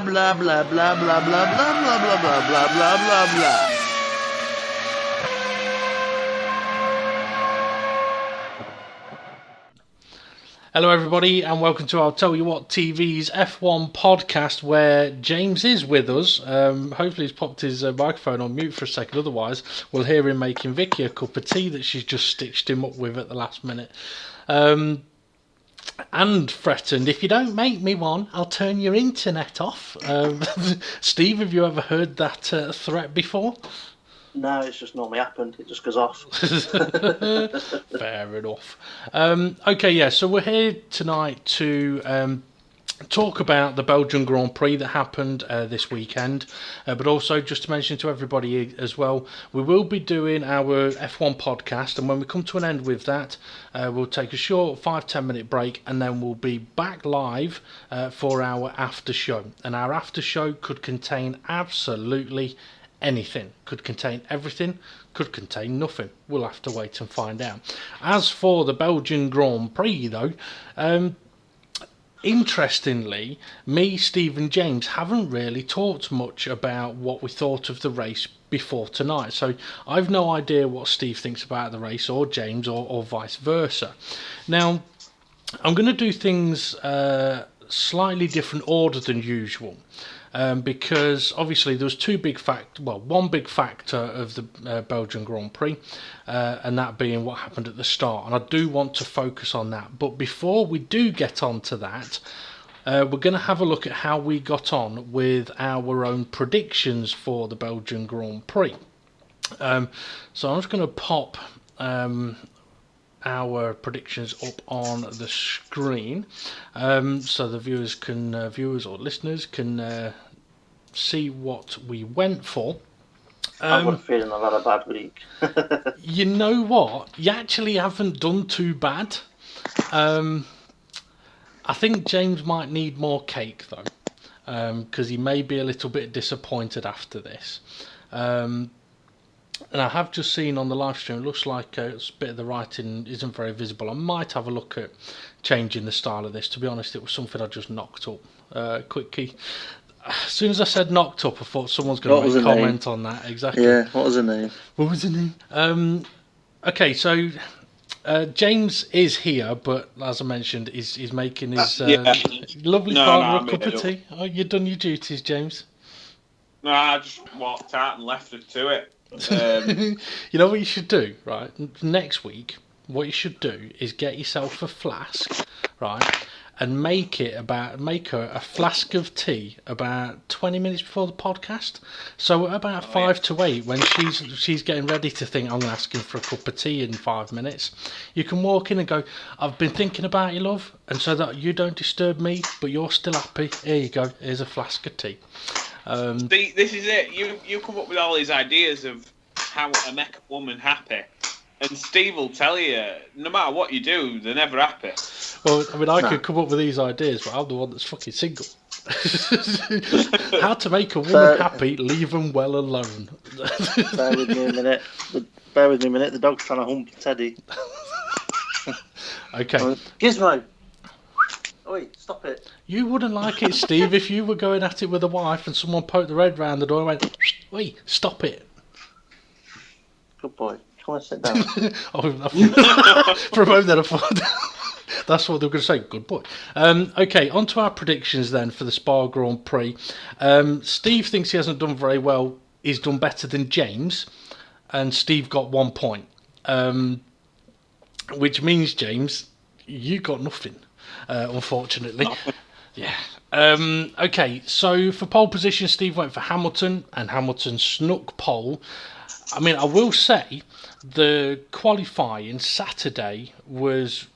blah blah blah blah blah blah blah blah blah blah blah blah blah. Hello everybody and welcome to I'll Tell You What TV's F1 podcast where James is with us. Hopefully he's popped his microphone on mute for a second, otherwise we'll hear him making Vicky a cup of tea that she's just stitched him up with at the last minute. And threatened, if you don't make me one, I'll turn your internet off. Steve, have you ever heard that threat before? No, it's just normally happened. It just goes off. Fair enough. Okay, yeah, so we're here tonight to talk about the Belgian Grand Prix that happened this weekend, but also just to mention to everybody as well, we will be doing our F1 podcast, and when we come to an end with that, we'll take a short 5-10 minute break, and then we'll be back live for our after show. And our after show could contain absolutely anything, could contain everything, could contain nothing. We'll have to wait and find out. As for the Belgian Grand Prix though, interestingly, me, Steve and James haven't really talked much about what we thought of the race before tonight. So I've no idea what Steve thinks about the race, or James, or vice versa. Now, I'm going to do things slightly different order than usual. Because obviously there was one big factor of the Belgian Grand Prix, and that being what happened at the start, and I do want to focus on that. But before we do get on to that, we're going to have a look at how we got on with our own predictions for the Belgian Grand Prix. So I'm just going to pop our predictions up on the screen, so the viewers or listeners can see what we went for. I'm feeling a lot of bad week. You know what? You actually haven't done too bad. I think James might need more cake though, because he may be a little bit disappointed after this. And I have just seen on the live stream, it looks like a bit of the writing isn't very visible. I might have a look at changing the style of this. To be honest, it was something I just knocked up. Quickie. As soon as I said knocked up, I thought someone's going to make a comment on that. Exactly. Yeah, what was her name? What was her name? Okay, so James is here, but as I mentioned, he's making his lovely partner a cup of tea. Oh, you've done your duties, James. No, I just walked out and left her to it. You know what you should do, right? Next week, what you should do is get yourself a flask, right, and make her a flask of tea about 20 minutes before the podcast. So at about 5 to 8, when she's getting ready to think, I'm going to ask him for a cup of tea in 5 minutes, you can walk in and go, I've been thinking about you, love, and so that you don't disturb me, but you're still happy, here you go, here's a flask of tea. See, this is it. You come up with all these ideas of how to make a woman happy, and Steve will tell you, no matter what you do, they're never happy. Well, I mean, I could come up with these ideas, but I'm the one that's fucking single. How to make a woman happy, leave them well alone. Bear with me a minute. The dog's trying to hump Teddy. Okay. Gizmo! Oi, stop it. You wouldn't like it, Steve, if you were going at it with a wife and someone poked the head round the door and went, oi, stop it. Good boy. Come on, sit down. For a moment then I thought that's what they were going to say. Good boy. Okay, on to our predictions then for the Spa Grand Prix. Steve thinks he hasn't done very well. He's done better than James, and Steve got 1 point. Which means, James, you got nothing. Unfortunately. Yeah. Okay, so for pole position, Steve went for Hamilton, and Hamilton snuck pole. I mean, I will say the qualifying Saturday was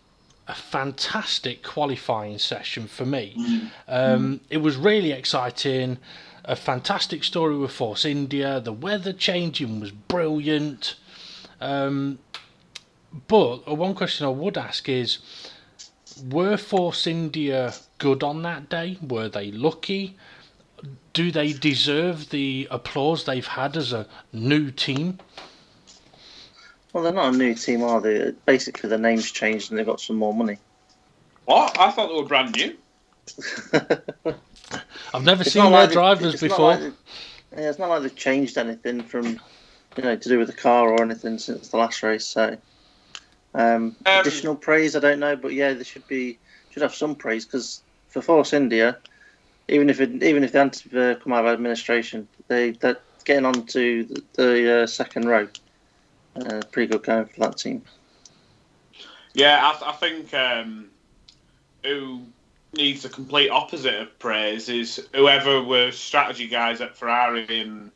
a fantastic qualifying session for me. It was really exciting, a fantastic story with Force India, the weather changing was brilliant. But one question I would ask is, were Force India good on that day? Were they lucky? Do they deserve the applause they've had as a new team? Well, they're not a new team, are they? Basically, their name's changed and they've got some more money. What? I thought they were brand new. I've never It's seen not their like drivers it's not before. like it's not like they've changed anything from to do with the car or anything since the last race. So additional praise, I don't know, but yeah, there should have some praise because for Force India, even if they hadn't come out of administration, they're getting on to the second row. Pretty good going for that team. Yeah, I think who needs the complete opposite of praise is whoever were strategy guys at Ferrari and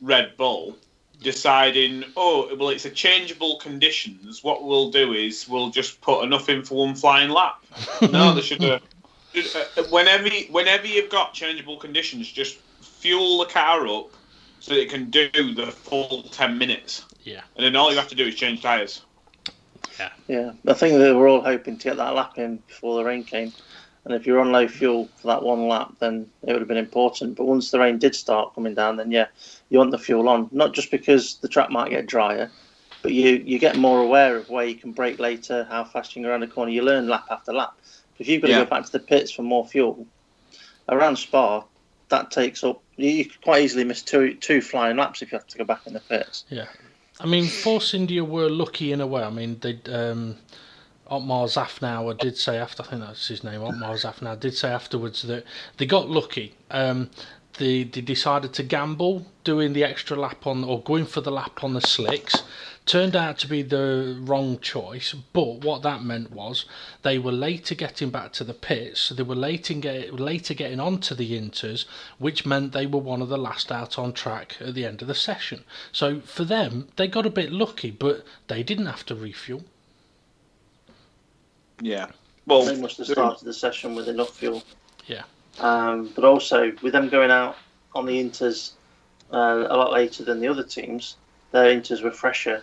Red Bull deciding, well, it's a changeable conditions. What we'll do is we'll just put enough in for one flying lap. No, they should have. Whenever you've got changeable conditions, just fuel the car up so that it can do the full 10 minutes. Yeah. And then all you have to do is change tyres. Yeah. I think they were all hoping to get that lap in before the rain came. And if you're on low fuel for that one lap, then it would have been important. But once the rain did start coming down, then yeah, you want the fuel on. Not just because the track might get drier, but you get more aware of where you can brake later, how fast you can go around the corner. You learn lap after lap. If you've got to go back to the pits for more fuel, around Spa, that takes up. You could quite easily miss two flying laps if you have to go back in the pits. Yeah. I mean, Force India were lucky in a way. I mean, they Otmar Zafnauer did say after, I think that's his name, Otmar Zafnauer did say afterwards that they got lucky. They decided to gamble doing the extra lap on, or going for the lap on the slicks. Turned out to be the wrong choice, but what that meant was they were later getting back to the pits, so they were later getting onto the inters, which meant they were one of the last out on track at the end of the session. So for them, they got a bit lucky, but they didn't have to refuel. Yeah. Well, they must have started the session with enough fuel. Yeah. But also, with them going out on the inters a lot later than the other teams, their inters were fresher,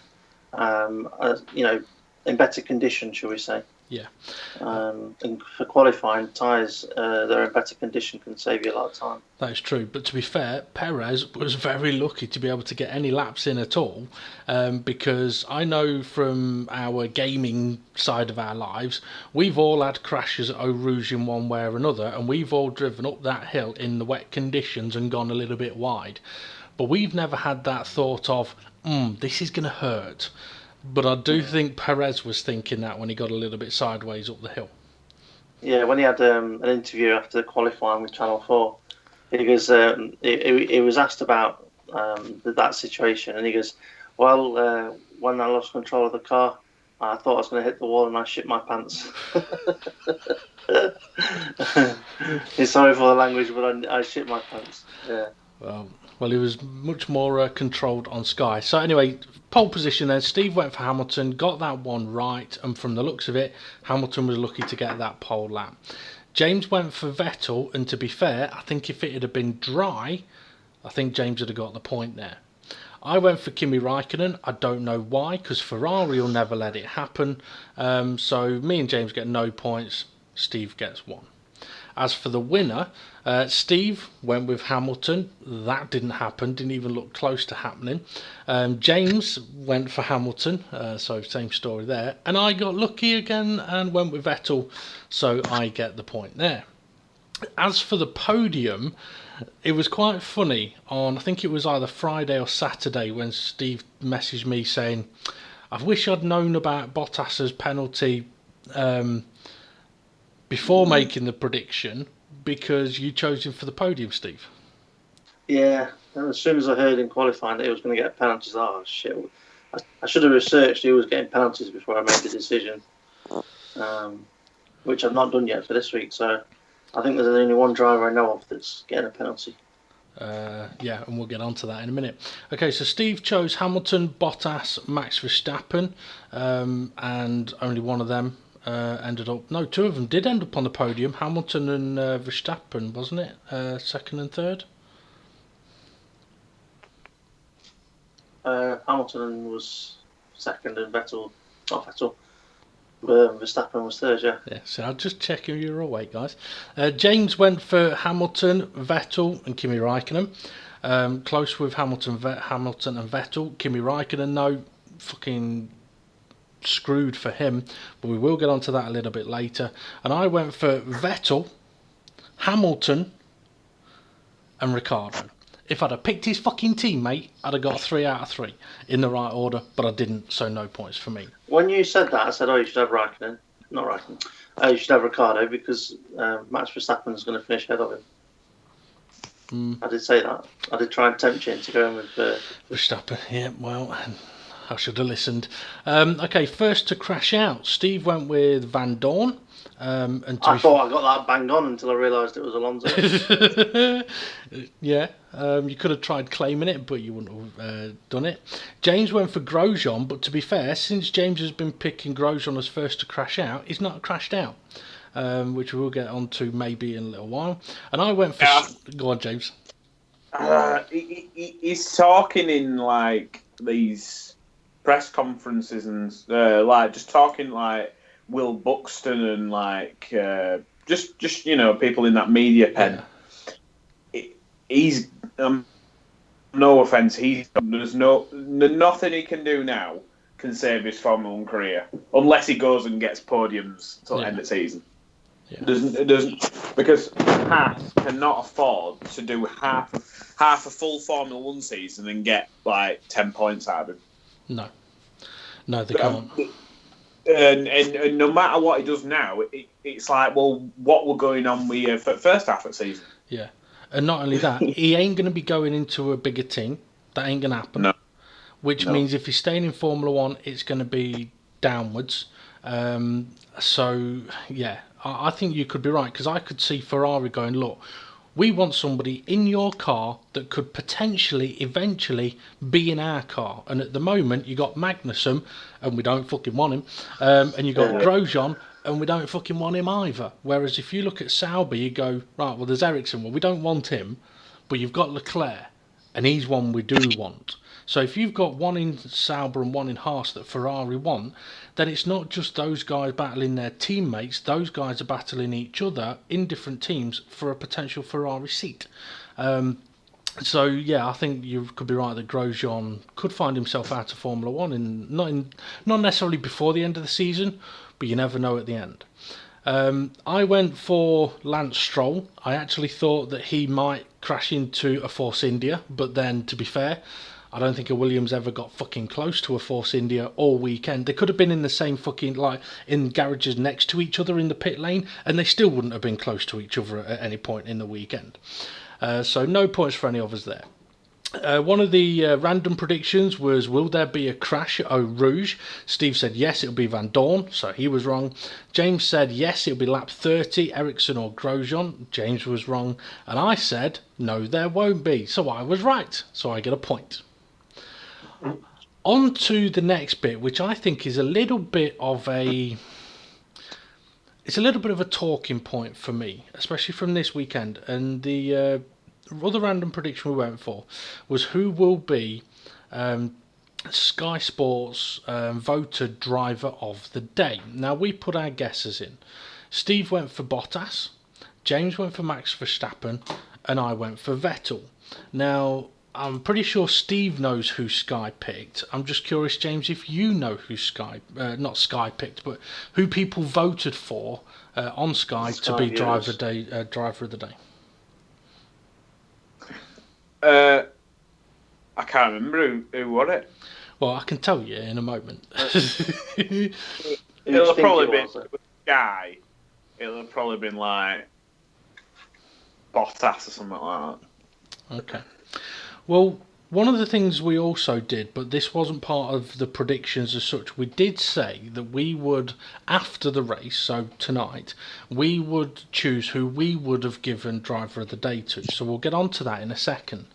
in better condition, shall we say. Yeah. And for qualifying, tyres they're in better condition can save you a lot of time. That is true, but to be fair, Perez was very lucky to be able to get any laps in at all, because I know from our gaming side of our lives, we've all had crashes at Eau Rouge in one way or another, and we've all driven up that hill in the wet conditions and gone a little bit wide. But we've never had that thought of, this is going to hurt. But I do think Perez was thinking that when he got a little bit sideways up the hill. Yeah, when he had an interview after qualifying with Channel 4, he goes, he was asked about that situation, and he goes, well, when I lost control of the car, I thought I was going to hit the wall and I shit my pants. He's sorry for the language, but I shit my pants. Yeah. Well, he was much more controlled on Sky. So anyway, pole position then. Steve went for Hamilton, got that one right, and from the looks of it, Hamilton was lucky to get that pole lap. James went for Vettel, and to be fair, I think if it had been dry, I think James would have got the point there. I went for Kimi Raikkonen. I don't know why, because Ferrari will never let it happen. So me and James get no points. Steve gets one. As for the winner, Steve went with Hamilton. That didn't happen, didn't even look close to happening. James went for Hamilton, so same story there. And I got lucky again and went with Vettel, so I get the point there. As for the podium, it was quite funny on, I think it was either Friday or Saturday, when Steve messaged me saying, I wish I'd known about Bottas's penalty before making the prediction, because you chose him for the podium, Steve. Yeah, and as soon as I heard in qualifying that he was going to get penalties, oh shit! I should have researched who was getting penalties before I made the decision, which I've not done yet for this week. So I think there's only one driver I know of that's getting a penalty. Yeah, and we'll get on to that in a minute. Okay, so Steve chose Hamilton, Bottas, Max Verstappen, and only one of them ended up... No, two of them did end up on the podium. Hamilton and Verstappen, wasn't it? Second and third? Hamilton was second and Verstappen was third, yeah. Yeah, so I'll just check if you're awake, guys. James went for Hamilton, Vettel and Kimi Raikkonen. Close with Hamilton and Vettel. Kimi Raikkonen, no, fucking screwed for him, but we will get onto that a little bit later. And I went for Vettel, Hamilton, and Ricciardo. If I'd have picked his fucking teammate, I'd have got a 3 out of 3 in the right order, but I didn't, so no points for me. When you said that, I said, "Oh, you should have Raikkonen, not Raikkonen. You should have Ricciardo because Max Verstappen's going to finish ahead of him." I did say that. I did try and tempt you into going with Verstappen. Yeah, well, I should have listened. Okay, first to crash out. Steve went with Van Dorn. I thought I got that banged on until I realised it was Alonso. Yeah, you could have tried claiming it, but you wouldn't have done it. James went for Grosjean, but to be fair, since James has been picking Grosjean as first to crash out, he's not crashed out, which we'll get on to maybe in a little while. And I went for... Go on, James. He's talking in like these press conferences and like just talking like Will Buxton and like just people in that media pen. Yeah. He's no offense. There's nothing he can do now can save his Formula 1 career unless he goes and gets podiums till the end of the season. Yeah. Because Haas cannot afford to do half a full Formula 1 season and get like 10 points out of him. No, they can't. And no matter what he does now, it's like, well, what we're going on with for the first half of the season. Yeah, and not only that, he ain't going to be going into a bigger team. That ain't going to happen. No. Which means if he's staying in Formula 1, it's going to be downwards. So, yeah, I think you could be right, because I could see Ferrari going, look, we want somebody in your car that could potentially, eventually, be in our car. And at the moment, you got Magnussen, and we don't fucking want him. And you got Grosjean, and we don't fucking want him either. Whereas if you look at Sauber, you go, right, well, there's Ericsson. Well, we don't want him, but you've got Leclerc, and he's one we do want. So if you've got one in Sauber and one in Haas that Ferrari want, then it's not just those guys battling their teammates. Those guys are battling each other in different teams for a potential Ferrari seat. So yeah, I think you could be right that Grosjean could find himself out of Formula 1, not necessarily before the end of the season, but you never know at the end. I went for Lance Stroll. I actually thought that he might crash into a Force India, but then, to be fair, I don't think a Williams ever got fucking close to a Force India all weekend. They could have been in the same fucking, like, in garages next to each other in the pit lane, and they still wouldn't have been close to each other at any point in the weekend. So no points for any of us there. One of the random predictions was, will there be a crash at Eau Rouge? Steve said yes, it'll be Van Dorn, so he was wrong. James said yes, it'll be lap 30, Ericsson or Grosjean. James was wrong. And I said, no, there won't be. So I was right. So I get a point. On to the next bit, which I think is a little bit of a talking point for me, especially from this weekend. And the other random prediction we went for was who will be Sky Sports voted driver of the day. Now, we put our guesses in. Steve went for Bottas, James went for Max Verstappen, and I went for Vettel. Now, I'm pretty sure Steve knows who Sky picked. I'm just curious, James, if you know who not Sky picked, but who people voted for on Sky to be driver of the day. I can't remember who won it. Well, I can tell you in a moment. It'll probably been Sky. It'll probably been like Bottas or something like that. Okay. Well, one of the things we also did, but this wasn't part of the predictions as such, we did say that we would, after the race, so tonight, we would choose who we would have given driver of the day to. So we'll get on to that in a second.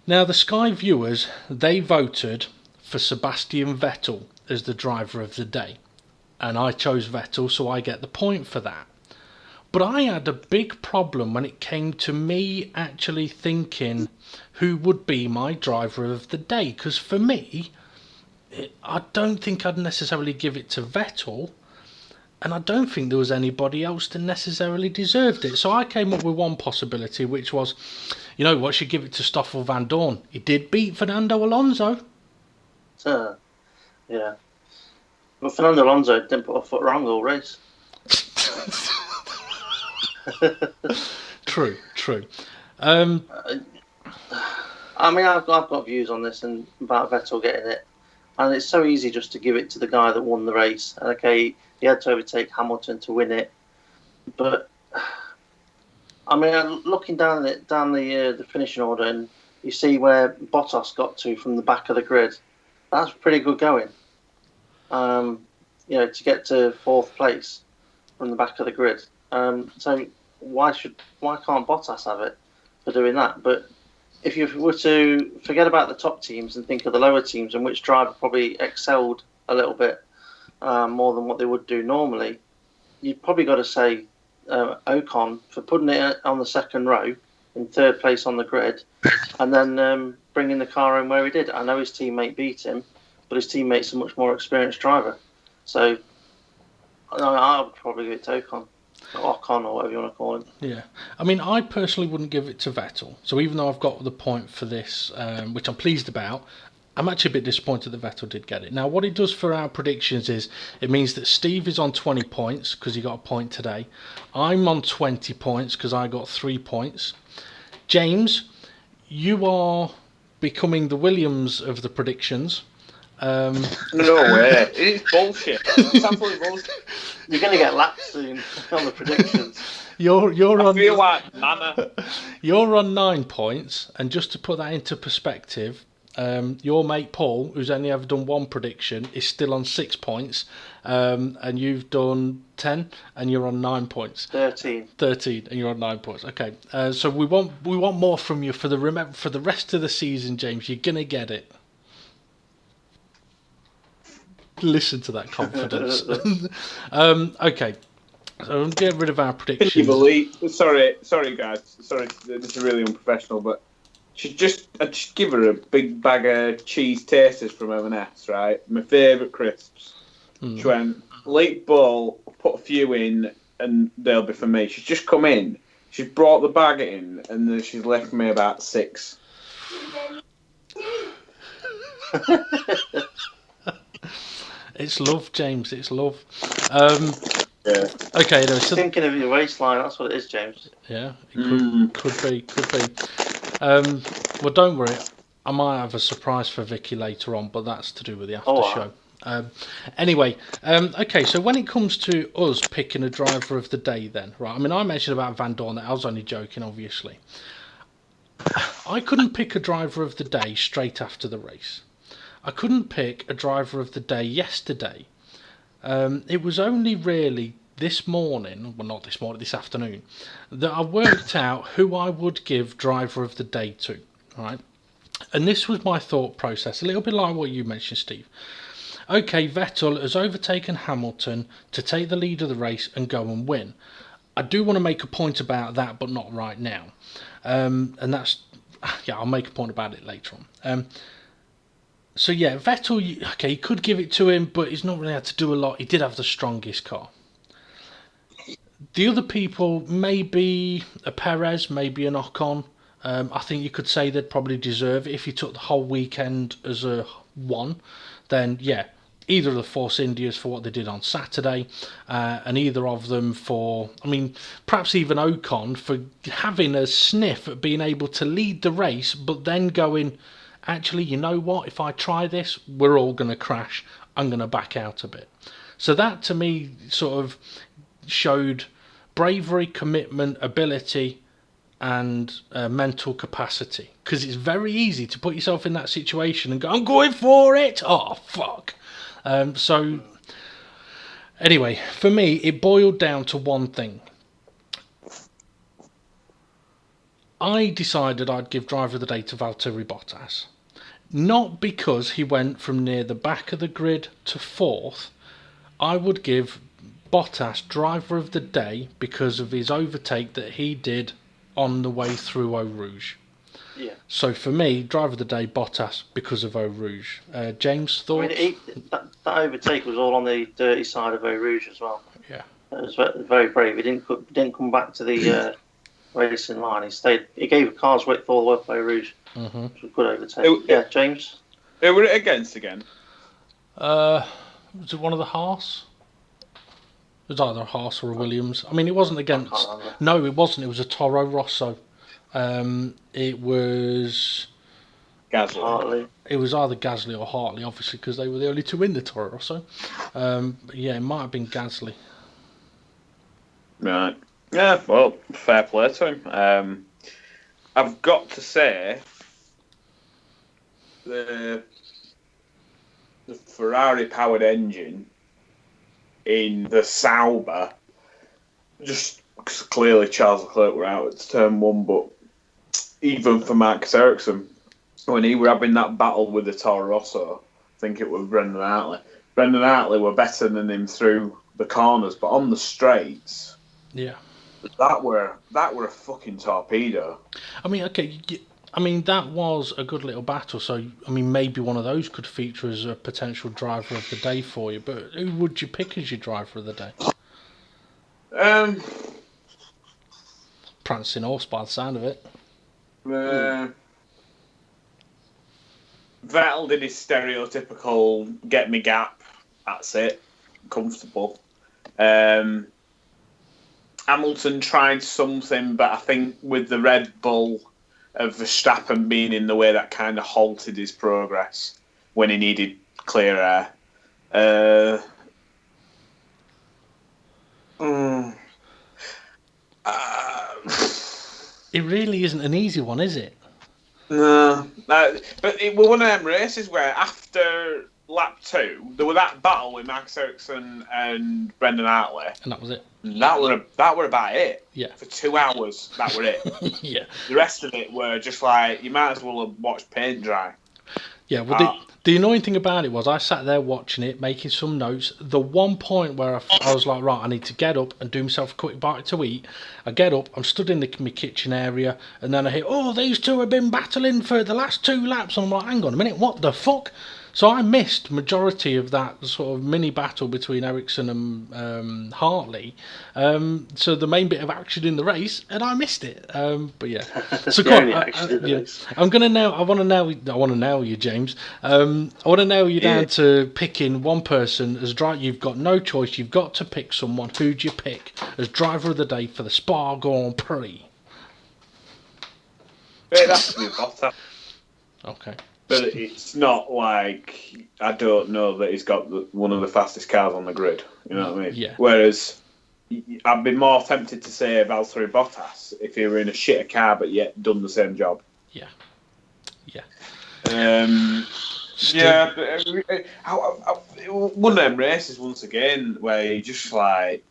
Now, the Sky viewers, they voted for Sebastian Vettel as the driver of the day. And I chose Vettel, so I get the point for that. But I had a big problem when it came to me actually thinking who would be my driver of the day. Because for me, I don't think I'd necessarily give it to Vettel. And I don't think there was anybody else that necessarily deserved it. So I came up with one possibility, which was, you know what, should give it to Stoffel Van Dorn. He did beat Fernando Alonso. Yeah. But Fernando Alonso didn't put a foot wrong all race. True, true. I mean, I've got views on this and about Vettel getting it, and it's so easy just to give it to the guy that won the race. And okay, he had to overtake Hamilton to win it, but I mean, looking down the finishing order, and you see where Bottas got to from the back of the grid. That's pretty good going. To get to fourth place from the back of the grid. So why can't Bottas have it for doing that? But if you were to forget about the top teams and think of the lower teams and which driver probably excelled a little bit more than what they would do normally, you've probably got to say Ocon for putting it on the second row in third place on the grid, and then bringing the car in where he did. I know his teammate beat him, but his teammate's a much more experienced driver. So I would probably give it to Ocon. Or whatever you want to call him. Yeah, I mean, I personally wouldn't give it to Vettel. So even though I've got the point for this, which I'm pleased about, I'm actually a bit disappointed that Vettel did get it. Now, what it does for our predictions is it means that Steve is on 20 points because he got a point today. I'm on 20 points because I got 3 points. James, you are becoming the Williams of the predictions. No way. It's bullshit. It's absolutely bullshit. You're going to get lapped soon on the predictions. I feel like Nana. You're on 9 points, and just to put that into perspective, your mate Paul, who's only ever done one prediction, is still on 6 points, and you've done 10, and you're on 9 points. 13, and you're on 9 points. Okay, so we want more from you for the rest of the season, James. You're gonna get it. Listen to that confidence. Okay, so we'll get rid of our predictions. Can you believe? Sorry, guys. Sorry, this is really unprofessional, but I just give her a big bag of cheese tasters from M&S, right? My favourite crisps. She went, late ball, put a few in, and they'll be for me. She's just come in, she's brought the bag in, and then she's left me about 6. It's love, James. It's love. Yeah. Okay, so thinking of your waistline. That's what it is, James. Yeah, it could be. Well, don't worry. I might have a surprise for Vicky later on, but that's to do with the after show. Anyway, okay. So when it comes to us picking a driver of the day, then right? I mean, I mentioned about Van Dorn. I was only joking, obviously. I couldn't pick a driver of the day straight after the race. I couldn't pick a driver of the day yesterday. It was only really this morning, well not this morning, this afternoon, that I worked out who I would give driver of the day to, right? And this was my thought process, a little bit like what you mentioned, Steve. Okay, Vettel has overtaken Hamilton to take the lead of the race and go and win. I do want to make a point about that, but not right now. And that's, I'll make a point about it later on. So yeah, Vettel, okay, you could give it to him, but he's not really had to do a lot. He did have the strongest car. The other people, maybe a Perez, maybe an Ocon. I think you could say they'd probably deserve it. If you took the whole weekend as a one, then yeah, either of the Force Indias for what they did on Saturday, and either of them for, I mean, perhaps even Ocon for having a sniff at being able to lead the race, but then going, actually, you know what? If I try this, we're all going to crash. I'm going to back out a bit. So that, to me, sort of showed bravery, commitment, ability, and mental capacity. Because it's very easy to put yourself in that situation and go, I'm going for it! Oh, fuck! So, anyway, for me, it boiled down to one thing. I decided I'd give driver of the day to Valtteri Bottas. Not because he went from near the back of the grid to fourth. I would give Bottas driver of the day because of his overtake that he did on the way through Eau Rouge. Yeah. So for me, driver of the day, Bottas because of Eau Rouge. James, thoughts? I mean, that overtake was all on the dirty side of Eau Rouge as well. Yeah. It was very brave. He didn't come back to the racing line. He stayed. He gave a car's width all the way up Eau Rouge. Mm-hmm. Which was good overtake. Yeah, James. Who were it against again? Was it one of the Haas? It was either a Haas or a Williams. I mean, it wasn't against... No, it wasn't. It was a Toro Rosso. It was... Gasly. Hartley. It was either Gasly or Hartley, obviously, because they were the only two in the Toro Rosso. But yeah, it might have been Gasly. Right. Yeah, well, fair play to him. I've got to say, the Ferrari-powered engine in the Sauber, just clearly Charles Leclerc were out at turn one, but even for Marcus Ericsson, when he were having that battle with the Toro Rosso, I think it was Brendan Hartley. Brendan Hartley were better than him through the corners, but on the straights, yeah, that were a fucking torpedo. I mean, okay, I mean that was a good little battle. So I mean, maybe one of those could feature as a potential driver of the day for you. But who would you pick as your driver of the day? Prancing horse by the sound of it. Vettel did his stereotypical get me gap, that's it, comfortable. Hamilton tried something, but I think with the Red Bull of Verstappen being in the way, that kind of halted his progress when he needed clear air. It really isn't an easy one, is it? No, but it was one of them races where after lap 2, there was that battle with Max Ericsson and Brendan Hartley, And that was it. That were about it. Yeah. For 2 hours, that were it. Yeah. The rest of it were just like, you might as well have watched paint dry. Yeah, well, the annoying thing about it was I sat there watching it, making some notes. The one point where I was like, right, I need to get up and do myself a quick bite to eat. I get up, I'm stood in my kitchen area, and then I hear, oh, these two have been battling for the last 2 laps. And I'm like, hang on a minute, what the fuck? So I missed majority of that sort of mini battle between Ericsson and Hartley. So the main bit of action in the race, and I missed it. But yeah, so I'm gonna nail. I want to nail you, James. I want to nail you down to picking one person as driver. You've got no choice. You've got to pick someone. Who do you pick as driver of the day for the Spa Grand Prix? It has to be Bottas. Okay. But it's not like, I don't know that he's got one of the fastest cars on the grid. You know what I mean? Yeah. Whereas, I'd be more tempted to say Valtteri Bottas if he were in a shitter car but yet done the same job. Yeah. Yeah. Yeah, but one of them races, once again, where you just like,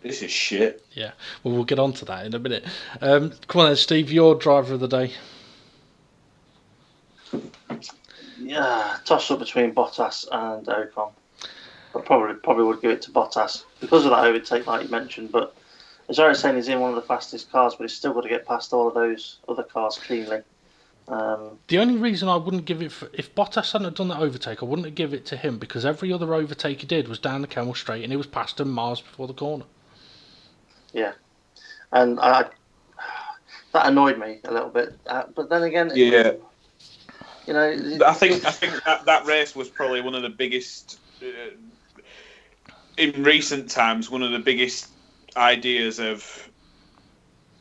this is shit. Yeah. Well, we'll get on to that in a minute. Come on then, Steve, your driver of the day. Yeah, toss up between Bottas and Ocon. I probably would give it to Bottas because of that overtake, like you mentioned. But as I was saying, he's in one of the fastest cars, but he's still got to get past all of those other cars cleanly. The only reason I wouldn't give it if Bottas hadn't done that overtake, I wouldn't have give it to him because every other overtake he did was down the Camel Straight and he was past him miles before the corner. Yeah, and that annoyed me a little bit. But then again, yeah. You know, I think that race was probably one of the biggest in recent times. One of the biggest ideas of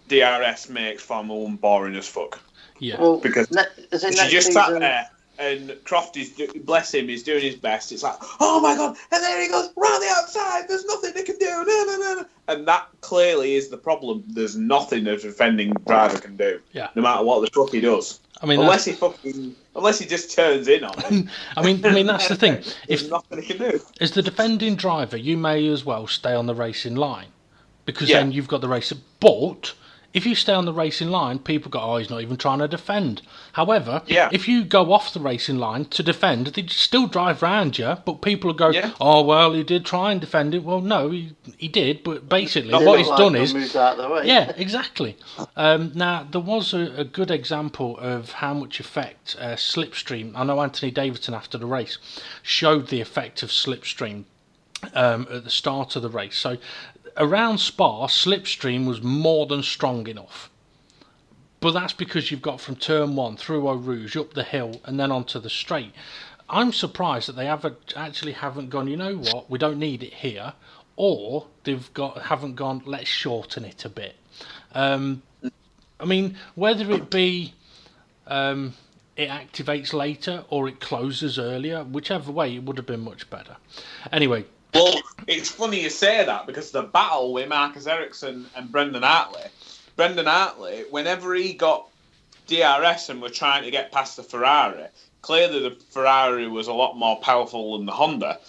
DRS makes Formula 1 boring as fuck. Yeah, well, because she just sat there and Croft is, bless him, he's doing his best. It's like, oh my god, and there he goes round the outside. There's nothing they can do. No. And that clearly is the problem. There's nothing a defending driver can do. Yeah, no matter what the fuck he does. I mean, unless he just turns in on it. I mean that's the thing. There's nothing he can do. As the defending driver, you may as well stay on the racing line because then you've got the race. But if you stay on the racing line, people go, oh, he's not even trying to defend. However, if you go off the racing line to defend, they still drive round you, but people will go, oh, well, he did try and defend it. Well, no, he did, but basically what he's done is... moved out of the way. Yeah, exactly. Now, there was a good example of how much effect slipstream... I know Anthony Davidson, after the race, showed the effect of slipstream at the start of the race. So... around Spa, slipstream was more than strong enough. But that's because you've got from turn 1 through Eau Rouge, up the hill, and then onto the straight. I'm surprised that they haven't gone, you know what, we don't need it here. or haven't gone, let's shorten it a bit. I mean, whether it be it activates later or it closes earlier, whichever way, it would have been much better. Anyway. Well, it's funny you say that, because the battle with Marcus Ericsson and Brendan Hartley, whenever he got DRS and were trying to get past the Ferrari, clearly the Ferrari was a lot more powerful than the Honda.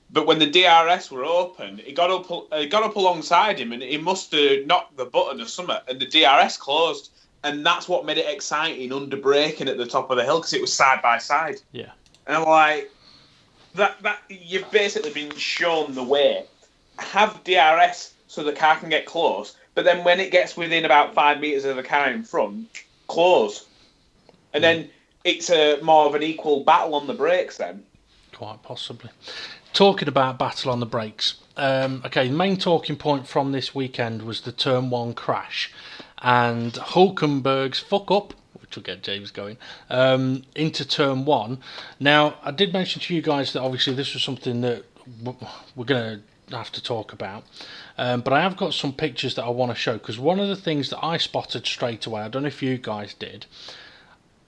But when the DRS were open, it got up alongside him, and he must have knocked the button or something, and the DRS closed. And that's what made it exciting under braking at the top of the hill, because it was side by side. Yeah. And I'm like, that you've basically been shown the way. Have DRS so the car can get close, but then when it gets within about 5 metres of the car in front, close. And then it's more of an equal battle on the brakes then. Quite possibly. Talking about battle on the brakes. Okay, the main talking point from this weekend was the Turn 1 crash. And Hulkenberg's fuck up, which will get James going, into Turn 1. Now, I did mention to you guys that obviously this was something that we're going to have to talk about. But I have got some pictures that I want to show, because one of the things that I spotted straight away, I don't know if you guys did,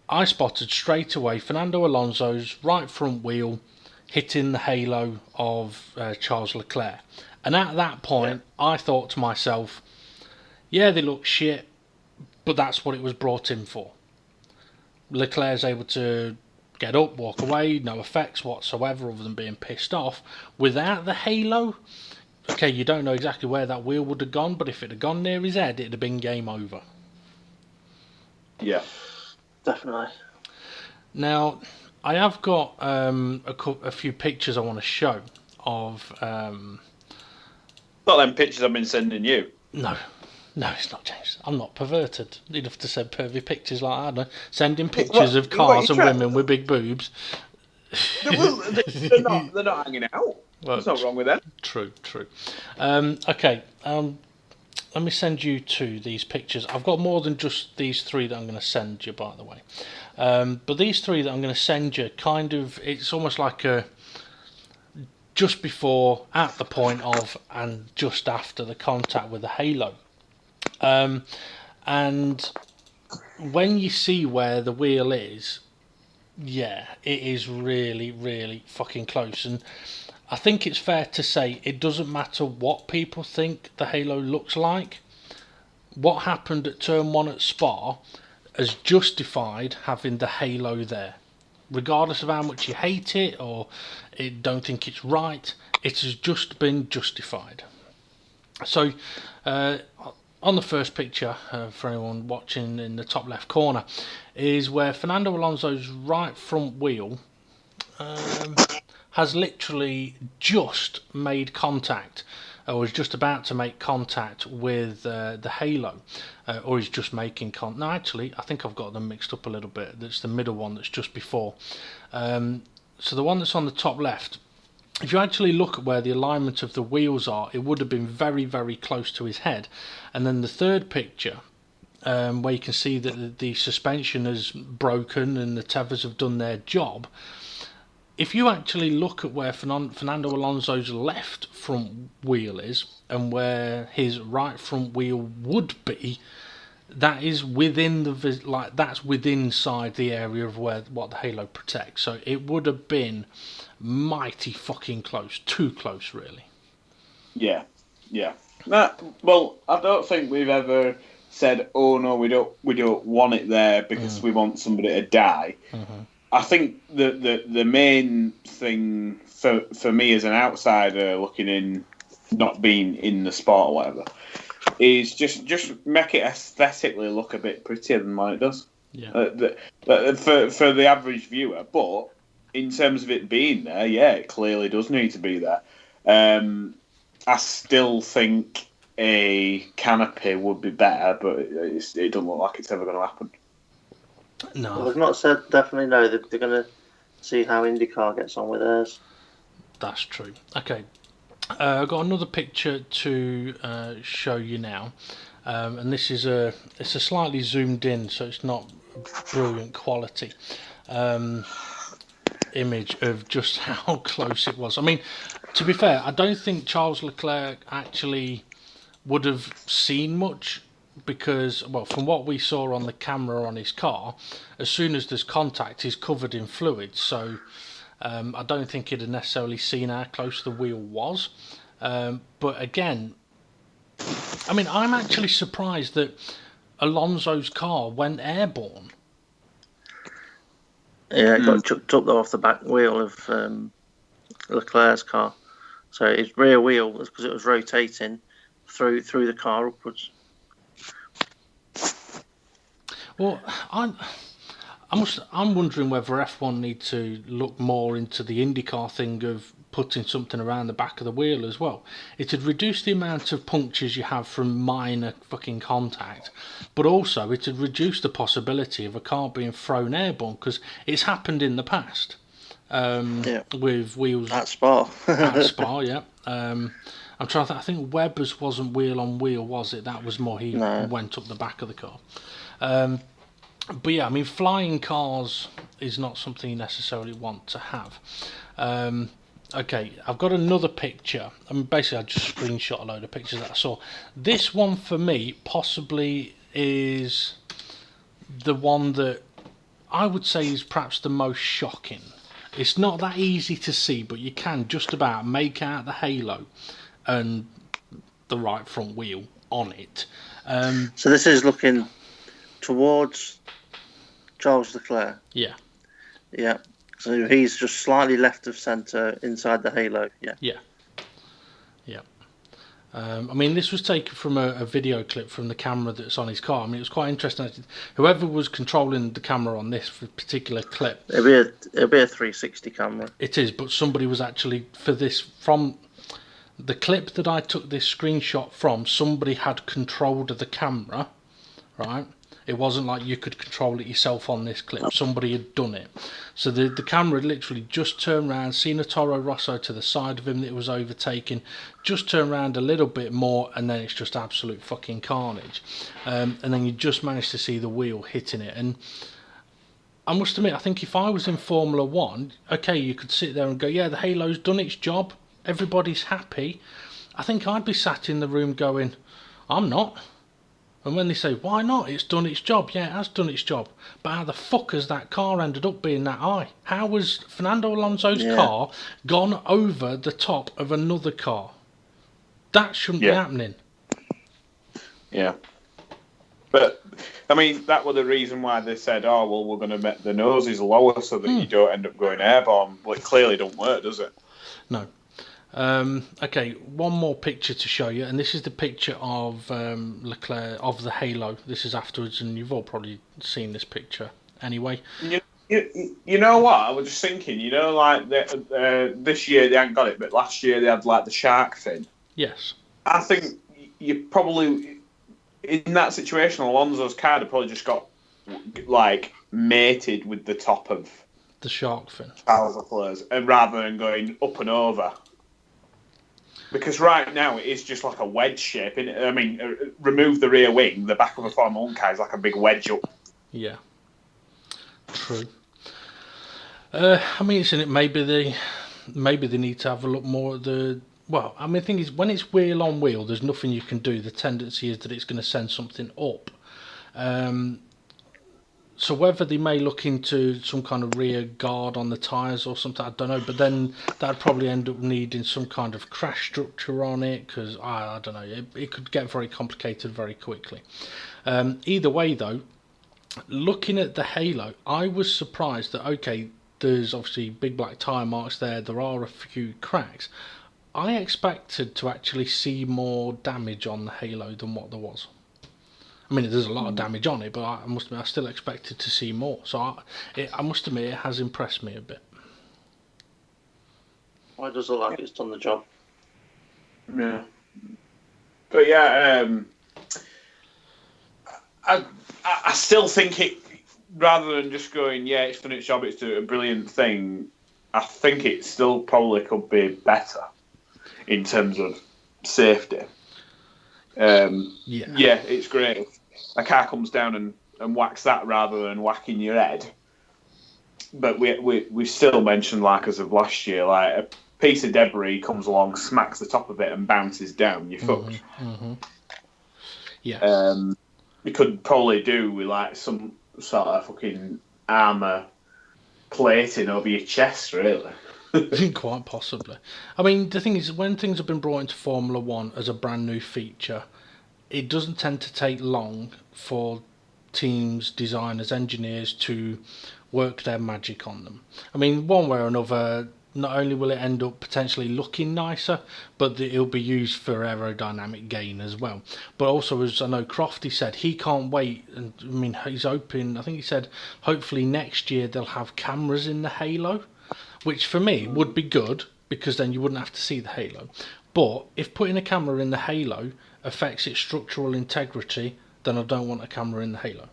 I spotted straight away Fernando Alonso's right front wheel hitting the halo of Charles Leclerc. And at that point, I thought to myself, yeah, they look shit, but that's what it was brought in for. Leclerc's able to get up, walk away, no effects whatsoever other than being pissed off. Without the halo, okay, you don't know exactly where that wheel would have gone, but if it had gone near his head, it'd have been game over. Yeah. Definitely. Now, I have got a few pictures I want to show of... Not them pictures I've been sending you. No, it's not, James. I'm not perverted enough to send pervy pictures like that. No. Sending pictures of cars and women with big boobs. They're not hanging out. Well, There's nothing wrong with that. True. Okay, let me send you two these pictures. I've got more than just these three that I'm going to send you, by the way. But these three that I'm going to send you, kind of, it's almost like a just before, at the point of, and just after the contact with the halo. And when you see where the wheel is, yeah, it is really, really fucking close. And I think it's fair to say it doesn't matter what people think the halo looks like. What happened at Turn 1 at Spa has justified having the halo there. Regardless of how much you hate it or don't think it's right, it has just been justified. So, on the first picture, for anyone watching in the top left corner, is where Fernando Alonso's right front wheel has literally just made contact, or is just about to make contact with the halo, or is just making contact. No, actually, I think I've got them mixed up a little bit. That's the middle one that's just before. So the one that's on the top left, if you actually look at where the alignment of the wheels are, it would have been very, very close to his head. And then the third picture, where you can see that the suspension is broken and the tethers have done their job. If you actually look at where Fernando Alonso's left front wheel is and where his right front wheel would be, that is within that's within inside the area of what the halo protects. So it would have been mighty fucking close, too close, really. Yeah. Well, I don't think we've ever said, "Oh no, we don't want it there because we want somebody to die." Mm-hmm. I think the main thing for me as an outsider looking in, not being in the sport or whatever, is just make it aesthetically look a bit prettier than what it does. Yeah. For the average viewer, but in terms of it being there, yeah, it clearly does need to be there. I still think a canopy would be better, but it doesn't look like it's ever going to happen. No. Well, they've not said definitely no. They're going to see how IndyCar gets on with theirs. That's true. Okay. I've got another picture to show you now. And this is it's a slightly zoomed in, so it's not brilliant quality image of just how close it was. I mean, To be fair, I don't think Charles Leclerc actually would have seen much because, well, from what we saw on the camera on his car, as soon as there's contact, he's covered in fluid. So I don't think he'd have necessarily seen how close the wheel was. But again, I mean, I'm actually surprised that Alonso's car went airborne. Yeah, it got chucked up though off the back wheel of Leclerc's car. So his rear wheel was because it was rotating through the car upwards. Well, I'm wondering whether F1 need to look more into the IndyCar thing of putting something around the back of the wheel as well. It would reduce the amount of punctures you have from minor fucking contact, but also it would reduce the possibility of a car being thrown airborne, because it's happened in the past with wheels at Spa. At Spa, yeah. I'm trying to think, I think Webber's wasn't wheel on wheel, was it? That was more went up the back of the car. But yeah, I mean, flying cars is not something you necessarily want to have. Okay, I've got another picture. I mean, basically, I just screenshot a load of pictures that I saw. This one, for me, possibly is the one that I would say is perhaps the most shocking. It's not that easy to see, but you can just about make out the halo and the right front wheel on it. So this is looking towards Charles Leclerc. Yeah. Yeah. So he's just slightly left of centre inside the halo. Yeah. Yeah. Yeah. I mean, this was taken from a video clip from the camera that's on his car. I mean, it was quite interesting. Whoever was controlling the camera on this particular clip, it'll be a 360 camera. It is, but somebody was actually, for this, from the clip that I took this screenshot from, somebody had controlled the camera, right? It wasn't like you could control it yourself on this clip. Somebody had done it. So the camera had literally just turned around, seen a Toro Rosso to the side of him that it was overtaking, just turned around a little bit more, and then it's just absolute fucking carnage. And then you just managed to see the wheel hitting it. And I must admit, I think if I was in Formula 1, okay, you could sit there and go, yeah, the halo's done its job, everybody's happy. I think I'd be sat in the room going, I'm not. And when they say, why not? It's done its job. Yeah, it has done its job. But how the fuck has that car ended up being that high? How has Fernando Alonso's car gone over the top of another car? That shouldn't be happening. Yeah. But, I mean, that was the reason why they said, oh, well, we're going to make the noses lower so that you don't end up going airborne. But it clearly don't work, does it? No. Okay, one more picture to show you, and this is the picture of Leclerc, of the halo. This is afterwards, and you've all probably seen this picture anyway. You know what? I was just thinking, you know, like this year they hadn't got it, but last year they had like the shark fin. Yes. I think you probably, in that situation, Alonso's car had probably just got like mated with the top of the shark fin, Charles Leclerc's, and rather than going up and over. Because right now it is just like a wedge shape. I mean, remove the rear wing, the back of a Formula 1 car is like a big wedge up. Yeah, true. I mean, isn't it? Maybe they need to have a look more at the. Well, I mean, the thing is, when it's wheel on wheel, there's nothing you can do. The tendency is that it's going to send something up. So whether they may look into some kind of rear guard on the tyres or something, I don't know. But then that'd probably end up needing some kind of crash structure on it, because I don't know. It could get very complicated very quickly. Either way, though, looking at the halo, I was surprised that, okay, there's obviously big black tyre marks there. There are a few cracks. I expected to actually see more damage on the halo than what there was. I mean, there's a lot of damage on it, but I must admit, I still expected to see more. So I must admit, it has impressed me a bit. Well, it does look like it's done the job. Yeah. But yeah, I still think it, rather than just going, yeah, it's done its job, it's doing a brilliant thing, I think it still probably could be better in terms of safety. Yeah, it's great. A car comes down and whacks that rather than whacking your head. But we still mentioned, like as of last year, like piece of debris comes along, smacks the top of it, and bounces down, you're fucked. Yeah. We could probably do with like some sort of fucking armour plating over your chest, really. Quite possibly. I mean, the thing is, when things have been brought into Formula One as a brand new feature, it doesn't tend to take long for teams, designers, engineers to work their magic on them. I mean, one way or another, not only will it end up potentially looking nicer, but it'll be used for aerodynamic gain as well. But also, as I know Crofty said, he can't wait. And I mean, he's hoping, I think he said, hopefully next year they'll have cameras in the halo, which for me would be good, because then you wouldn't have to see the halo. But if putting a camera in the halo affects its structural integrity, then I don't want a camera in the halo.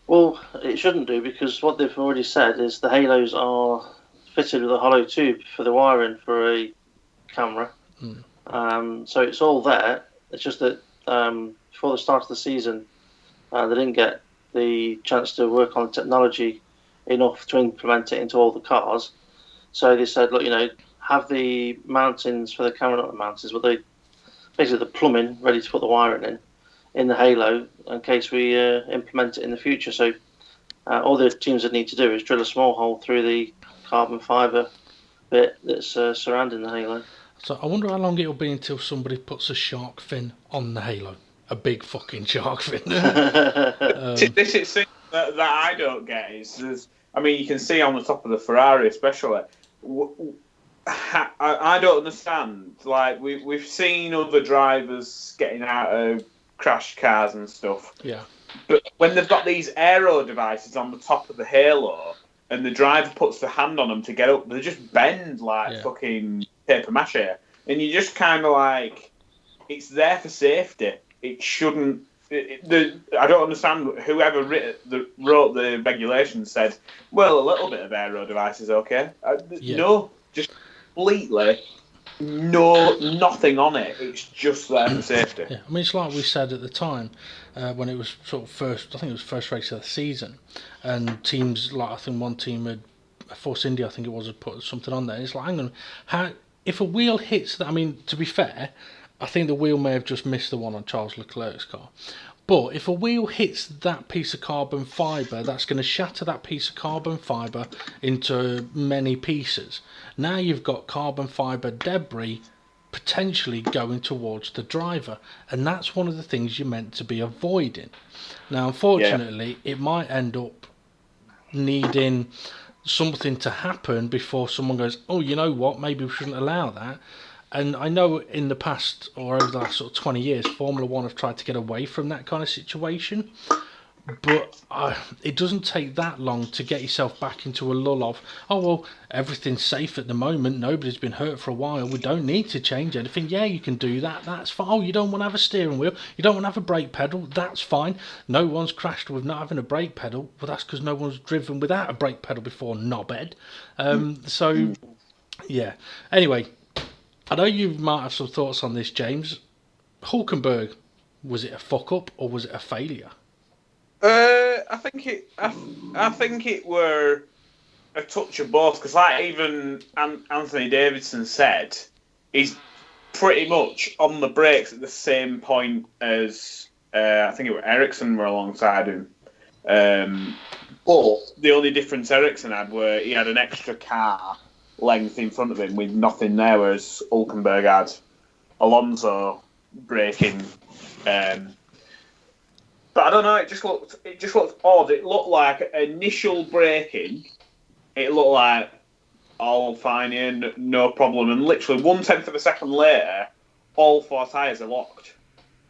Well, it shouldn't do, because what they've already said is the halos are fitted with a hollow tube for the wiring for a camera. So it's all there. It's just that before the start of the season, they didn't get the chance to work on the technology enough to implement it into all the cars. So they said, look, have the mountings for the camera, not the mountings, but basically the plumbing ready to put the wiring in the halo in case we implement it in the future. So all the teams would need to do is drill a small hole through the carbon fibre bit that's surrounding the halo. So I wonder how long it'll be until somebody puts a shark fin on the halo. A big fucking shark fin. This is thing that I don't get is, I mean, you can see on the top of the Ferrari especially, I don't understand. Like, we've seen other drivers getting out of crashed cars and stuff. Yeah. But when they've got these aero devices on the top of the halo, and the driver puts the hand on them to get up, they just bend like fucking paper mache. And you just kind of like, it's there for safety. It shouldn't. I don't understand. Whoever wrote the regulations said, well, a little bit of aero device is okay. No, just completely nothing on it. It's just there for safety. Yeah, I mean, it's like we said at the time when it was sort of first. I think it was first race of the season, and teams like, I think one team had Force India, I think it was, had put something on there. It's like, hang on, if a wheel hits that? I mean, to be fair, I think the wheel may have just missed the one on Charles Leclerc's car. But if a wheel hits that piece of carbon fibre, that's going to shatter that piece of carbon fibre into many pieces. Now you've got carbon fibre debris potentially going towards the driver, and that's one of the things you're meant to be avoiding. Now, unfortunately, it might end up needing something to happen before someone goes, oh, you know what, maybe we shouldn't allow that. And I know in the past, or over the last sort of 20 years, Formula One have tried to get away from that kind of situation. But it doesn't take that long to get yourself back into a lull of, oh, well, everything's safe at the moment. Nobody's been hurt for a while. We don't need to change anything. Yeah, you can do that. That's fine. Oh, you don't want to have a steering wheel. You don't want to have a brake pedal. That's fine. No one's crashed with not having a brake pedal. Well, that's because no one's driven without a brake pedal before, knobhead. So, yeah. Anyway, I know you might have some thoughts on this, James. Hulkenberg, was it a fuck up or was it a failure? I think it were a touch of both, because like even Anthony Davidson said, he's pretty much on the brakes at the same point as I think it was Ericsson were alongside him. But the only difference Ericsson had were he had an extra car length in front of him with nothing there, whereas Hulkenberg had Alonso braking. But I don't know. It just looked odd. It looked like initial braking. It looked like all fine here, no problem. And literally 1/10 of a second later, all four tyres are locked.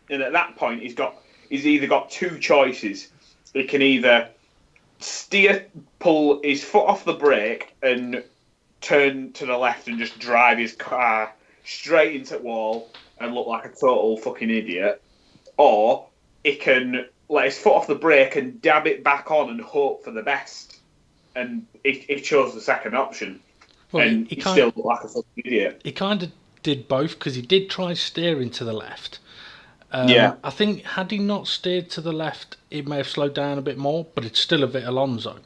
And at that point, he's either got two choices. He can either pull his foot off the brake and turn to the left and just drive his car straight into the wall and look like a total fucking idiot, or he can let his foot off the brake and dab it back on and hope for the best. And he chose the second option. Well, and he still looked like a fucking idiot. He kind of did both, because he did try steering to the left. I think had he not steered to the left, it may have slowed down a bit more, but it's still a bit Alonso.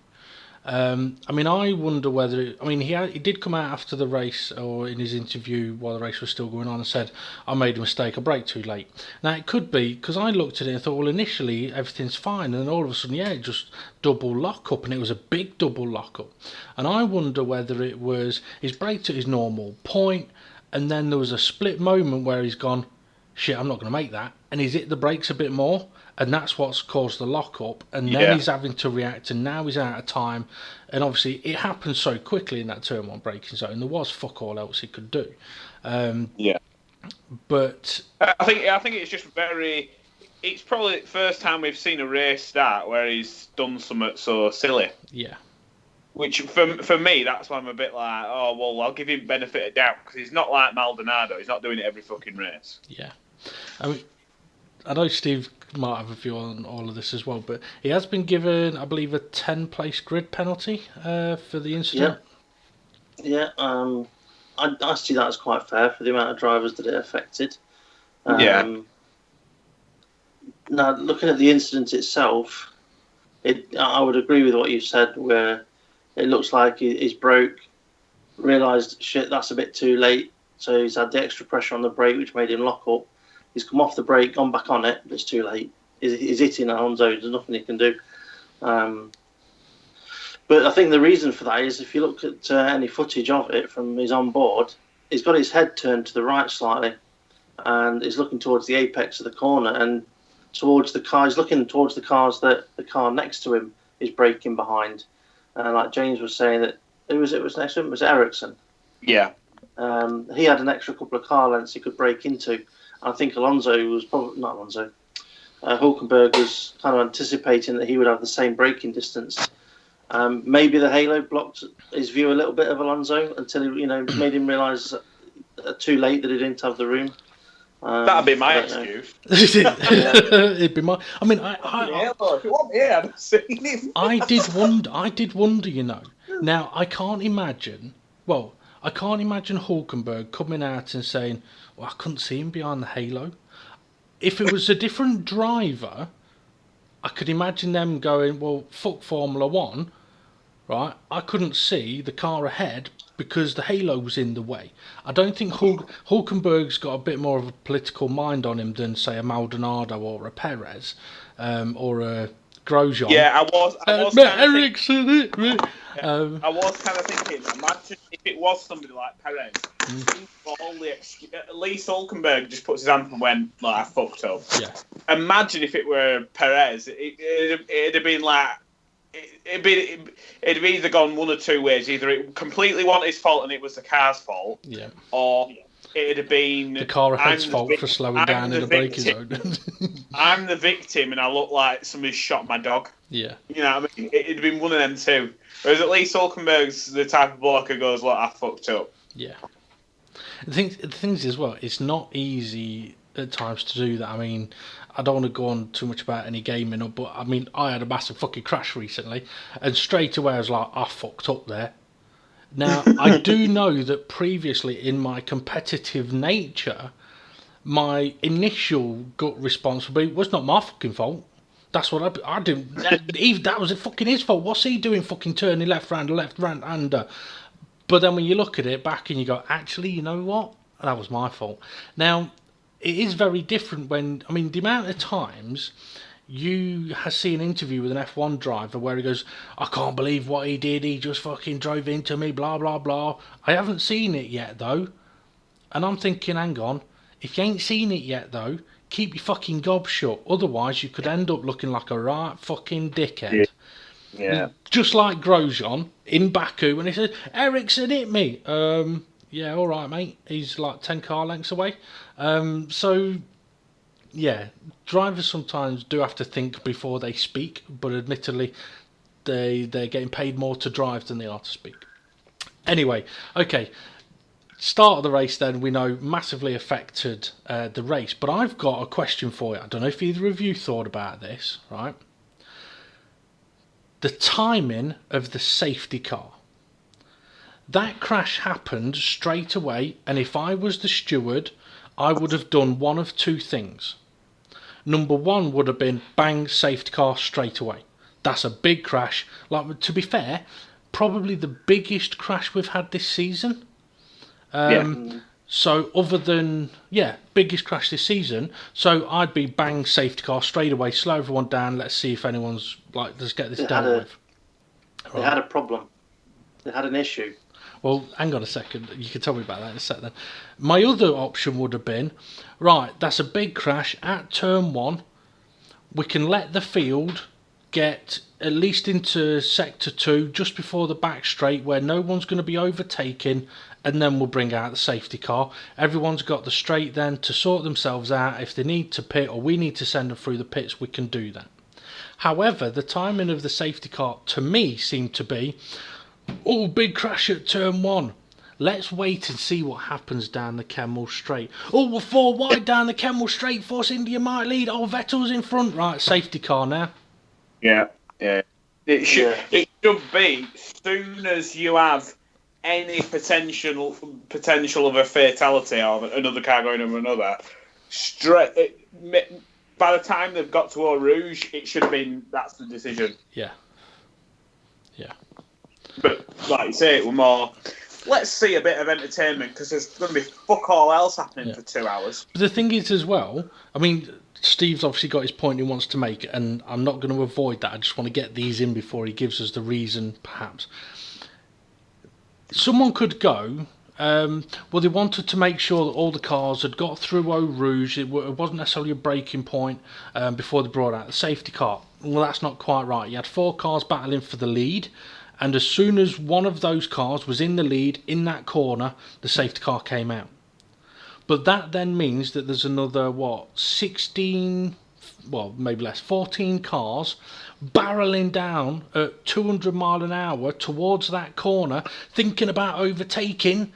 I mean, I wonder whether... I mean, he did come out after the race, or in his interview while the race was still going on, and said, I made a mistake, I braked too late. Now, it could be, because I looked at it and thought, well, initially, everything's fine, and then all of a sudden, yeah, it just double lock-up, and it was a big double lock-up. And I wonder whether it was, he's braked at his normal point, and then there was a split moment where he's gone, shit, I'm not going to make that, and he's hit the brakes a bit more, and that's what's caused the lock-up, and then he's having to react, and now he's out of time, and obviously it happened so quickly in that turn 1 braking zone, there was fuck all else he could do. But I think it's just it's probably the first time we've seen a race start where he's done something so silly. Yeah. Which, for me, that's why I'm a bit like, oh, well, I'll give him benefit of doubt, because he's not like Maldonado. He's not doing it every fucking race. Yeah. I mean, I know Steve might have a view on all of this as well, but he has been given, I believe, a 10-place grid penalty for the incident. Yeah, I see that as quite fair for the amount of drivers that it affected. Now, looking at the incident itself, I would agree with what you said, where it looks like he's broke, realised, shit, that's a bit too late, so he's had the extra pressure on the brake, which made him lock up. He's come off the brake, gone back on it, but it's too late. He's hitting Alonso, there's nothing he can do. But I think the reason for that is, if you look at any footage of it from his on-board, he's got his head turned to the right slightly, and he's looking towards the apex of the corner, and towards the car, he's looking towards the cars that the car next to him is braking behind. Like James was saying, that it was next to him, it was Ericsson. Yeah. He had an extra couple of car lengths he could brake into. I think Alonso was probably not Alonso. Hulkenberg was kind of anticipating that he would have the same braking distance. Maybe the halo blocked his view a little bit of Alonso until he, made him realise too late that he didn't have the room. That'd be my excuse. It'd be my. I mean, I did wonder. Now I can't imagine. Well, I can't imagine Hulkenberg coming out and saying, well, I couldn't see him behind the halo. If it was a different driver, I could imagine them going, well, fuck Formula 1, right? I couldn't see the car ahead because the halo was in the way. I don't think Hulkenberg's got a bit more of a political mind on him than, say, a Maldonado or a Perez or a Grosjean. Yeah, I was kind of thinking, imagine if it was somebody like Perez, at least Hulkenberg just puts his hand up and went, like, I fucked up. Yeah. Imagine if it were Perez, it'd have been like, it'd have either gone one or two ways. Either it completely wasn't his fault and it was the car's fault, or it'd have been the car ahead's fault for slowing down in the braking zone. I'm the victim and I look like somebody shot my dog. Yeah. You know what I mean? It'd have been one of them two. Whereas at least Hulkenberg's the type of bloke who goes, look, I fucked up. Yeah. The thing is, as well, it's not easy at times to do that. I mean, I don't want to go on too much about any gaming, but I mean, I had a massive fucking crash recently, and straight away I was like, I fucked up there. Now, I do know that previously, in my competitive nature, my initial gut response would be, well, it's not my fucking fault. That's what I didn't. That was fucking his fault. What's he doing fucking turning left-hander? But then when you look at it back and you go, actually, you know what? That was my fault. Now, it is very different when, I mean, the amount of times you see an interview with an F1 driver where he goes, I can't believe what he did. He just fucking drove into me, blah, blah, blah. I haven't seen it yet, though. And I'm thinking, hang on. If you ain't seen it yet, though, keep your fucking gob shut. Otherwise, you could end up looking like a right fucking dickhead. Yeah. Just like Grosjean in Baku when he said, Ericsson hit me. Yeah, all right, mate. He's like 10 car lengths away. So, yeah, drivers sometimes do have to think before they speak, but admittedly, they're getting paid more to drive than they are to speak. Anyway, okay. Start of the race then, we know, massively affected the race. But I've got a question for you. I don't know if either of you thought about this, right? The timing of the safety car. That crash happened straight away, and if I was the steward, I would have done one of two things. Number one would have been bang, safety car straight away. That's a big crash. Like, to be fair, probably the biggest crash we've had this season. So other than, biggest crash this season. So I'd be bang, safety car straight away, slow everyone down. Let's see if anyone's like, let's get this dealt with. They had a problem. They had an issue. Well, hang on a second. You can tell me about that in a sec then. My other option would have been, right, that's a big crash at turn 1. We can let the field get at least into sector 2 just before the back straight where no one's going to be overtaking, and then we'll bring out the safety car. Everyone's got the straight then to sort themselves out. If they need to pit or we need to send them through the pits, we can do that. However, the timing of the safety car to me seemed to be, big crash at turn 1. Let's wait and see what happens down the Kemmel Straight. We're 4 wide down the Kemmel Straight. Force India might lead. Vettel's in front. Right, safety car now. Yeah. It should be, as soon as you have any potential of a fatality or another car going over another, by the time they've got to Eau Rouge, it should have been, that's the decision. Yeah. But like you say, it were more, let's see a bit of entertainment because there's going to be fuck all else happening for 2 hours. But the thing is as well, I mean, Steve's obviously got his point he wants to make, and I'm not going to avoid that. I just want to get these in before he gives us the reason, perhaps. Someone could go, they wanted to make sure that all the cars had got through Eau Rouge. It wasn't necessarily a breaking point before they brought out the safety car. Well, that's not quite right. You had 4 cars battling for the lead, and as soon as one of those cars was in the lead in that corner, the safety car came out. But that then means that there's another, 16, maybe less, 14 cars barreling down at 200 mile an hour towards that corner, thinking about overtaking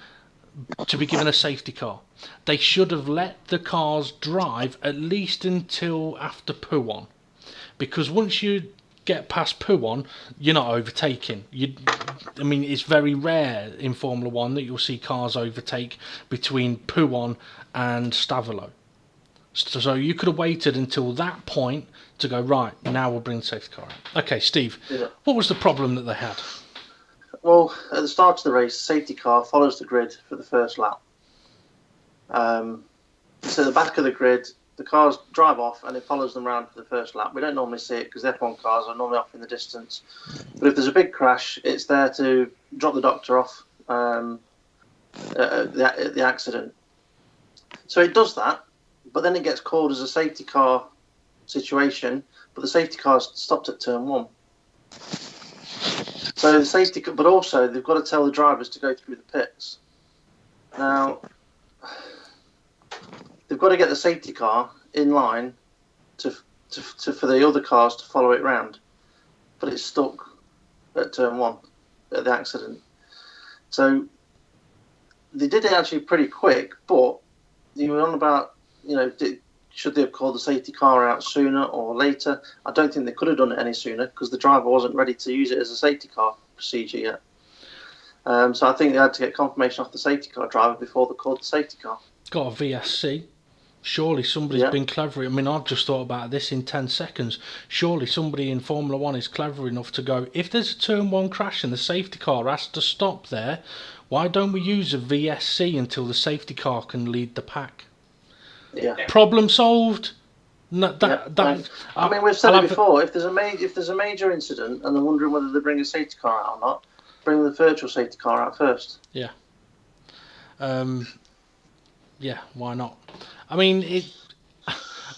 to be given a safety car. They should have let the cars drive at least until after Pouhon. Because once you get past Pouhon, you're not overtaking. It's very rare in Formula 1 that you'll see cars overtake between Pouhon and Stavelot. So you could have waited until that point to go, right, now we'll bring the safety car out. Okay, Steve, what was the problem that they had? Well, at the start of the race, the safety car follows the grid for the first lap. So the back of the grid, the cars drive off and it follows them around for the first lap. We don't normally see it because the F1 cars are normally off in the distance. But if there's a big crash, it's there to drop the doctor off at the accident. So it does that, but then it gets called as a safety car situation, but the safety car's stopped at turn 1. So the safety, but also they've got to tell the drivers to go through the pits. Now, they've got to get the safety car in line for the other cars to follow it round, but it's stuck at turn 1 at the accident. So they did it actually pretty quick, but you were on about, should they have called the safety car out sooner or later? I don't think they could have done it any sooner because the driver wasn't ready to use it as a safety car procedure yet. So I think they had to get confirmation off the safety car driver before they called the safety car. Got a VSC. Surely somebody's been clever. I mean, I've just thought about this in 10 seconds. Surely somebody in Formula 1 is clever enough to go, if there's a turn 1 crash and the safety car has to stop there, why don't we use a VSC until the safety car can lead the pack? Yeah. Problem solved. No, I mean, we've said it before. If there's a major incident and they're wondering whether they bring a safety car out or not, bring the virtual safety car out first. Yeah. Why not? I mean,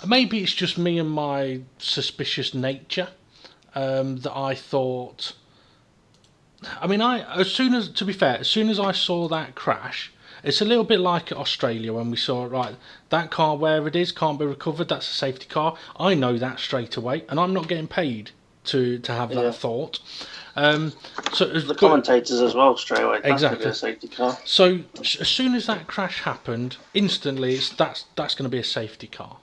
maybe it's just me and my suspicious nature that I thought. I mean, as soon as I saw that crash, it's a little bit like at Australia when we saw it, right, that car where it is can't be recovered, that's a safety car. I know that straight away, and I'm not getting paid to have that thought. So the commentators as well straight away. That's exactly. Going to be a safety car. So as soon as that crash happened, instantly that's going to be a safety car.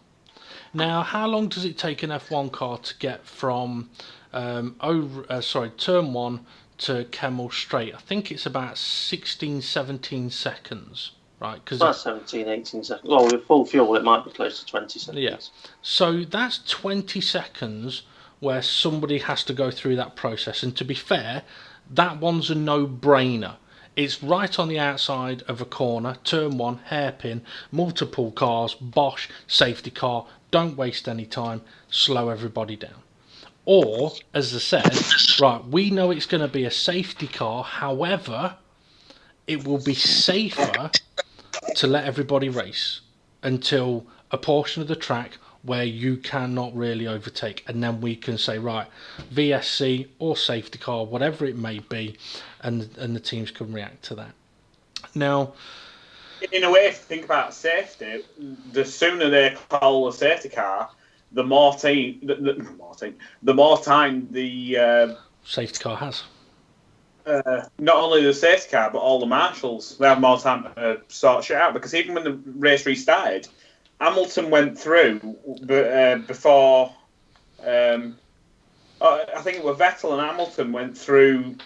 Now, how long does it take an F1 car to get from turn 1 to Kemmel Straight? I think it's about 16, 17 seconds, right? About 17, 18 seconds. Well, with full fuel, it might be close to 20 seconds. Yeah. So that's 20 seconds where somebody has to go through that process. And to be fair, that one's a no-brainer. It's right on the outside of a corner, turn 1, hairpin, multiple cars, Bosch, safety car, don't waste any time, slow everybody down. Or, as I said, right, we know it's going to be a safety car, however, it will be safer to let everybody race until a portion of the track where you cannot really overtake, and then we can say, right, VSC or safety car, whatever it may be, and the teams can react to that. Now, in a way, if you think about safety, the sooner they call a safety car, the more time the safety car has. Not only the safety car, but all the marshals, they have more time to sort shit out. Because even when the race restarted, Hamilton went through before. I think it was Vettel and Hamilton went through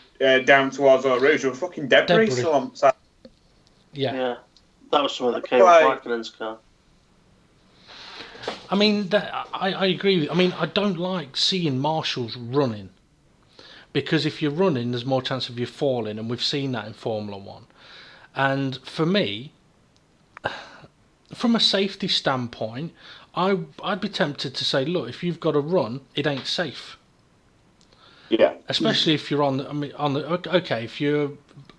down towards Eau Rouge. There was fucking debris still on side. Yeah, that was some of the came off Raikkonen's car. I mean, I agree. I mean, I don't like seeing marshals running, because if you're running, there's more chance of you falling, and we've seen that in Formula 1. And for me, from a safety standpoint, I'd be tempted to say, look, if you've got to run, it ain't safe. Yeah. Especially if you're okay, if you're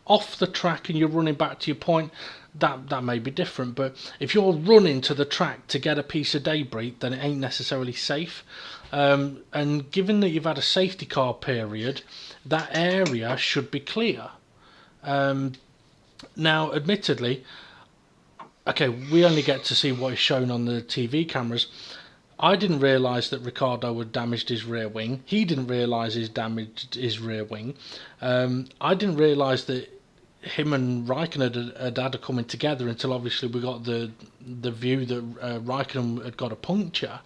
off the track and you're running back to your point, that may be different. But if you're running to the track to get a piece of debris, then it ain't necessarily safe. And given that you've had a safety car period, that area should be clear. Now, admittedly, okay, we only get to see what is shown on the TV cameras. I didn't realise that Ricciardo had damaged his rear wing. He didn't realise he's damaged his rear wing. I didn't realise that him and Raikkonen had coming together until obviously we got the view that Raikkonen had got a puncture.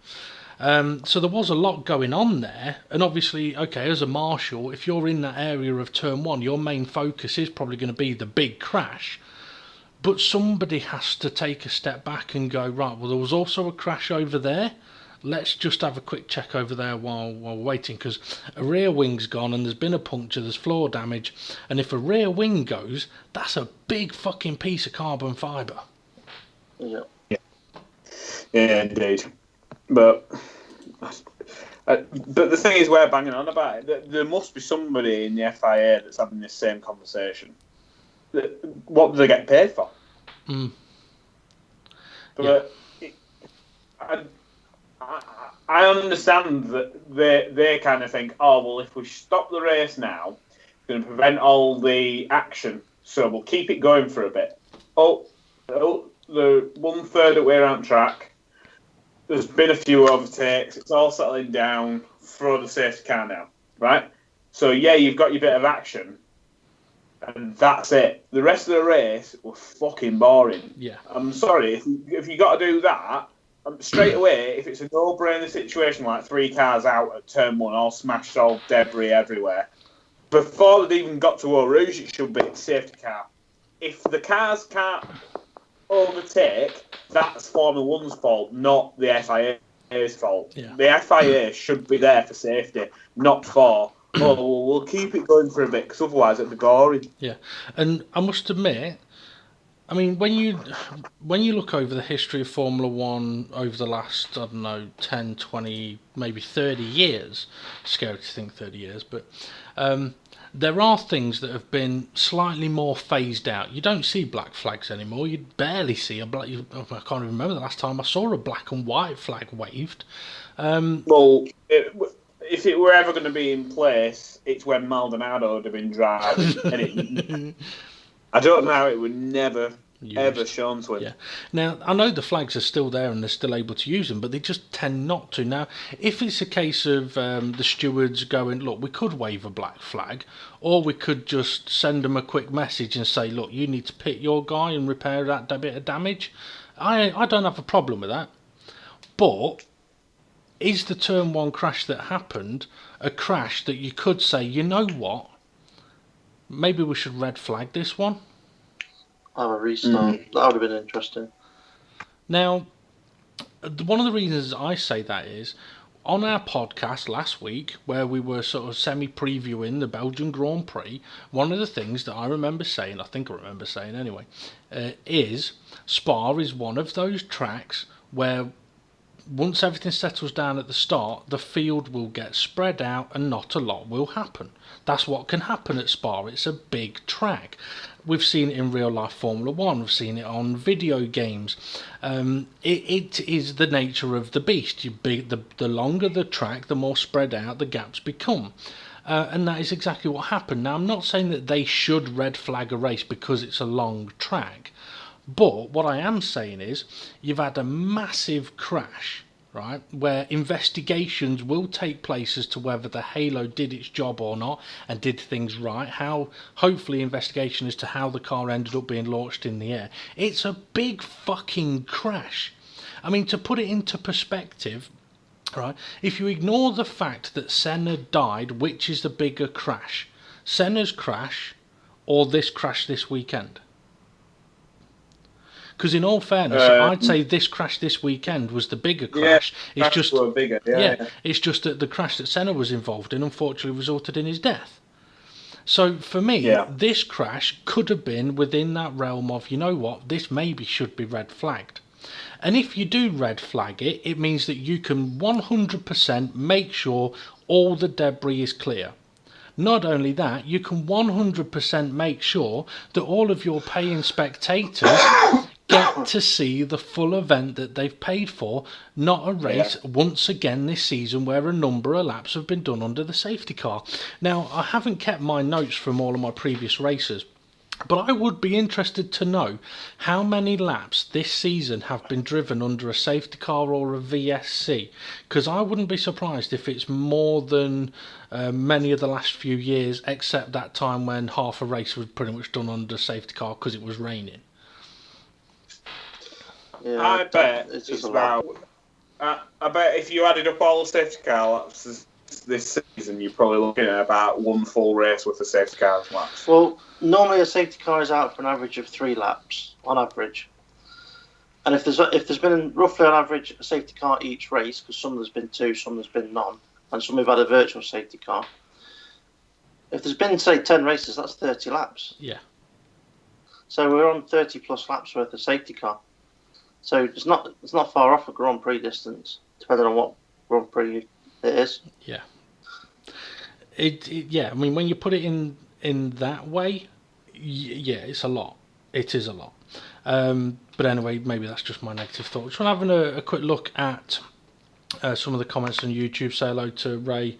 So there was a lot going on there. And obviously, okay, as a marshal, if you're in that area of turn 1, your main focus is probably going to be the big crash. But somebody has to take a step back and go, right, well, there was also a crash over there. Let's just have a quick check over there while we're waiting, because a rear wing's gone and there's been a puncture, there's floor damage, and if a rear wing goes, that's a big fucking piece of carbon fibre. Yeah, indeed. But the thing is, we're banging on about it. There must be somebody in the FIA that's having this same conversation. What do they get paid for? But yeah. I understand that they kind of think, oh, well, if we stop the race now, it's going to prevent all the action, so we'll keep it going for a bit. Oh, the 1/3 of the way around track, there's been a few overtakes, it's all settling down, throw the safety car now, right? So, yeah, you've got your bit of action, and that's it. The rest of the race was fucking boring. Yeah. I'm sorry, if you got to do that, straight away, if it's a no-brainer situation like 3 cars out at turn 1, all smashed, all debris everywhere, before they'd even got to Eau Rouge, it should be a safety car. If the cars can't overtake, that's Formula 1's fault, not the FIA's fault. Yeah. The FIA should be there for safety, not for, oh, well, we'll keep it going for a bit, because otherwise it'd be boring. Yeah, and I must admit, I mean, when you look over the history of Formula 1 over the last, I don't know, 10, 20, maybe 30 years, scary to think 30 years, but there are things that have been slightly more phased out. You don't see black flags anymore. You barely see a black... I can't even remember the last time I saw a black and white flag waved. Well, if it were ever going to be in place, it's when Maldonado would have been driving. And I don't know how it would never, ever shown to him. Yeah. Now, I know the flags are still there and they're still able to use them, but they just tend not to. Now, if it's a case of the stewards going, look, we could wave a black flag, or we could just send them a quick message and say, look, you need to pit your guy and repair that bit of damage, I don't have a problem with that. But is the turn 1 crash that happened a crash that you could say, you know what, maybe we should red flag this one? Have a restart. That would have been interesting. Now, one of the reasons I say that is, on our podcast last week, where we were sort of semi-previewing the Belgian Grand Prix, one of the things that I remember saying, I think I remember saying anyway, is Spa is one of those tracks where once everything settles down at the start, the field will get spread out and not a lot will happen. That's what can happen at Spa. It's a big track. We've seen it in real life Formula 1. We've seen it on video games. It is the nature of the beast. The longer the track, the more spread out the gaps become. And that is exactly what happened. Now, I'm not saying that they should red flag a race because it's a long track. But what I am saying is you've had a massive crash, right, where investigations will take place as to whether the Halo did its job or not and did things right. Hopefully investigation as to how the car ended up being launched in the air. It's a big fucking crash. I mean, to put it into perspective, right, if you ignore the fact that Senna died, which is the bigger crash? Senna's crash or this crash this weekend? Because in all fairness, I'd say this crash this weekend was the bigger crash. Yeah, it's just bigger. It's just that the crash that Senna was involved in unfortunately resulted in his death. So for me, this crash could have been within that realm of, you know what, this maybe should be red flagged. And if you do red flag it, it means that you can 100% make sure all the debris is clear. Not only that, you can 100% make sure that all of your paying spectators get to see the full event that they've paid for, not a race once again this season where a number of laps have been done under the safety car. Now, I haven't kept my notes from all of my previous races, but I would be interested to know how many laps this season have been driven under a safety car or a VSC, because I wouldn't be surprised if it's more than many of the last few years, except that time when half a race was pretty much done under a safety car because it was raining. Yeah, I bet it's about. I bet if you added up all the safety car laps this season, you're probably looking at about one full race with the safety car laps. Well, normally a safety car is out for an average of 3 laps on average, and if there's been roughly on average a safety car each race, because some there's been 2, some there's been none, and some we've had a virtual safety car. If there's been, say, 10 races, that's 30 laps. Yeah. So we're on 30 plus laps worth of safety car. So it's not far off a Grand Prix distance, depending on what Grand Prix it is. Yeah. Yeah. I mean, when you put it in that way, yeah, it's a lot. It is a lot. But anyway, maybe that's just my negative thoughts. We're having a quick look at some of the comments on YouTube. Say hello to Ray,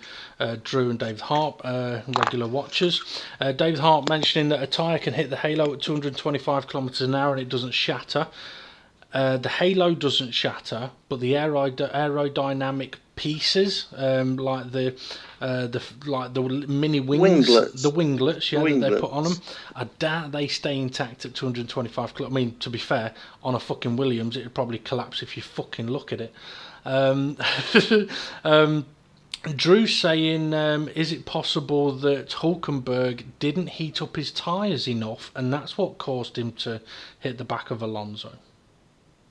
Drew and David Hart, regular watchers. David Hart mentioning that a tyre can hit the Halo at 225 kilometres an hour and it doesn't shatter. The Halo doesn't shatter, but the aerodynamic pieces, like the mini wings, the winglets, that they put on them, I doubt they stay intact at 225 kilometers. I mean, to be fair, on a fucking Williams, it would probably collapse if you fucking look at it. Drew saying, is it possible that Hülkenberg didn't heat up his tyres enough, and that's what caused him to hit the back of Alonso?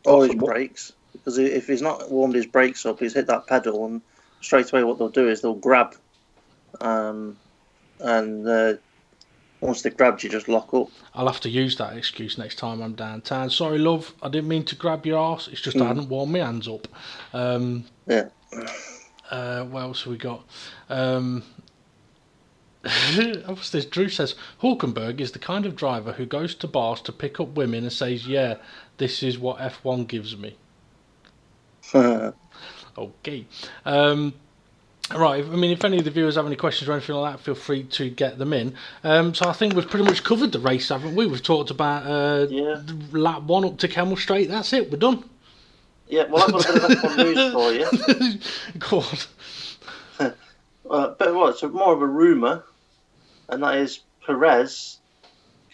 Or his brakes, because if he's not warmed his brakes up, he's hit that pedal, and straight away what they'll do is they'll grab, and once they've grabbed you, just lock up. I'll have to use that excuse next time I'm downtown. Sorry, love, I didn't mean to grab your arse. It's just I hadn't warmed my hands up. Yeah. What else have we got? What's this? Drew says Hülkenberg is the kind of driver who goes to bars to pick up women and says, "Yeah, this is what F1 gives me." Okay. Right. I mean, if any of the viewers have any questions or anything like that, feel free to get them in. So I think we've pretty much covered the race, haven't we? We've talked about lap 1 up to Kemmel Straight. That's it. We're done. Yeah. Well, I've got a bit of F1 news for you. Go on. But what? It's more of a rumour, and that is Perez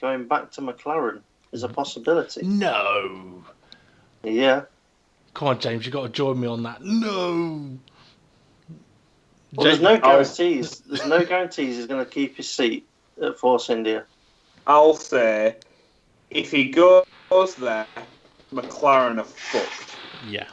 going back to McLaren is a possibility. No. Yeah. Come on, James. You've got to join me on that. No. Well, there's no guarantees. There's no guarantees he's going to keep his seat at Force India. I'll say, if he goes there, McLaren are fucked. Yeah.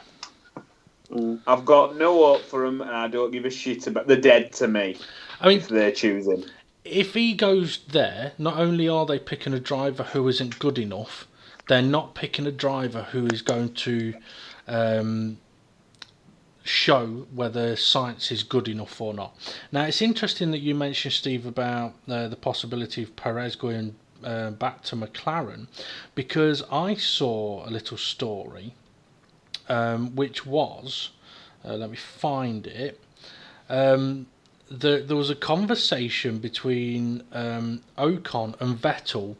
I've got no hope for them, and I don't give a shit about. They're dead to me. I mean, if they're choosing. If he goes there, not only are they picking a driver who isn't good enough, they're not picking a driver who is going to show whether science is good enough or not. Now, it's interesting that you mentioned, Steve, about the possibility of Perez going back to McLaren, because I saw a little story which was, let me find it, there was a conversation between Ocon and Vettel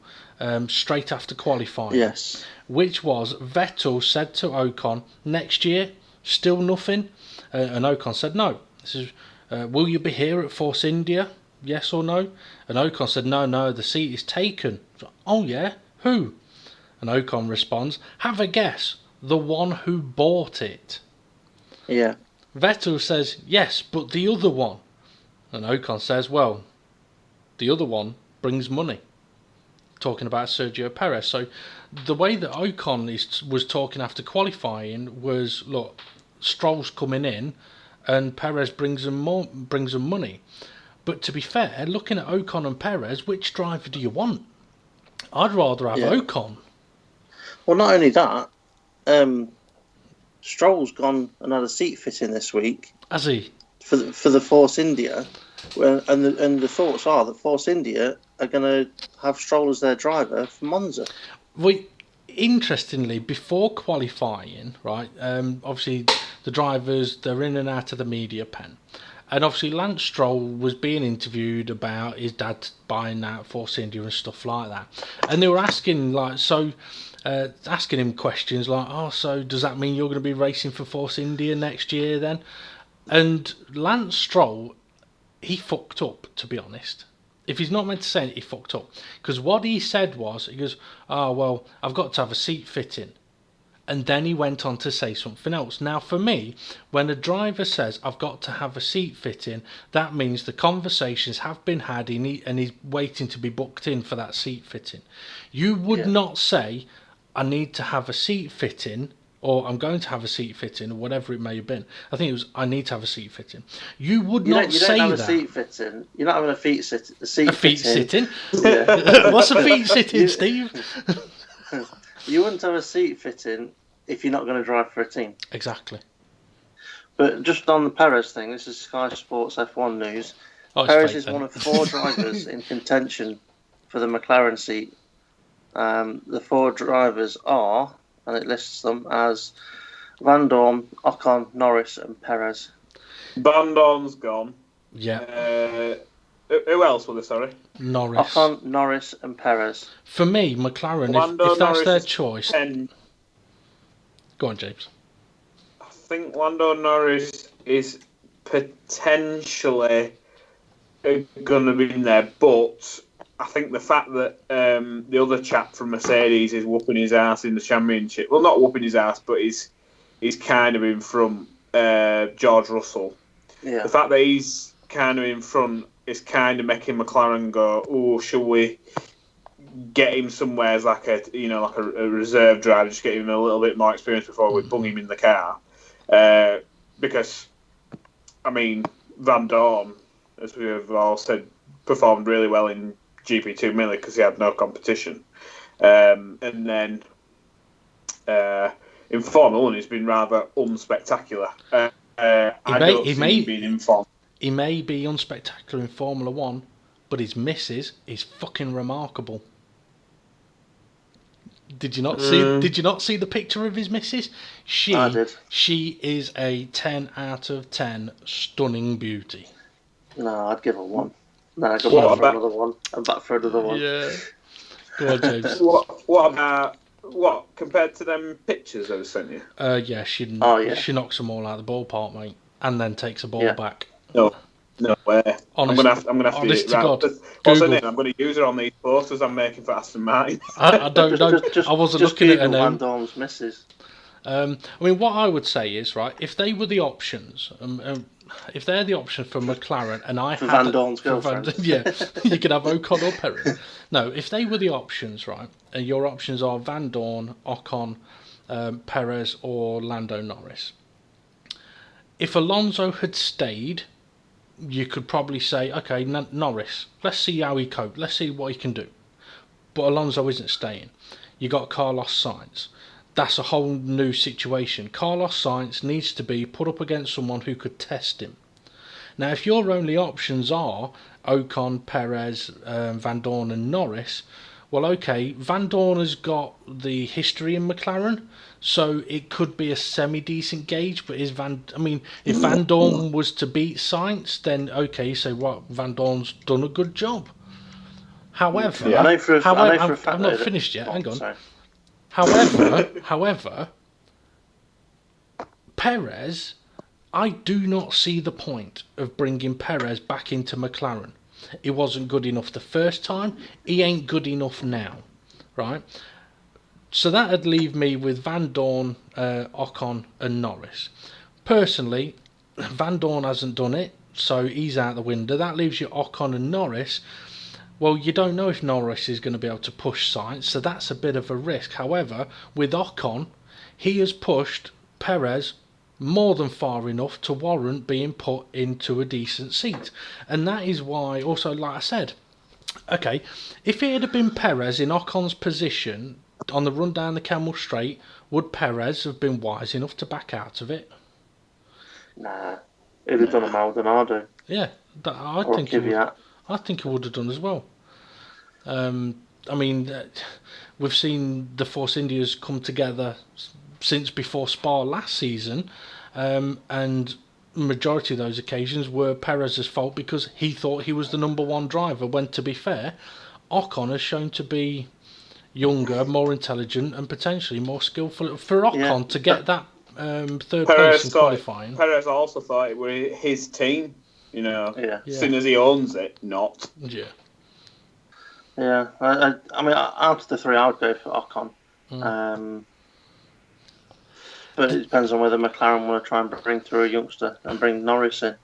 straight after qualifying. Yes. Which was, Vettel said to Ocon, next year, still nothing? And Ocon said no. This is, will you be here at Force India? Yes or no? And Ocon said, no, the seat is taken. Oh yeah? Who? And Ocon responds, have a guess. The one who bought it. Yeah. Vettel says, yes, but the other one. And Ocon says, well, the other one brings money. Talking about Sergio Perez. So the way that Ocon was talking after qualifying was, look, Stroll's coming in and Perez brings them money. But to be fair, looking at Ocon and Perez, which driver do you want? I'd rather have Ocon. Well, not only that, Stroll's gone and had a seat fitting this week. Has he? For the Force India, and the thoughts are that Force India are going to have Stroll as their driver for Monza. Interestingly, before qualifying, right, obviously the drivers, they're in and out of the media pen. And obviously Lance Stroll was being interviewed about his dad buying out Force India and stuff like that. And they were asking, asking him questions like, oh, so does that mean you're going to be racing for Force India next year then? And Lance Stroll, he fucked up, to be honest. If he's not meant to say it, he fucked up. Because what he said was, he goes, oh, well, I've got to have a seat fitting. And then he went on to say something else. Now, for me, when a driver says, I've got to have a seat fitting, that means the conversations have been had and he's waiting to be booked in for that seat fitting. You would not say, I need to have a seat fitting, or I'm going to have a seat fitting, or whatever it may have been. I think it was, I need to have a seat fitting. You would not say that. You don't have a seat fitting. You're not having a seat fitting. A feet sitting? Yeah. What's a feet sitting, Steve? You wouldn't have a seat fitting if you're not going to drive for a team. Exactly. But just on the Perez thing, this is Sky Sports F1 news. Perez is one of 4 drivers in contention for the McLaren seat. The 4 drivers are, and it lists them as Van Dorn, Ocon, Norris and Perez. Van Dorn's gone. Yeah. Who else was there, sorry? Norris. Ocon, Norris and Perez. For me, McLaren, if that's their choice... Go on, James. I think Lando Norris is potentially going to be in there, but I think the fact that the other chap from Mercedes is whooping his ass in the championship, well, not whooping his ass, but he's kind of in front, George Russell. Yeah. The fact that he's kind of in front is kind of making McLaren go, oh, shall we get him somewhere as like a reserve driver, just get him a little bit more experience before we bung him in the car. Because, I mean, Van Dorn, as we have all said, performed really well in GP2 mainly because he had no competition. And then in Formula 1, he's been rather unspectacular. He may be unspectacular in Formula 1, but his missus is fucking remarkable. Did you not see the picture of his missus? I did. She is a 10 out of 10 stunning beauty. No, I'd give her 1. No, I'd go back for another 1. I'm back for another 1. Yeah. Go on, James. What about compared to them pictures I was sent you? Yeah, she knocks them all out of the ballpark, mate, and then takes a ball back. No way. I'm gonna have to honest to God. What's her name? I'm gonna use her on these posters I'm making for Aston Martin. I don't know. I wasn't looking at her name. Van Dorn's missus. I mean, what I would say is, right, if they were the options, if they're the option for McLaren, and I had Van Dorn's girlfriend, you could have Ocon or Perez. No, if they were the options, right, and your options are Van Dorn, Ocon, Perez, or Lando Norris. if Alonso had stayed, you could probably say, okay, Norris, let's see how he copes. Let's see what he can do. But Alonso isn't staying. You got Carlos Sainz. That's a whole new situation. Carlos Sainz needs to be put up against someone who could test him. Now, if your only options are Ocon, Perez, Van Dorn and Norris, well, okay, Van Dorn has got the history in McLaren, so it could be a semi-decent gauge, but if Van Dorn was to beat Sainz, then okay, so what, Van Dorn's done a good job. However, I'm not finished yet, hang on. Sorry. However, Perez, I do not see the point of bringing Perez back into McLaren. He wasn't good enough the first time. He ain't good enough now, right? So that'd leave me with Van Dorn, Ocon and Norris. Personally, Van Dorn hasn't done it, so he's out the window. That leaves you Ocon and Norris. Well, you don't know if Norris is going to be able to push Sainz, so that's a bit of a risk. However, with Ocon, he has pushed Perez more than far enough to warrant being put into a decent seat. And that is why, also, like I said, okay, if it had been Perez in Ocon's position on the run down the Camel Straight, would Perez have been wise enough to back out of it? Nah, he'd have done a Maldonado. Yeah, I think he would have done as well. We've seen the Force Indias come together since before Spa last season, and majority of those occasions were Perez's fault because he thought he was the number one driver, when to be fair, Ocon has shown to be younger, more intelligent and potentially more skillful. For Ocon to get that third place in qualifying. Perez also thought it was his team, as soon as he owns it, not. Yeah. Yeah, out of the three, I would go for Ocon. But it depends on whether McLaren want to try and bring through a youngster and bring Norris in,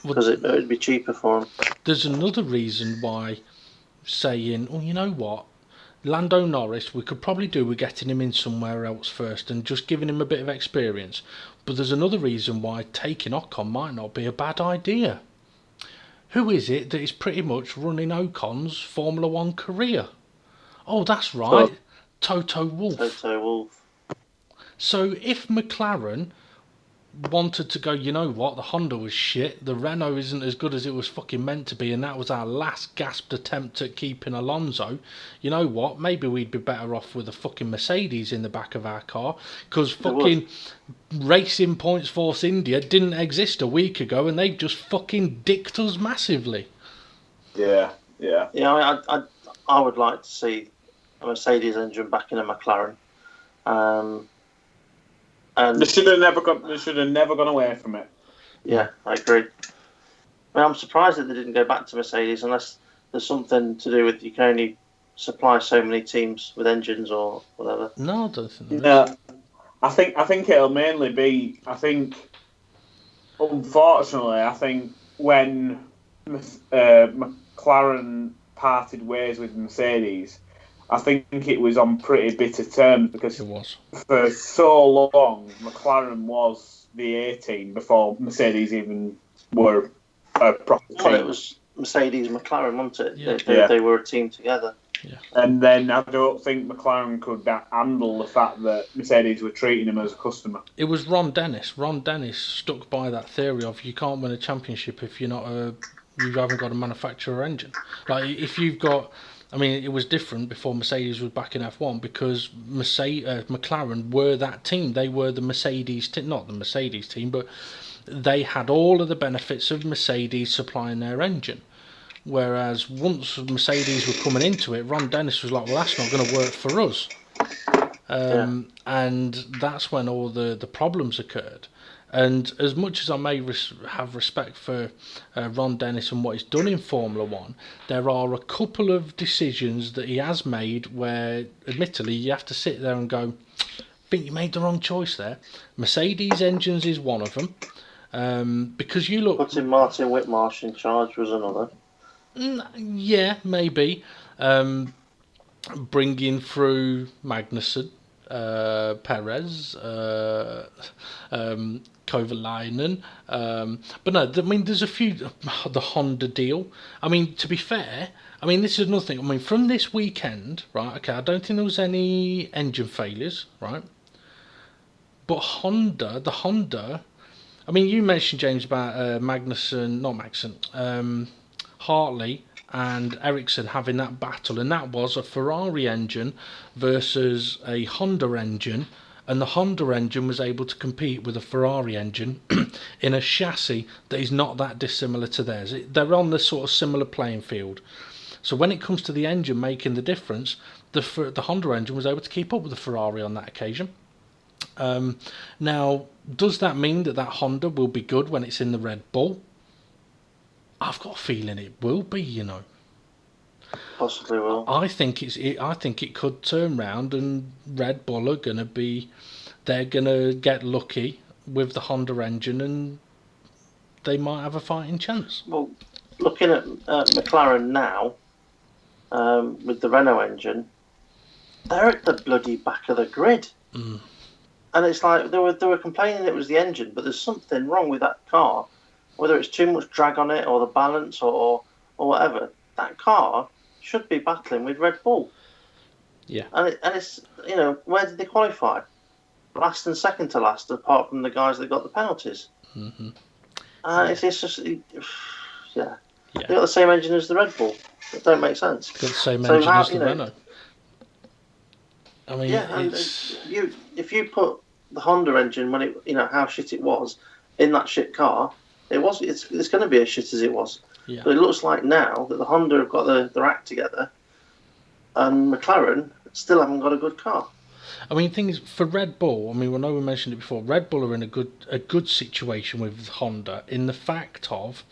because it would be cheaper for him. There's another reason why saying, oh, you know what, Lando Norris, we could probably do with getting him in somewhere else first and just giving him a bit of experience. But there's another reason why taking Ocon might not be a bad idea. Who is it that is pretty much running Ocon's Formula One career? Oh, that's right, Toto Wolff. Toto Wolff. So if McLaren wanted to go, you know what, the Honda was shit, the Renault isn't as good as it was fucking meant to be, and that was our last gasped attempt at keeping Alonso, you know what, maybe we'd be better off with a fucking Mercedes in the back of our car, because fucking Racing Points Force India didn't exist a week ago, and they've just fucking dicked us massively. Yeah, I would like to see a Mercedes engine back in a McLaren. And they should have never gone away from it. Yeah, I agree. I'm surprised that they didn't go back to Mercedes, unless there's something to do with you can only supply so many teams with engines or whatever. No, I don't think. No, I think it'll mainly be. Unfortunately, when McLaren parted ways with Mercedes, I think it was on pretty bitter terms, because it was. For so long, McLaren was the A team before Mercedes even were a proper team. Well, it was Mercedes McLaren, wasn't it? They were a team together. Yeah. And then I don't think McLaren could handle the fact that Mercedes were treating him as a customer. It was Ron Dennis. Ron Dennis stuck by that theory of you can't win a championship if you haven't got a manufacturer engine. Like if you've got. It was different before Mercedes was back in F1 because McLaren were that team. They were the Mercedes team, not the Mercedes team, but they had all of the benefits of Mercedes supplying their engine. Whereas once Mercedes were coming into it, Ron Dennis was like, well, that's not going to work for us. And that's when all the problems occurred. And as much as I may have respect for Ron Dennis and what he's done in Formula One, there are a couple of decisions that he has made where, admittedly, you have to sit there and go, I think you made the wrong choice there. Mercedes engines is one of them. Because you look... Putting Martin Whitmarsh in charge was another. Yeah, maybe. Bringing through Magnussen. Perez, Kovalainen. But no, I mean, there's a few. The Honda deal. I mean, to be fair, I mean, this is another thing. I mean, from this weekend, right? Okay, I don't think there was any engine failures, right? But the Honda. I mean, you mentioned, James, about Hartley and Ericsson having that battle, and that was a Ferrari engine versus a Honda engine, and the Honda engine was able to compete with a Ferrari engine in a chassis that is not that dissimilar to theirs. They're on the sort of similar playing field. So when it comes to the engine making the difference, the Honda engine was able to keep up with the Ferrari on that occasion. Now, does that mean that Honda will be good when it's in the Red Bull? I've got a feeling it will be, you know. Possibly will. I think it could turn round, and Red Bull are gonna get lucky with the Honda engine, and they might have a fighting chance. Well, looking at McLaren now, with the Renault engine, they're at the bloody back of the grid. Mm. And it's like they were complaining it was the engine, but there's something wrong with that car. Whether it's too much drag on it or the balance or whatever, that car should be battling with Red Bull. Yeah. And it's, you know, where did they qualify? Last and second to last, apart from the guys that got the penalties. Mm-hmm. It's just, yeah. They got the same engine as the Red Bull. It don't make sense. Got the same engine as the Renault. I mean, yeah, and if you put the Honda engine when it, you know, how shit it was in that shit car, it's going to be as shit as it was. Yeah. But it looks like now that the Honda have got their act together, and McLaren still haven't got a good car. I mean, things for Red Bull. I mean, I know we mentioned it before. Red Bull are in a good situation with Honda in the fact of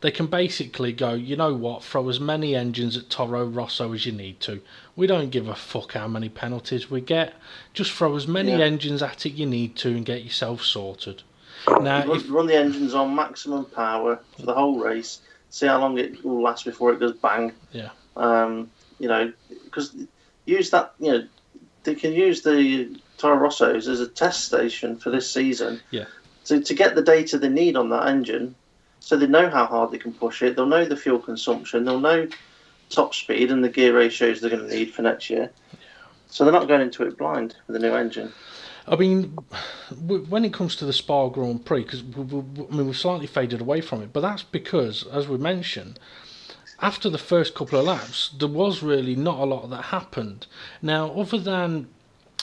they can basically go, you know what, throw as many engines at Toro Rosso as you need to. We don't give a fuck how many penalties we get. Just throw as many engines at it you need to and get yourself sorted. Now, run the engines on maximum power for the whole race. See how long it will last before it goes bang. Yeah. You know, because use that. You know, they can use the Toro Rossos as a test station for this season. Yeah. To get the data they need on that engine, so they know how hard they can push it. They'll know the fuel consumption. They'll know top speed and the gear ratios they're going to need for next year. Yeah. So they're not going into it blind with a new engine. I mean, when it comes to the Spa Grand Prix, because we've slightly faded away from it, but that's because, as we mentioned, after the first couple of laps, there was really not a lot that happened. Now, other than,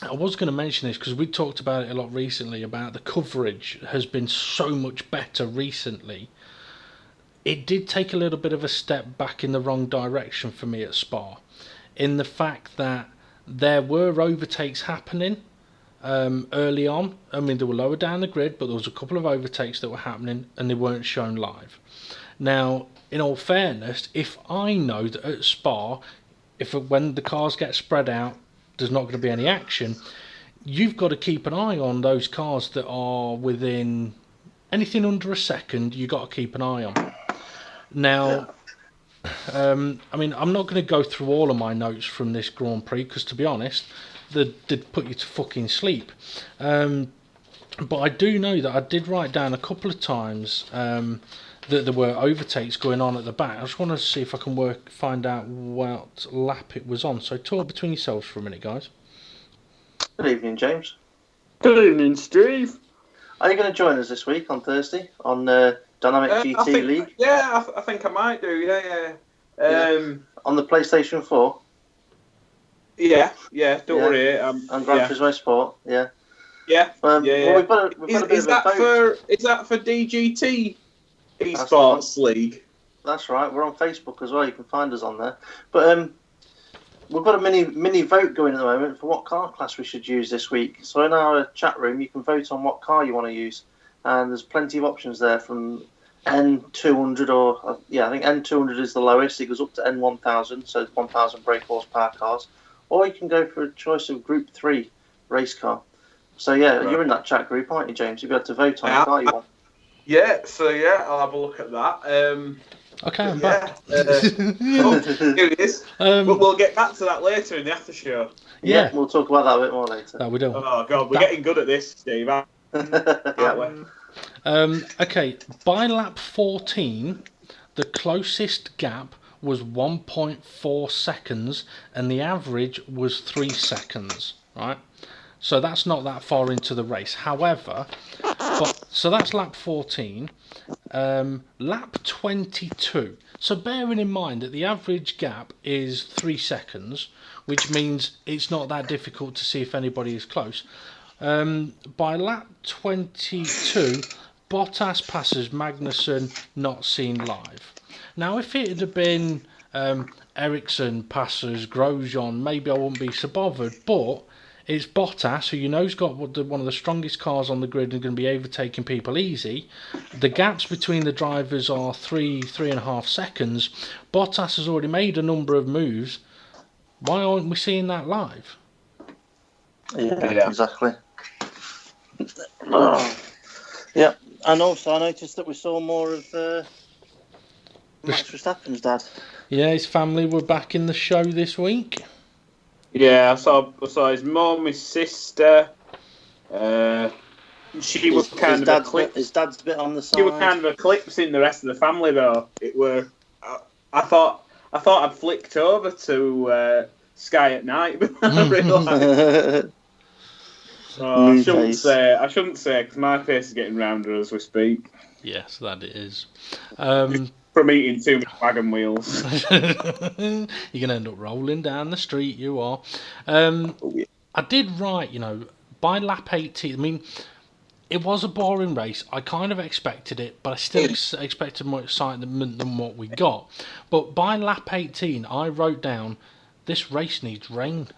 I was going to mention this because we talked about it a lot recently, about the coverage has been so much better recently. It did take a little bit of a step back in the wrong direction for me at Spa, in the fact that there were overtakes happening early on. I mean, they were lower down the grid, but there was a couple of overtakes that were happening and they weren't shown live. Now, in all fairness, if I know that at Spa, when the cars get spread out, there's not going to be any action, you've got to keep an eye on those cars that are within anything under a second. You've got to keep an eye on. Now, I mean, I'm not going to go through all of my notes from this Grand Prix because, to be honest, they'd put you to fucking sleep. But I do know that I did write down a couple of times that there were overtakes going on at the back. I just want to see if I can find out what lap it was on. So talk between yourselves for a minute, guys. Good evening, James. Good evening, Steve. Are you going to join us this week on Thursday on Dynamic GT League? Yeah, I think I might do. Yeah. On the PlayStation 4? Yeah. Don't worry. And Gran Turismo Sport. Yeah. Yeah. Well, we've got a bit is of a vote. Is that for DGT Esports League? That's right. We're on Facebook as well. You can find us on there. But we've got a mini vote going at the moment for what car class we should use this week. So in our chat room, you can vote on what car you want to use, and there's plenty of options there from N200 or I think N200 is the lowest. It goes up to N1000, so it's 1000 brake horsepower cars, or you can go for a choice of Group 3 race car. So you're in that chat group, aren't you, James? You'll be able to vote on the car you want. I'll have a look at that. Okay, I'm back. Here it is. We'll get back to that later in the after show. Yeah, we'll talk about that a bit more later. That we do. Oh God, we're getting good at this, Steve. Aren't we? Okay, by lap 14, the closest gap was 1.4 seconds, and the average was 3 seconds. Right. So that's not that far into the race. However, so that's lap 14. Lap 22. So bearing in mind that the average gap is 3 seconds, which means it's not that difficult to see if anybody is close. By lap 22, Bottas passes Magnussen, not seen live. Now, if it had been Ericsson passes Grosjean, maybe I wouldn't be so bothered, but it's Bottas, who you know's got one of the strongest cars on the grid and going to be overtaking people easy. The gaps between the drivers are 3.5 seconds. Bottas has already made a number of moves. Why aren't we seeing that live? Yeah. Exactly. Yeah, and also I noticed that we saw more of Max Verstappen's dad. Yeah, his family were back in the show this week. Yeah, I saw his mum, his sister. She was kind of eclipsed. His dad's a bit on the side. She was kind of eclipsing the rest of the family, though. I thought I'd flicked over to Sky at night, but I realised. I shouldn't say, because my face is getting rounder as we speak. Yes, that it is. From eating too many wagon wheels. You're going to end up rolling down the street, you are. I did write, by lap 18, I mean, it was a boring race. I kind of expected it, but I still expected more excitement than what we got. But by lap 18, I wrote down, this race needs rain.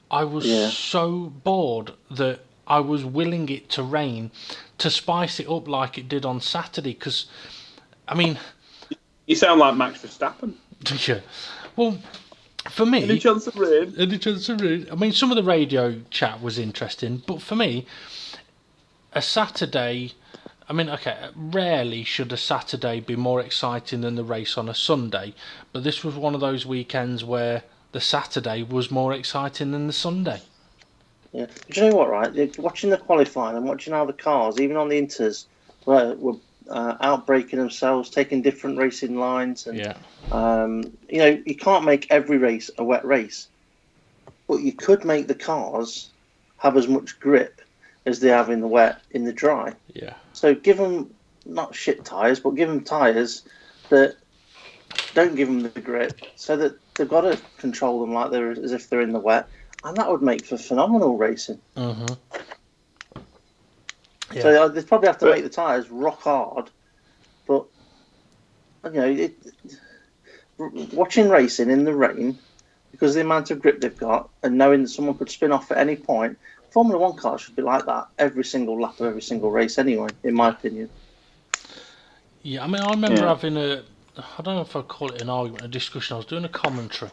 I was so bored that I was willing it to rain to spice it up like it did on Saturday. Because, I mean... You sound like Max Verstappen. Yeah. Well, for me... Any chance of rain? Any chance of rain? I mean, some of the radio chat was interesting, but for me, a Saturday... I mean, okay, rarely should a Saturday be more exciting than the race on a Sunday, but this was one of those weekends where the Saturday was more exciting than the Sunday. Yeah. Do you know what, right? Watching the qualifying and watching how the cars, even on the Inters, were outbreaking themselves, taking different racing lines. And, you can't make every race a wet race, but you could make the cars have as much grip as they have in the wet, in the dry. Yeah. So give them, not shit tyres, but give them tyres that don't give them the grip, so that they've got to control them like they're as if they're in the wet, and that would make for phenomenal racing. Mm-hmm. Yeah. So they'd probably have to make the tyres rock hard, but watching racing in the rain, because of the amount of grip they've got, and knowing that someone could spin off at any point, Formula 1 cars should be like that every single lap of every single race anyway, in my opinion. Yeah, I mean, I remember having I don't know if I'd call it an argument, a discussion. I was doing a commentary,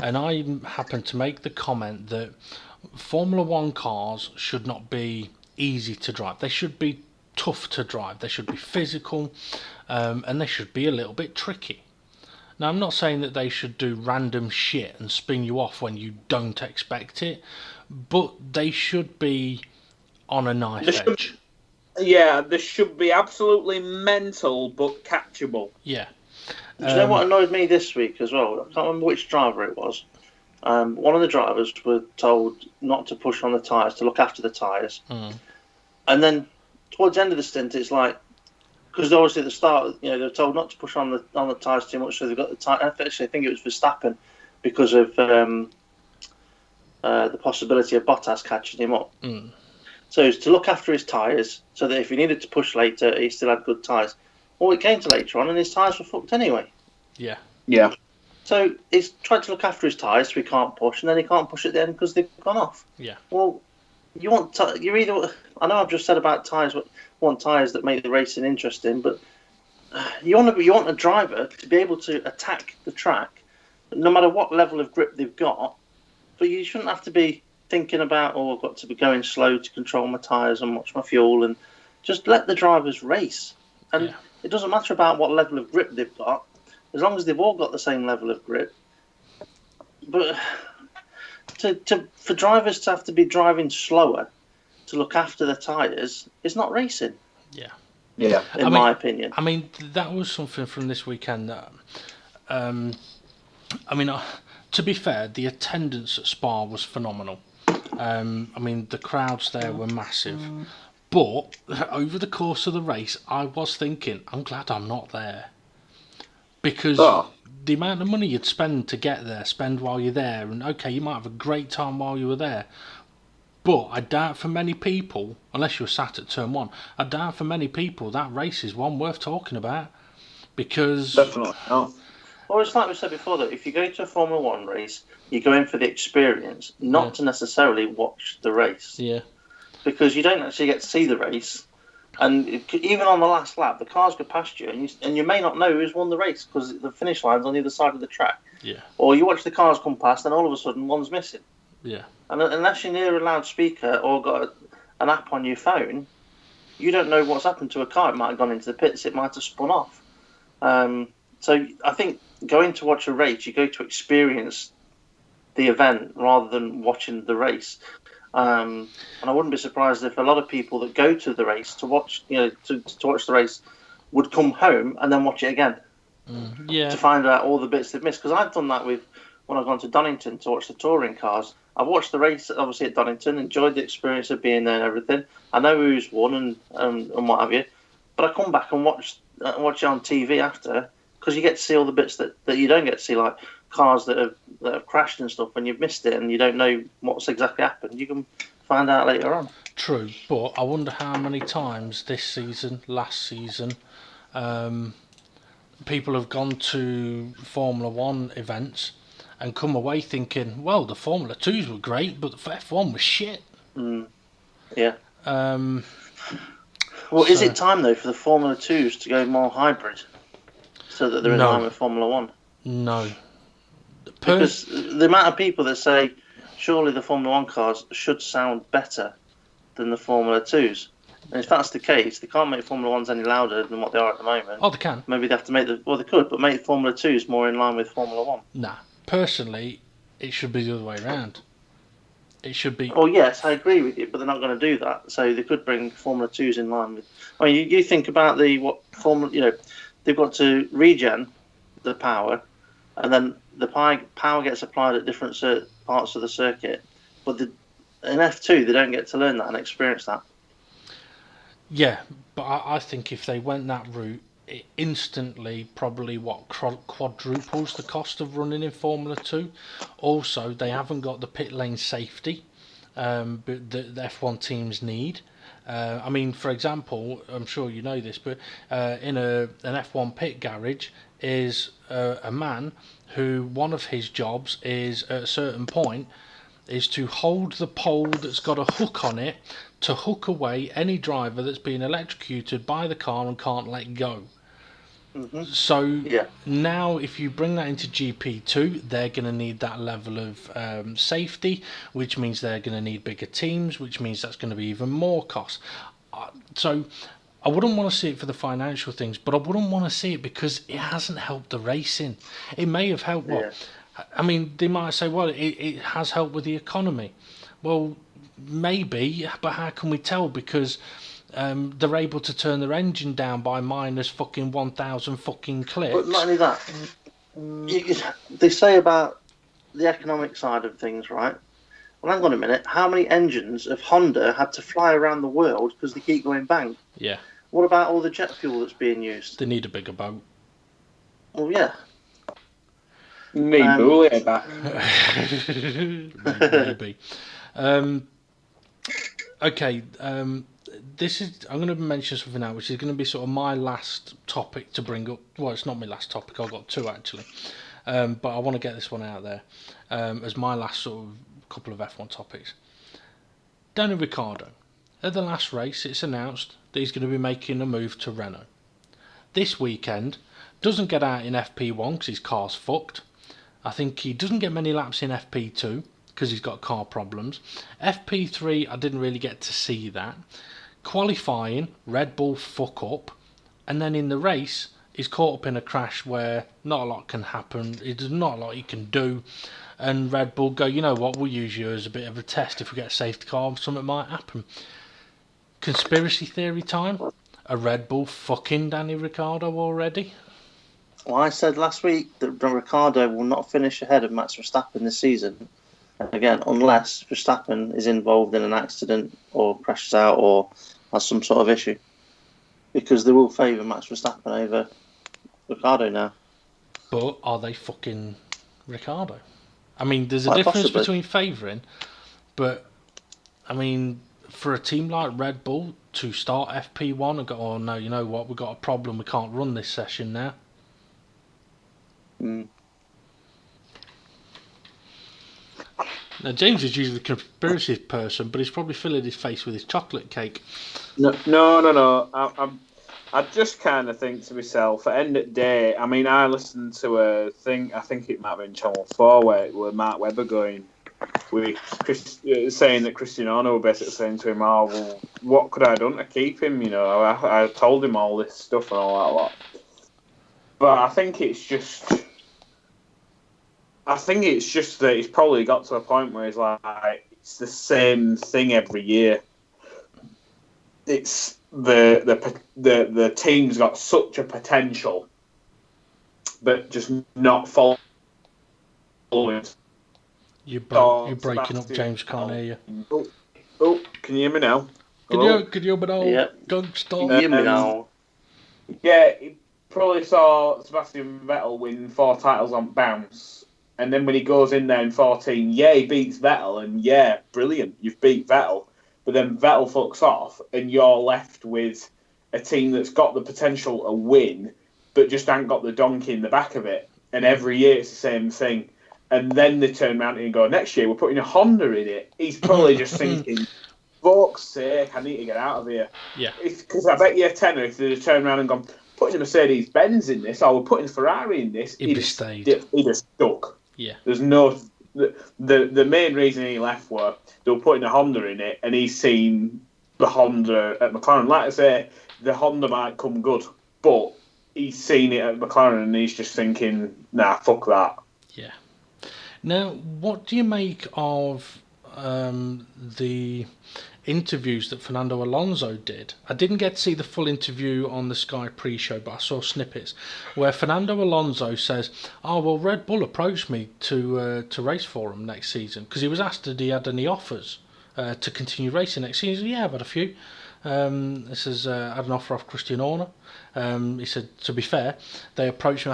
and I happened to make the comment that Formula 1 cars should not be easy to drive. They should be tough to drive. They should be physical, and they should be a little bit tricky. Now, I'm not saying that they should do random shit and spin you off when you don't expect it, but they should be on a knife edge. They should be absolutely mental but catchable. Yeah. Do you know what annoyed me this week as well? I can't remember which driver it was. One of the drivers were told not to push on the tyres, to look after the tyres. And then towards the end of the stint, it's like, because obviously at the start, they were told not to push on the tyres too much, so they've got the tyre. Actually, I think it was Verstappen because of the possibility of Bottas catching him up. So it was to look after his tyres, so that if he needed to push later, he still had good tyres. Well, it came to later on, and his tyres were fucked anyway. Yeah. So he's tried to look after his tyres, so he can't push, and then he can't push at the end because they've gone off. Yeah. Well, you're either. I know I've just said about tyres, but want tyres that make the racing interesting, but you want a driver to be able to attack the track, no matter what level of grip they've got. But you shouldn't have to be thinking about, I've got to be going slow to control my tyres and watch my fuel and Just let the drivers race. And it doesn't matter about what level of grip they've got, as long as they've all got the same level of grip. But for drivers to have to be driving slower to look after the tyres, it's not racing. Yeah. Yeah. In my opinion. I mean, that was something from this weekend that, to be fair, the attendance at Spa was phenomenal. I mean, the crowds there were massive. But over the course of the race, I was thinking, I'm glad I'm not there. Because the amount of money you'd spend to get there, spend while you're there, and okay, you might have a great time while you were there. But I doubt for many people, unless you were sat at turn 1, I doubt for many people that race is one worth talking about. Because... Definitely. Oh. Well, it's like we said before, that if you go to a Formula 1 race, you go in for the experience, not to necessarily watch the race. Yeah. Because you don't actually get to see the race. And even on the last lap, the cars go past you, and you may not know who's won the race because the finish line's on the other side of the track. Yeah. Or you watch the cars come past, and all of a sudden one's missing. Yeah. And unless you're near a loudspeaker or got an app on your phone, you don't know what's happened to a car. It might have gone into the pits. It might have spun off. So I think going to watch a race, you go to experience the event rather than watching the race. And I wouldn't be surprised if a lot of people that go to the race to watch, to watch the race, would come home and then watch it again. To find out all the bits they've missed. Because I've done that when I've gone to Donington to watch the touring cars. I've watched the race, obviously, at Donington, enjoyed the experience of being there and everything. I know who's won and what have you. But I come back and watch it on TV after, because you get to see all the bits that you don't get to see, like cars that have crashed and stuff, and you've missed it and you don't know what's exactly happened. You can find out later on. True, but I wonder how many times this season, last season, people have gone to Formula 1 events and come away thinking, well, the Formula 2s were great, but the F1 was shit. Yeah. Well, is it time, though, for the Formula 2s to go more hybrid so that they're in line with Formula 1? No. Because the amount of people that say, surely the Formula 1 cars should sound better than the Formula 2s. And if that's the case, they can't make Formula 1s any louder than what they are at the moment. Oh, they can. Maybe they have to make they could, but make Formula 2s more in line with Formula 1. Nah. Personally, it should be the other way around. It should be... Oh, yes, I agree with you, but they're not going to do that. So they could bring Formula 2s in line with... I mean, you think about they've got to regen the power, and then the power gets applied at different parts of the circuit. But in F2, they don't get to learn that and experience that. Yeah, but I think if they went that route, it instantly probably quadruples the cost of running in Formula 2. Also, they haven't got the pit lane safety but the F1 teams need. I mean, for example, I'm sure you know this, but in an F1 pit garage is a man who one of his jobs is at a certain point is to hold the pole that's got a hook on it to hook away any driver that's been electrocuted by the car and can't let go. So now if you bring that into GP2, they're going to need that level of safety, which means they're going to need bigger teams, which means that's going to be even more cost. So I wouldn't want to see it for the financial things, but I wouldn't want to see it because it hasn't helped the racing. It may have helped I mean, they might say, well, it has helped with the economy. Well, maybe, but how can we tell? Because they're able to turn their engine down by minus fucking 1,000 fucking clicks. But not only that, they say about the economic side of things, right? Well, hang on a minute. How many engines have Honda had to fly around the world because they keep going bang? Yeah. What about all the jet fuel that's being used? They need a bigger boat. Well, yeah. Maybe. Okay. This is. I'm going to mention something now, which is going to be sort of my last topic to bring up. Well, it's not my last topic. I've got two actually, but I want to get this one out there as my last sort of couple of F1 topics. Daniel Ricciardo. At the last race, it's announced that he's going to be making a move to Renault. This weekend, doesn't get out in FP1 because his car's fucked. I think he doesn't get many laps in FP2 because he's got car problems. FP3, I didn't really get to see that. qualifying, Red Bull fuck up, and then in the race, he's caught up in a crash where not a lot can happen. There's not a lot he can do. And Red Bull go, you know what, we'll use you as a bit of a test. If we get a safety car, something might happen. Conspiracy theory time? A Red Bull fucking Danny Ricciardo already? Well, I said last week that Ricciardo will not finish ahead of Max Verstappen this season. Again, unless Verstappen is involved in an accident or crashes out or has some sort of issue. Because they will favour Max Verstappen over Ricciardo now. But are they fucking Ricciardo? I mean, there's a Quite difference possibly. between favouring, but, I mean, for a team like Red Bull to start FP1 and go, oh no, you know what, we've got a problem, we can't run this session now. Mm. Now, James is usually the conspiracy person, but he's probably filling his face with his chocolate cake. No. I just kind of think to myself, at the end of the day, I mean, I listened to a thing, I think it might have been Channel 4, where Mark Webber saying that Cristiano were basically saying to him, oh, well, what could I have done to keep him? You know, I told him all this stuff and all that lot. But I think it's just that he's probably got to a point where he's like, it's the same thing every year. It's the team's got such a potential, but just not following. You're breaking up, James. Can't hear you. Oh, can you hear me now? Could you hear me now? Yep. Don't stop. You hear me now? Yeah, he probably saw Sebastian Vettel win 4 titles on bounce, and then when he goes in there in 14, yeah, he beats Vettel, and yeah, brilliant, you've beat Vettel. But then Vettel fucks off, and you're left with a team that's got the potential to win, but just ain't got the donkey in the back of it. And every year it's the same thing. And then they turn around and go, next year we're putting a Honda in it. He's probably just thinking, fuck's sake, I need to get out of here. Yeah. Because I bet you a tenner, if they'd turned around and gone, putting a Mercedes-Benz in this, or we're putting a Ferrari in this, He'd have stayed. He'd have stuck. Yeah. There's no... The main reason he left were they were putting a Honda in it, and he's seen the Honda at McLaren. Like I say, the Honda might come good, but he's seen it at McLaren, and he's just thinking, nah, fuck that. Yeah. Now, what do you make of the interviews that Fernando Alonso did? I didn't get to see the full interview on the Sky pre-show, but I saw snippets where Fernando Alonso says, oh, well, Red Bull approached me to race for him next season, because he was asked if he had any offers to continue racing next season. Yeah, I've had a few. He says, I had an offer off Christian Horner. He said, to be fair, they approached me,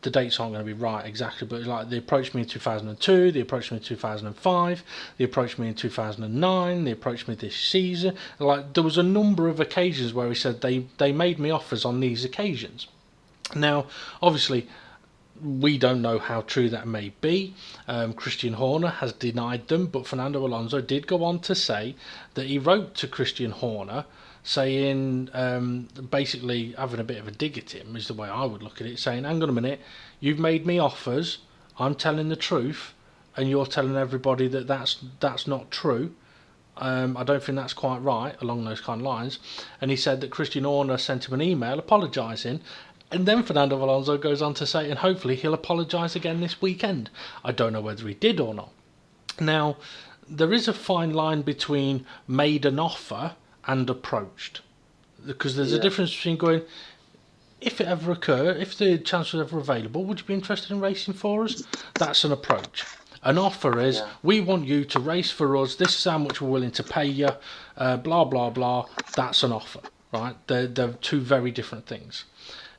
the dates aren't going to be right exactly, but like they approached me in 2002, they approached me in 2005, they approached me in 2009, they approached me this season. Like, there was a number of occasions where he said they made me offers on these occasions. Now, obviously, we don't know how true that may be. Christian Horner has denied them, but Fernando Alonso did go on to say that he wrote to Christian Horner saying, basically having a bit of a dig at him, is the way I would look at it, saying, hang on a minute, you've made me offers, I'm telling the truth, and you're telling everybody that that's not true. I don't think that's quite right, along those kind of lines. And he said that Christian Horner sent him an email apologising, and then Fernando Alonso goes on to say, and hopefully he'll apologise again this weekend. I don't know whether he did or not. Now, there is a fine line between made an offer and approached, because there's a difference between going, if it ever occurred, if the chance was ever available, would you be interested in racing for us? That's an approach. An offer is, we want you to race for us, this is how much we're willing to pay you, blah, blah, blah. That's an offer, right? They're two very different things.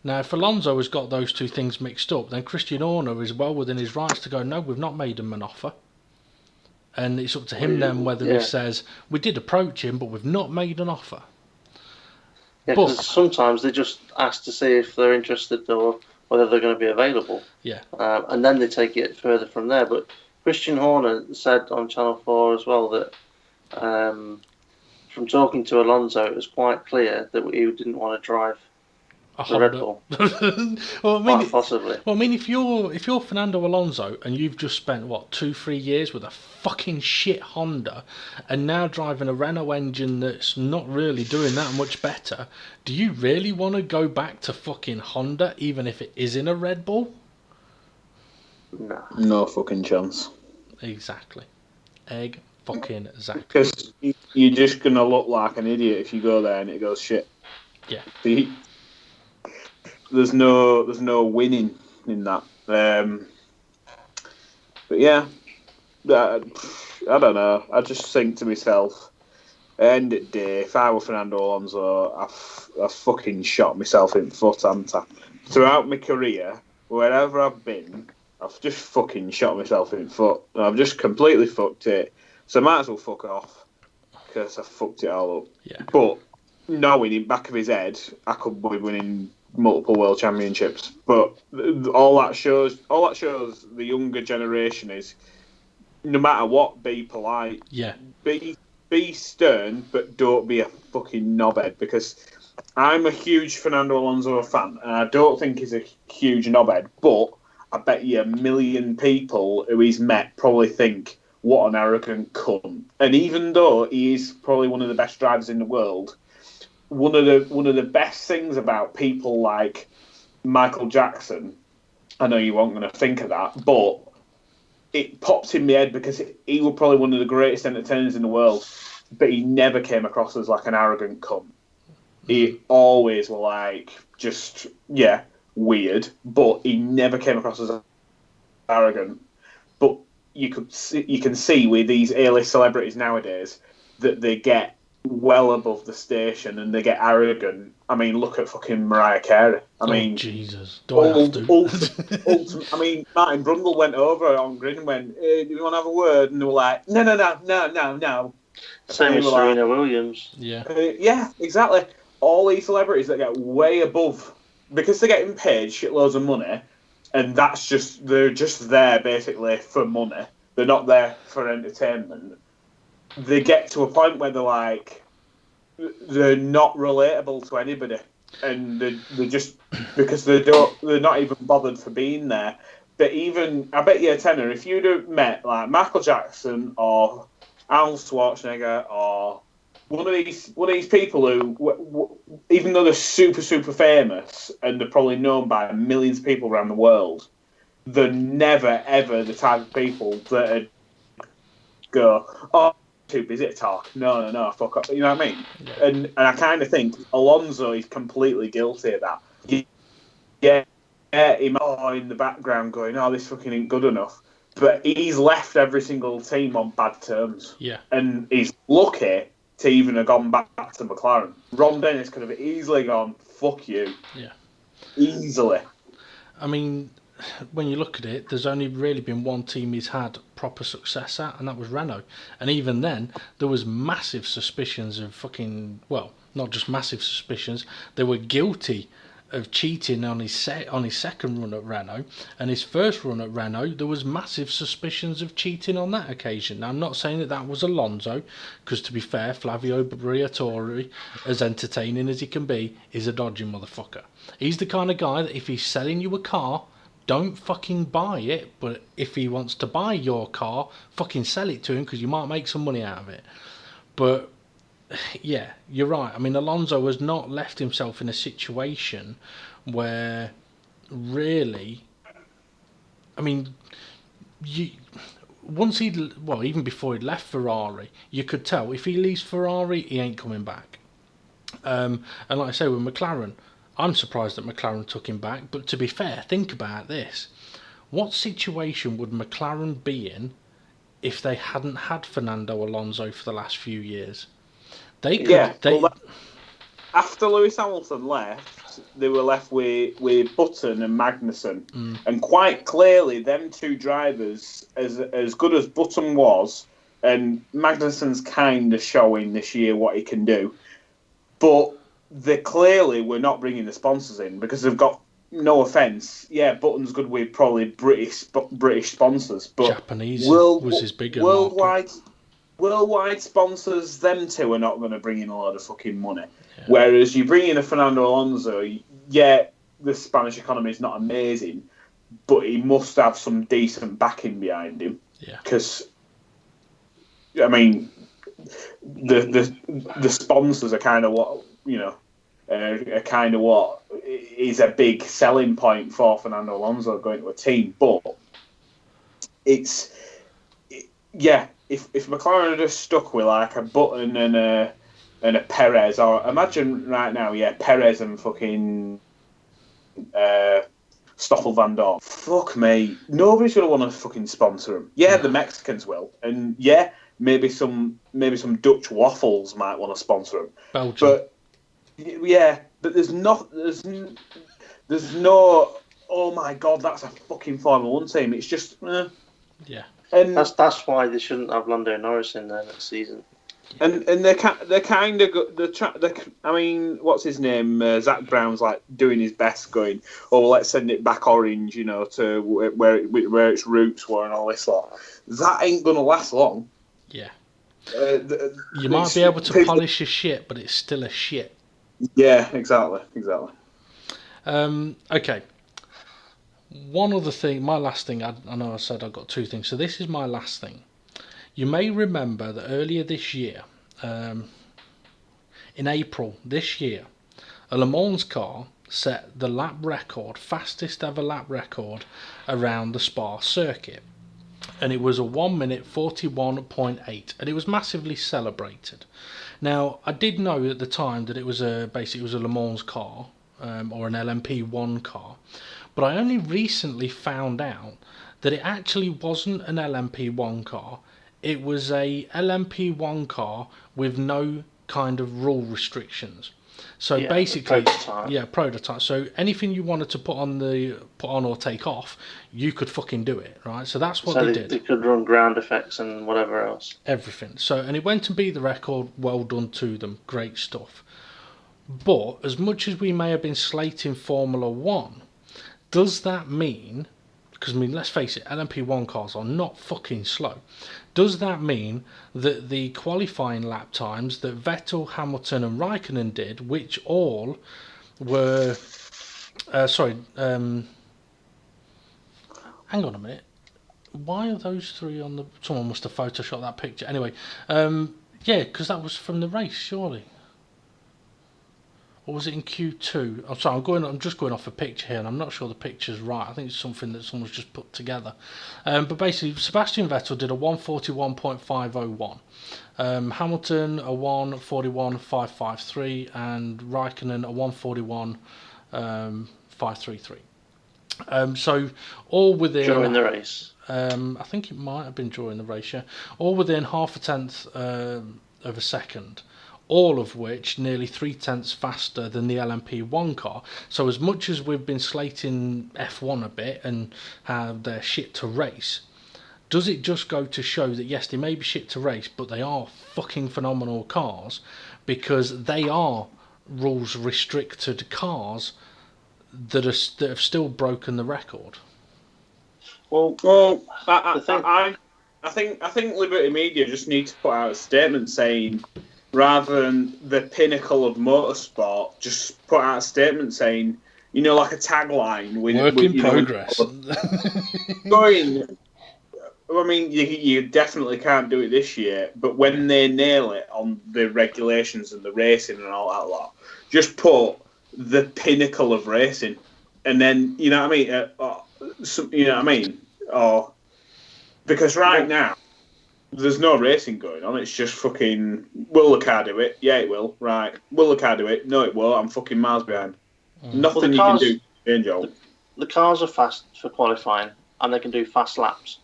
Now, if Alonso has got those two things mixed up, then Christian Horner is well within his rights to go, no, we've not made him an offer. And it's up to him then whether he says, we did approach him, but we've not made an offer. Yeah, because sometimes they just ask to see if they're interested or whether they're going to be available. Yeah. And then they take it further from there. But Christian Horner said on Channel 4 as well that from talking to Alonso, it was quite clear that he didn't want to drive The Red Bull. Well, I mean, Possibly. Well, I mean, if you're Fernando Alonso and you've just spent 2-3 years with a fucking shit Honda, and now driving a Renault engine that's not really doing that much better, do you really want to go back to fucking Honda, even if it is in a Red Bull? No. No fucking chance. Exactly. Exactly. Because you're just gonna look like an idiot if you go there and it goes shit. Yeah. See, there's no winning in that. But yeah, I don't know. I just think to myself, at the end of the day, if I were Fernando Alonso, I've fucking shot myself in the foot, haven't I? Throughout my career, wherever I've been, I've just fucking shot myself in the foot. And I've just completely fucked it. So I might as well fuck off, because I fucked it all up. Yeah. But knowing in the back of his head, I could be winning multiple world championships. But all that shows the younger generation is, no matter what, be polite. Yeah. Be stern, but don't be a fucking knobhead, because I'm a huge Fernando Alonso fan, and I don't think he's a huge knobhead, but I bet you 1 million people who he's met probably think, what an arrogant cunt. And even though he is probably one of the best drivers in the world, one of the best things about people like Michael Jackson, I know you weren't going to think of that, but it pops in my head because he was probably one of the greatest entertainers in the world, but he never came across as like an arrogant cunt. He always were like, just, yeah, weird, but he never came across as arrogant. But you can see with these A-list celebrities nowadays that they get well above the station and they get arrogant. I mean, look at fucking Mariah Carey. I mean, Jesus, do I have to? I mean, Martin Brundle went over on Grid and went, "Do you want to have a word?" And they were like, "No." Same as Serena Williams. Yeah. Yeah, exactly. All these celebrities that get way above, because they're getting paid shitloads of money, and they're just there basically for money. They're not there for entertainment. They get to a point where they're not relatable to anybody, and they're just, because they're not even bothered for being there. But even, I bet you a tenner, if you'd have met like Michael Jackson or Arnold Schwarzenegger or one of these people who, even though they're super famous and they're probably known by millions of people around the world, they're never ever the type of people that go, "Oh, too busy to talk. No, fuck up." You know what I mean? Yeah. And I kind of think Alonso is completely guilty of that. Yeah, he might in the background going, "Oh, this fucking ain't good enough," but he's left every single team on bad terms. Yeah. And he's lucky to even have gone back to McLaren. Ron Dennis could have easily gone, "Fuck you." Yeah. Easily. I mean, when you look at it, there's only really been one team he's had proper success at, and that was Renault. And even then, there was massive suspicions of fucking, well, not just massive suspicions, they were guilty of cheating on his second run at Renault, and his first run at Renault, there was massive suspicions of cheating on that occasion. Now, I'm not saying that was Alonso, because to be fair, Flavio Briatore, as entertaining as he can be, is a dodgy motherfucker. He's the kind of guy that if he's selling you a car, don't fucking buy it, but if he wants to buy your car, fucking sell it to him, because you might make some money out of it. But yeah, you're right. I mean, Alonso has not left himself in a situation where really, I mean, even before he'd left Ferrari, you could tell if he leaves Ferrari, he ain't coming back. And like I say, with McLaren, I'm surprised that McLaren took him back. But to be fair, think about this. What situation would McLaren be in if they hadn't had Fernando Alonso for the last few years? After Lewis Hamilton left, they were left with Button and Magnussen. And quite clearly, them two drivers, as good as Button was, and Magnussen's kind of showing this year what he can do, but they clearly were not bringing the sponsors in because they've got, no offence, yeah, Button's good with probably British sponsors, but Japanese was his bigger worldwide sponsors, them two are not going to bring in a lot of fucking money. Yeah. Whereas you bring in a Fernando Alonso, yeah, the Spanish economy is not amazing, but he must have some decent backing behind him. Yeah. Because, I mean, the sponsors are kind of what, are kind of what is a big selling point for Fernando Alonso going to a team. But if McLaren had just stuck with like a Button and a Perez, or imagine right now, Perez and fucking Stoffel Van Dorn. Fuck me, nobody's gonna want to fucking sponsor him. Yeah, the Mexicans will, and maybe some Dutch waffles might want to sponsor him. Belgium. But but there's no. Oh my god, that's a fucking Formula One team. It's just yeah. And that's why they shouldn't have Lando Norris in there next season. And they're kind of I mean, what's his name? Zach Brown's like doing his best, going, "Oh, let's send it back orange," to where its roots were and all this lot. That ain't gonna last long. Yeah. You might be able to polish your shit, but it's still a shit. Yeah, exactly. Okay. One other thing, my last thing. I know I said I've got two things, so this is my last thing. You may remember that earlier this year, in April this year, a Le Mans car set the lap record, fastest ever lap record, around the Spa circuit. And it was a 1 minute 41.8, and it was massively celebrated. Now, I did know at the time that it was a Le Mans car, or an LMP1 car, but I only recently found out that it actually wasn't an LMP1 car. It was a LMP1 car with no kind of rule restrictions. So basically, prototype. So anything you wanted to put on or take off, you could fucking do it, right? So that's what they did. They could run ground effects and whatever else. Everything. So, and it went and beat the record. Well done to them. Great stuff. But as much as we may have been slating Formula One, does that mean? Because, I mean, let's face it, LMP1 cars are not fucking slow. Does that mean that the qualifying lap times that Vettel, Hamilton and Raikkonen did, which all were... hang on a minute. Why are those three on the... Someone must have photoshopped that picture. Anyway, because that was from the race, surely. Or was it in Q2? I'm sorry, I'm just going off a picture here, and I'm not sure the picture's right. I think it's something that someone's just put together. But basically, Sebastian Vettel did a 141.501. Hamilton a 141.553, and Raikkonen a 141.533. So all within during the race. I think it might have been during the race. Yeah, all within half a tenth of a second. All of which nearly 0.3 faster than the LMP1 car. So as much as we've been slating F1 a bit and how they're shit to race, does it just go to show that yes, they may be shit to race, but they are fucking phenomenal cars because they are rules restricted cars that have still broken the record? Well, I think Liberty Media just need to put out a statement saying, rather than the pinnacle of motorsport, just put out a statement saying, like a tagline. Work in progress. I mean, you definitely can't do it this year, but when they nail it on the regulations and the racing and all that lot, just put the pinnacle of racing. And then, you know what I mean? Or, because right now, there's no racing going on. It's just fucking, will the car do it? Yeah, it will. Right. Will the car do it? No, it won't. I'm fucking miles behind. Nothing you can do. The cars are fast for qualifying, and they can do fast laps.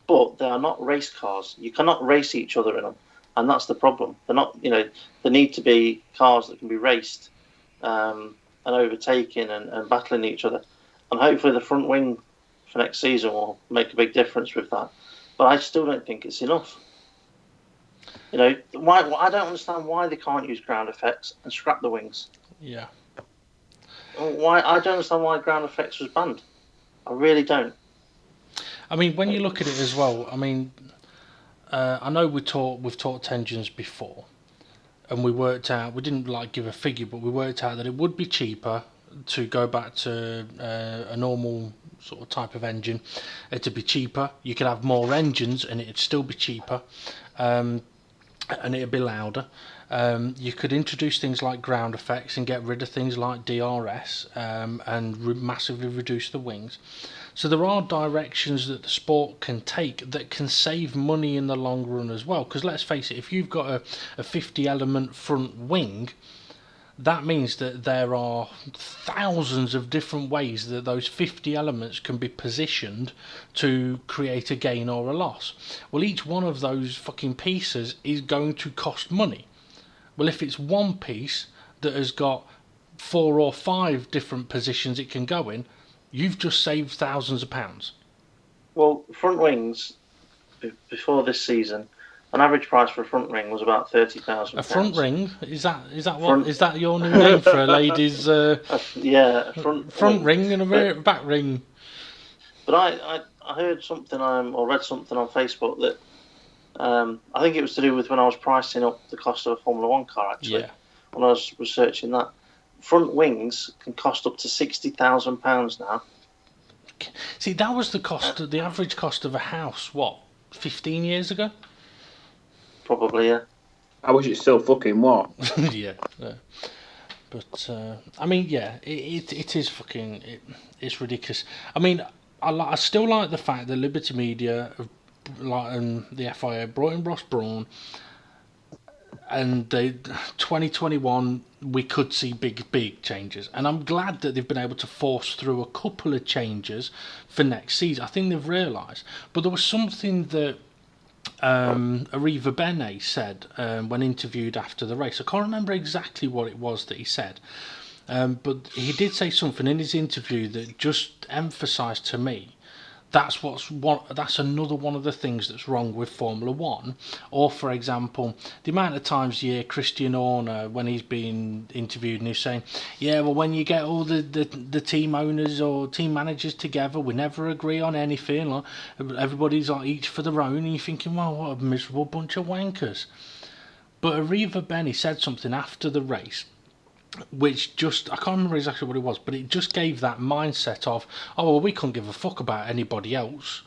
But they are not race cars. You cannot race each other in them. And that's the problem. They're not, they need to be cars that can be raced and overtaken and battling each other. And hopefully the front wing for next season will make a big difference with that. But I still don't think it's enough. Why? I don't understand why they can't use ground effects and scrap the wings. Yeah. Why? I don't understand why ground effects was banned. I really don't. I mean, when you look at it as well, I mean, I know we've talked engines before, and we worked out, we didn't give a figure, but we worked out that it would be cheaper to go back to a normal sort of type of engine, it'd be cheaper. You could have more engines and it'd still be cheaper, and it'd be louder. You could introduce things like ground effects and get rid of things like DRS, and massively reduce the wings. So there are directions that the sport can take that can save money in the long run as well. Because let's face it, if you've got a 50 element front wing, that means that there are thousands of different ways that those 50 elements can be positioned to create a gain or a loss. Well, each one of those fucking pieces is going to cost money. Well, if it's one piece that has got 4 or 5 different positions it can go in, you've just saved thousands of pounds. Well, front wings, before this season, an average price for a front ring was about £30,000. A front ring? Is that your new name for a lady's? Yeah, a front ring and a back ring. But I heard something or read something on Facebook that I think it was to do with when I was pricing up the cost of a Formula One car. Actually, yeah. When I was researching that, front wings can cost up to £60,000 now. See, that was the average cost of a house. What, 15 years ago? Probably, yeah. I wish it still fucking was. Yeah. But I mean, yeah, it is fucking. It's ridiculous. I mean, I still like the fact that Liberty Media, and the FIA brought in Ross Brawn, and 2021 we could see big changes, and I'm glad that they've been able to force through a couple of changes for next season. I think they've realised, but there was something that Arriva Bene said when interviewed after the race. I can't remember exactly what it was that he said, but he did say something in his interview that just emphasised to me that's another one of the things that's wrong with Formula One. Or, for example, the amount of times you hear Christian Horner when he's being interviewed and he's saying, yeah, well, when you get all the team owners or team managers together, we never agree on anything. Like, everybody's like each for their own, and you're thinking, well, what a miserable bunch of wankers. But Arriva Bene said something after the race which just, I can't remember exactly what it was, but it just gave that mindset of, oh, well, we can't give a fuck about anybody else.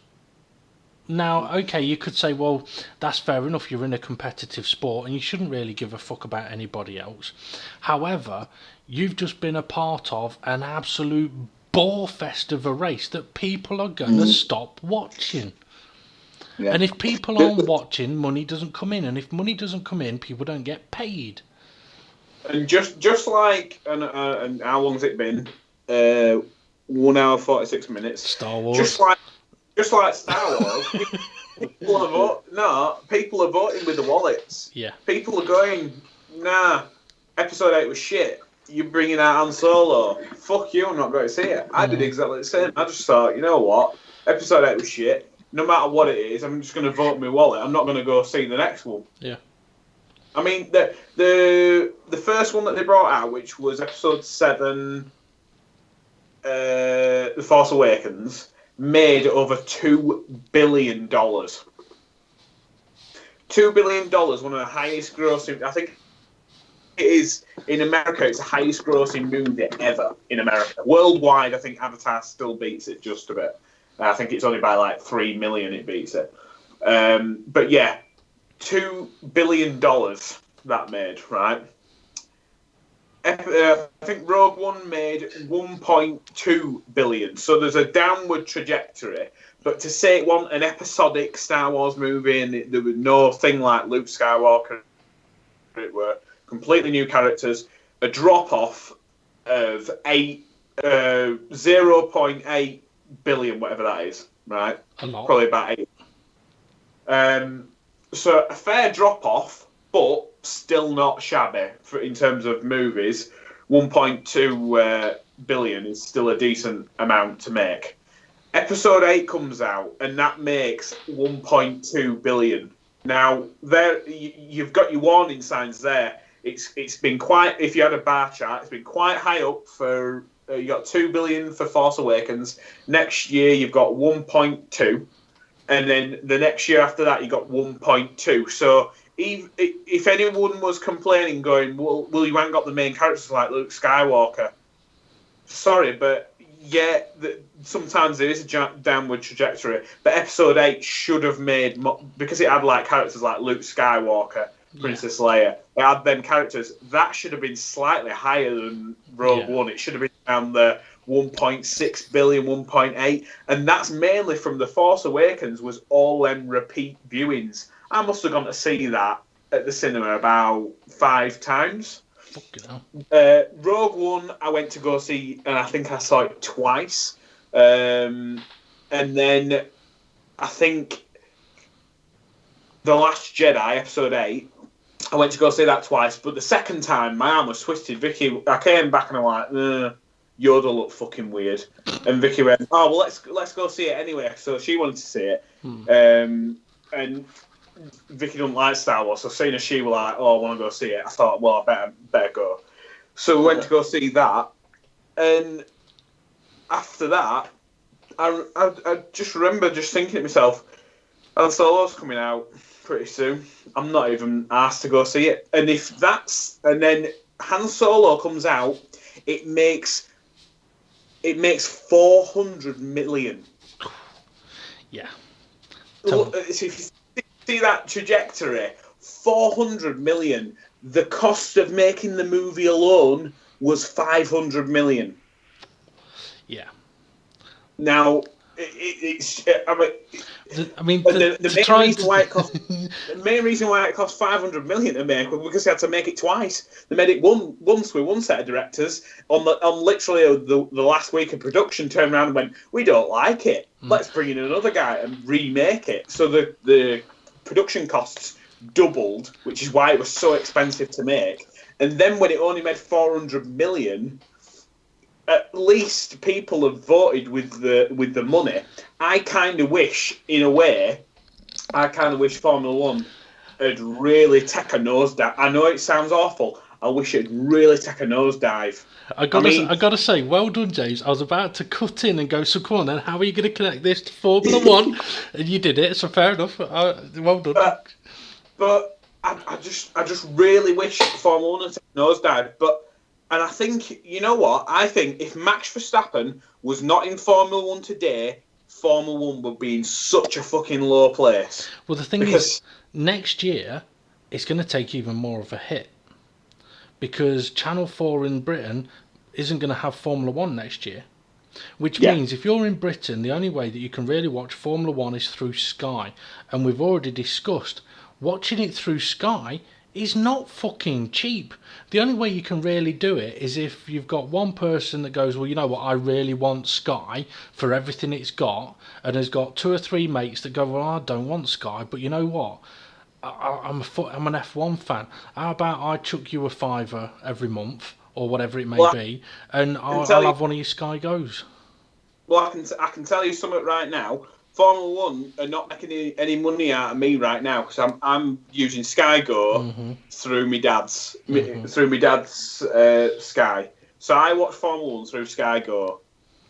Now, okay, you could say, well, that's fair enough, you're in a competitive sport and you shouldn't really give a fuck about anybody else. However, you've just been a part of an absolute bore fest of a race that people are going to stop watching. Yeah. And if people aren't watching, money doesn't come in. And if money doesn't come in, people don't get paid. And just like, and how long's it been? 1 hour 46 minutes. Star Wars. Just like Star Wars. People are voting with the wallets. Yeah. People are going, nah, episode 8 was shit. You're bringing out Han Solo. Fuck you, I'm not going to see it. I did exactly the same. I just thought, you know what? Episode 8 was shit. No matter what it is, I'm just going to vote with my wallet. I'm not going to go see the next one. Yeah. I mean, the first one that they brought out, which was episode 7, The Force Awakens, made over $2 billion. $2 billion, one of the highest grossing, I think it is, in America, it's the highest grossing movie ever in America. Worldwide, I think Avatar still beats it just a bit. I think it's only by like 3 million it beats it. But yeah, $2 billion that made, right? I think Rogue One made 1.2 billion. So there's a downward trajectory. But to say it wasn't an episodic Star Wars movie and there was no thing like Luke Skywalker, it were completely new characters, a drop-off of 0.8 billion, whatever that is, right? A lot. Probably about 8. So a fair drop-off, but still not shabby in terms of movies. 1.2 billion is still a decent amount to make. Episode 8 comes out, and that makes 1.2 billion. Now, there you've got your warning signs there. It's been quite, if you had a bar chart, it's been quite high up for, you got 2 billion for Force Awakens. Next year, you've got 1.2. And then the next year after that, you got 1.2. So if anyone was complaining, going, well, you haven't got the main characters like Luke Skywalker, sorry, but yeah, sometimes there is a downward trajectory. But episode 8 should have made because it had like characters like Luke Skywalker, Princess Leia. It had them characters that should have been slightly higher than Rogue One. It should have been around the 1.6 billion, 1.8, and that's mainly from The Force Awakens. Was all them repeat viewings. I must have gone to see that at the cinema about 5 times. Rogue One, I went to go see, and I think I saw it twice. And then I think The Last Jedi, episode 8, I went to go see that twice. But the second time, my arm was twisted. Vicky, I came back and I'm like, Yoda looked fucking weird. And Vicky went, oh, well, let's go see it anyway. So she wanted to see it. And Vicky doesn't like Star Wars, so seeing as she was like, oh, I want to go see it, I thought, well, I better go. So we went to go see that, and after that, I just remember just thinking to myself, Han Solo's coming out pretty soon. I'm not even asked to go see it. And and then Han Solo comes out, it makes 400 million. Yeah. Look, if you see that trajectory, 400 million. The cost of making the movie alone was 500 million. Yeah. Now, the main reason why it cost 500 million to make was because they had to make it twice. They made it once with one set of directors on literally the last week of production. Turned around and went, "We don't like it. Let's bring in another guy and remake it." So the production costs doubled, which is why it was so expensive to make. And then when it only made 400 million, at least people have voted with the money. I kind of wish, in a way, Formula One had really taken a nosedive. I know it sounds awful. I wish it'd really take a nosedive. I gotta say, well done, James. I was about to cut in and go, so come on then, how are you going to connect this to Formula One? And you did it, so fair enough. Well done. But I just really wish Formula One had taken a nosedive. And I think, you know what? I think if Max Verstappen was not in Formula One today, Formula One would be in such a fucking low place. Well, the thing is, next year, it's going to take even more of a hit. Because Channel 4 in Britain isn't going to have Formula One next year. Which means if you're in Britain, the only way that you can really watch Formula One is through Sky. And we've already discussed, watching it through Sky is not fucking cheap. The only way you can really do it is if you've got one person that goes, well, you know what, I really want Sky for everything it's got, and has got 2 or 3 mates that go, well, I don't want Sky, but you know what, I'm an F1 fan. How about I chuck you a £5 every month, or whatever it may be, and I'll have one of your Sky Goes. Well, I can tell you something right now. Formula One are not making any money out of me right now because I'm using Sky Go through my dad's Sky. So I watch Formula One through Sky Go.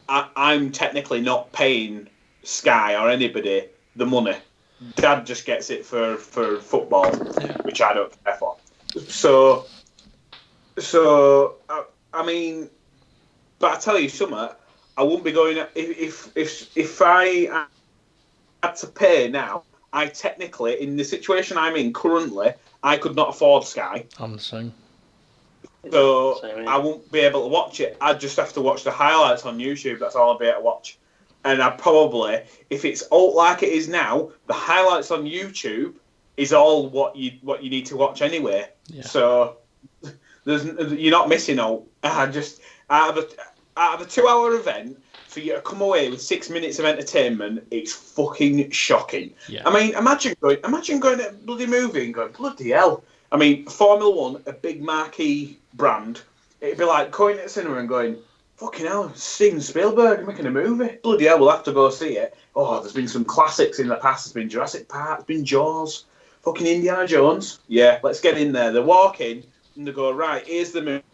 I'm technically not paying Sky or anybody the money. Dad just gets it for football, which I don't care for. So I mean, but I tell you something. I wouldn't be going if I had to pay now. I technically, in the situation I'm in currently, I could not afford Sky. I'm the same. So I won't be able to watch it. I'd just have to watch the highlights on YouTube. That's all I'll be able to watch. And I probably, if it's all like it is now, the highlights on YouTube is all what you need to watch anyway. Yeah. So you're not missing out. Just out of a 2-hour event, for you to come away with 6 minutes of entertainment, it's fucking shocking. Yeah. I mean, imagine going to a bloody movie and going, bloody hell. I mean, Formula One, a big marquee brand, it'd be like going to the cinema and going, fucking hell, Steven Spielberg making a movie. Bloody hell, we'll have to go see it. Oh, there's been some classics in the past. There's been Jurassic Park, there's been Jaws, fucking Indiana Jones. Yeah, let's get in there. They walk in and they go, right, here's the movie.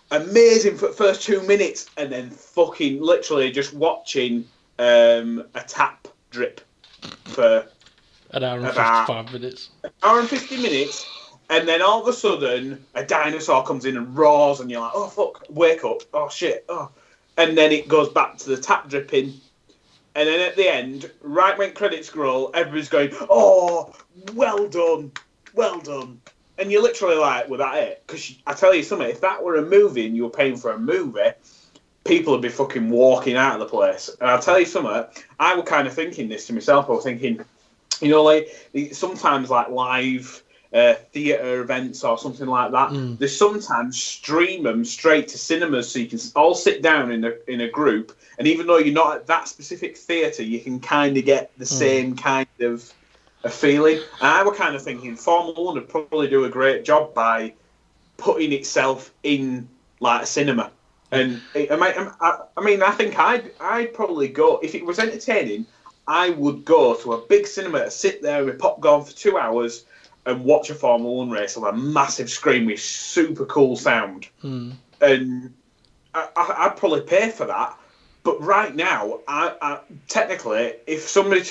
Amazing for the first 2 minutes, and then fucking literally just watching a tap drip for an hour and 55 minutes. An hour and 50 minutes, And then all of a sudden, a dinosaur comes in and roars, and you're like, oh, fuck, wake up, oh, shit, oh. And then it goes back to the tap dripping. And then at the end, right when credits roll, everybody's going, oh, well done, well done. And you're literally like, well, that it? Because I tell you something, if that were a movie and you were paying for a movie, people would be fucking walking out of the place. And I'll tell you something, I was kind of thinking this to myself. I was thinking, you know, like sometimes like live theatre events or something like that, they sometimes stream them straight to cinemas so you can all sit down in a group. And even though you're not at that specific theatre, you can kind of get the same kind of a feeling. And I was kind of thinking Formula 1 would probably do a great job by putting itself in like a cinema. And I think I'd probably go, if it was entertaining, I would go to a big cinema, sit there with popcorn for 2 hours and watch a Formula 1 race on a massive screen with super cool sound. And I'd probably pay for that. But right now, I technically, if somebody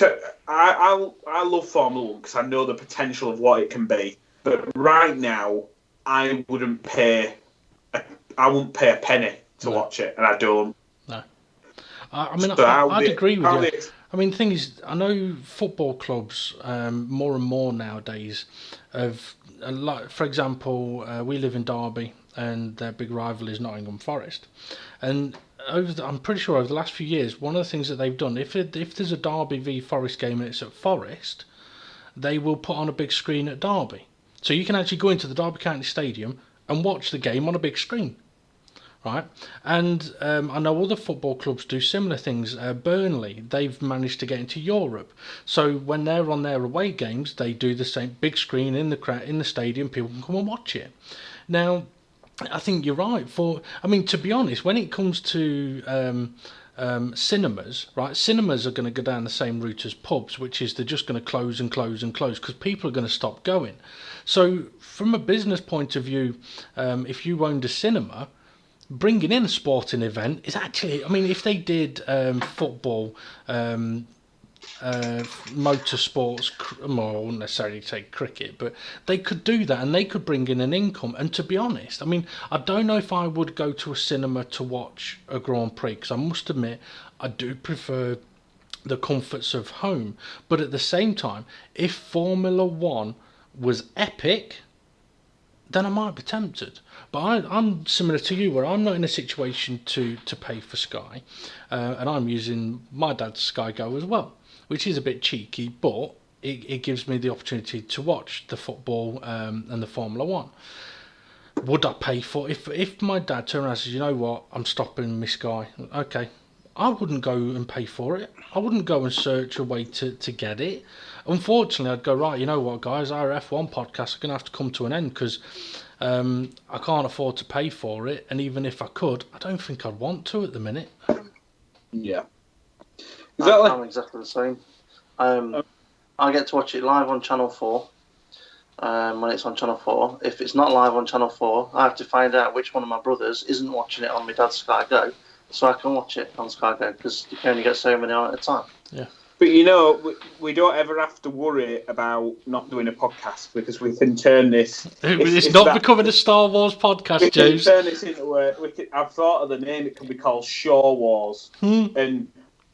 I love Formula 1 because I know the potential of what it can be. But right now, I wouldn't pay a penny to watch it, and I don't. No. I'd agree with you. I mean, the thing is, I know football clubs more and more nowadays have, like, for example, we live in Derby, and their big rival is Nottingham Forest, and I'm pretty sure over the last few years, one of the things that they've done, if there's a Derby v Forest game and it's at Forest, they will put on a big screen at Derby, so you can actually go into the Derby County Stadium and watch the game on a big screen. Right, and I know other football clubs do similar things. Burnley, they've managed to get into Europe, so when they're on their away games, they do the same big screen in the stadium. People can come and watch it. Now, I think you're right. To be honest, when it comes to cinemas, right? Cinemas are going to go down the same route as pubs, which is they're just going to close and close and close because people are going to stop going. So, from a business point of view, if you owned a cinema, bringing in a sporting event is actually, if they did football, motorsports, well, I wouldn't necessarily say cricket, but they could do that and they could bring in an income. And to be honest, I don't know if I would go to a cinema to watch a Grand Prix, because I must admit I do prefer the comforts of home. But at the same time, if Formula 1 was epic, then I might be tempted. But I'm similar to you, where I'm not in a situation to pay for Sky, and I'm using my dad's Sky Go as well, which is a bit cheeky, but it gives me the opportunity to watch the football and the Formula 1. Would I pay for it? If my dad turned around and says, you know what, I'm stopping my Sky, okay, I wouldn't go and pay for it. I wouldn't go and search a way to get it. Unfortunately, I'd go, right, you know what, guys, our F1 podcast are going to have to come to an end because I can't afford to pay for it. And even if I could, I don't think I'd want to at the minute. Yeah. Exactly. I'm exactly the same. I get to watch it live on Channel 4 when it's on Channel 4. If it's not live on Channel 4, I have to find out which one of my brothers isn't watching it on my dad's Sky Go, so I can watch it on Sky Go, because you can only get so many on at a time. Yeah. But you know, we don't ever have to worry about not doing a podcast, because we can turn this. It's not becoming a Star Wars podcast, James. We can turn this into I've thought of the name. It can be called Shaw Wars, and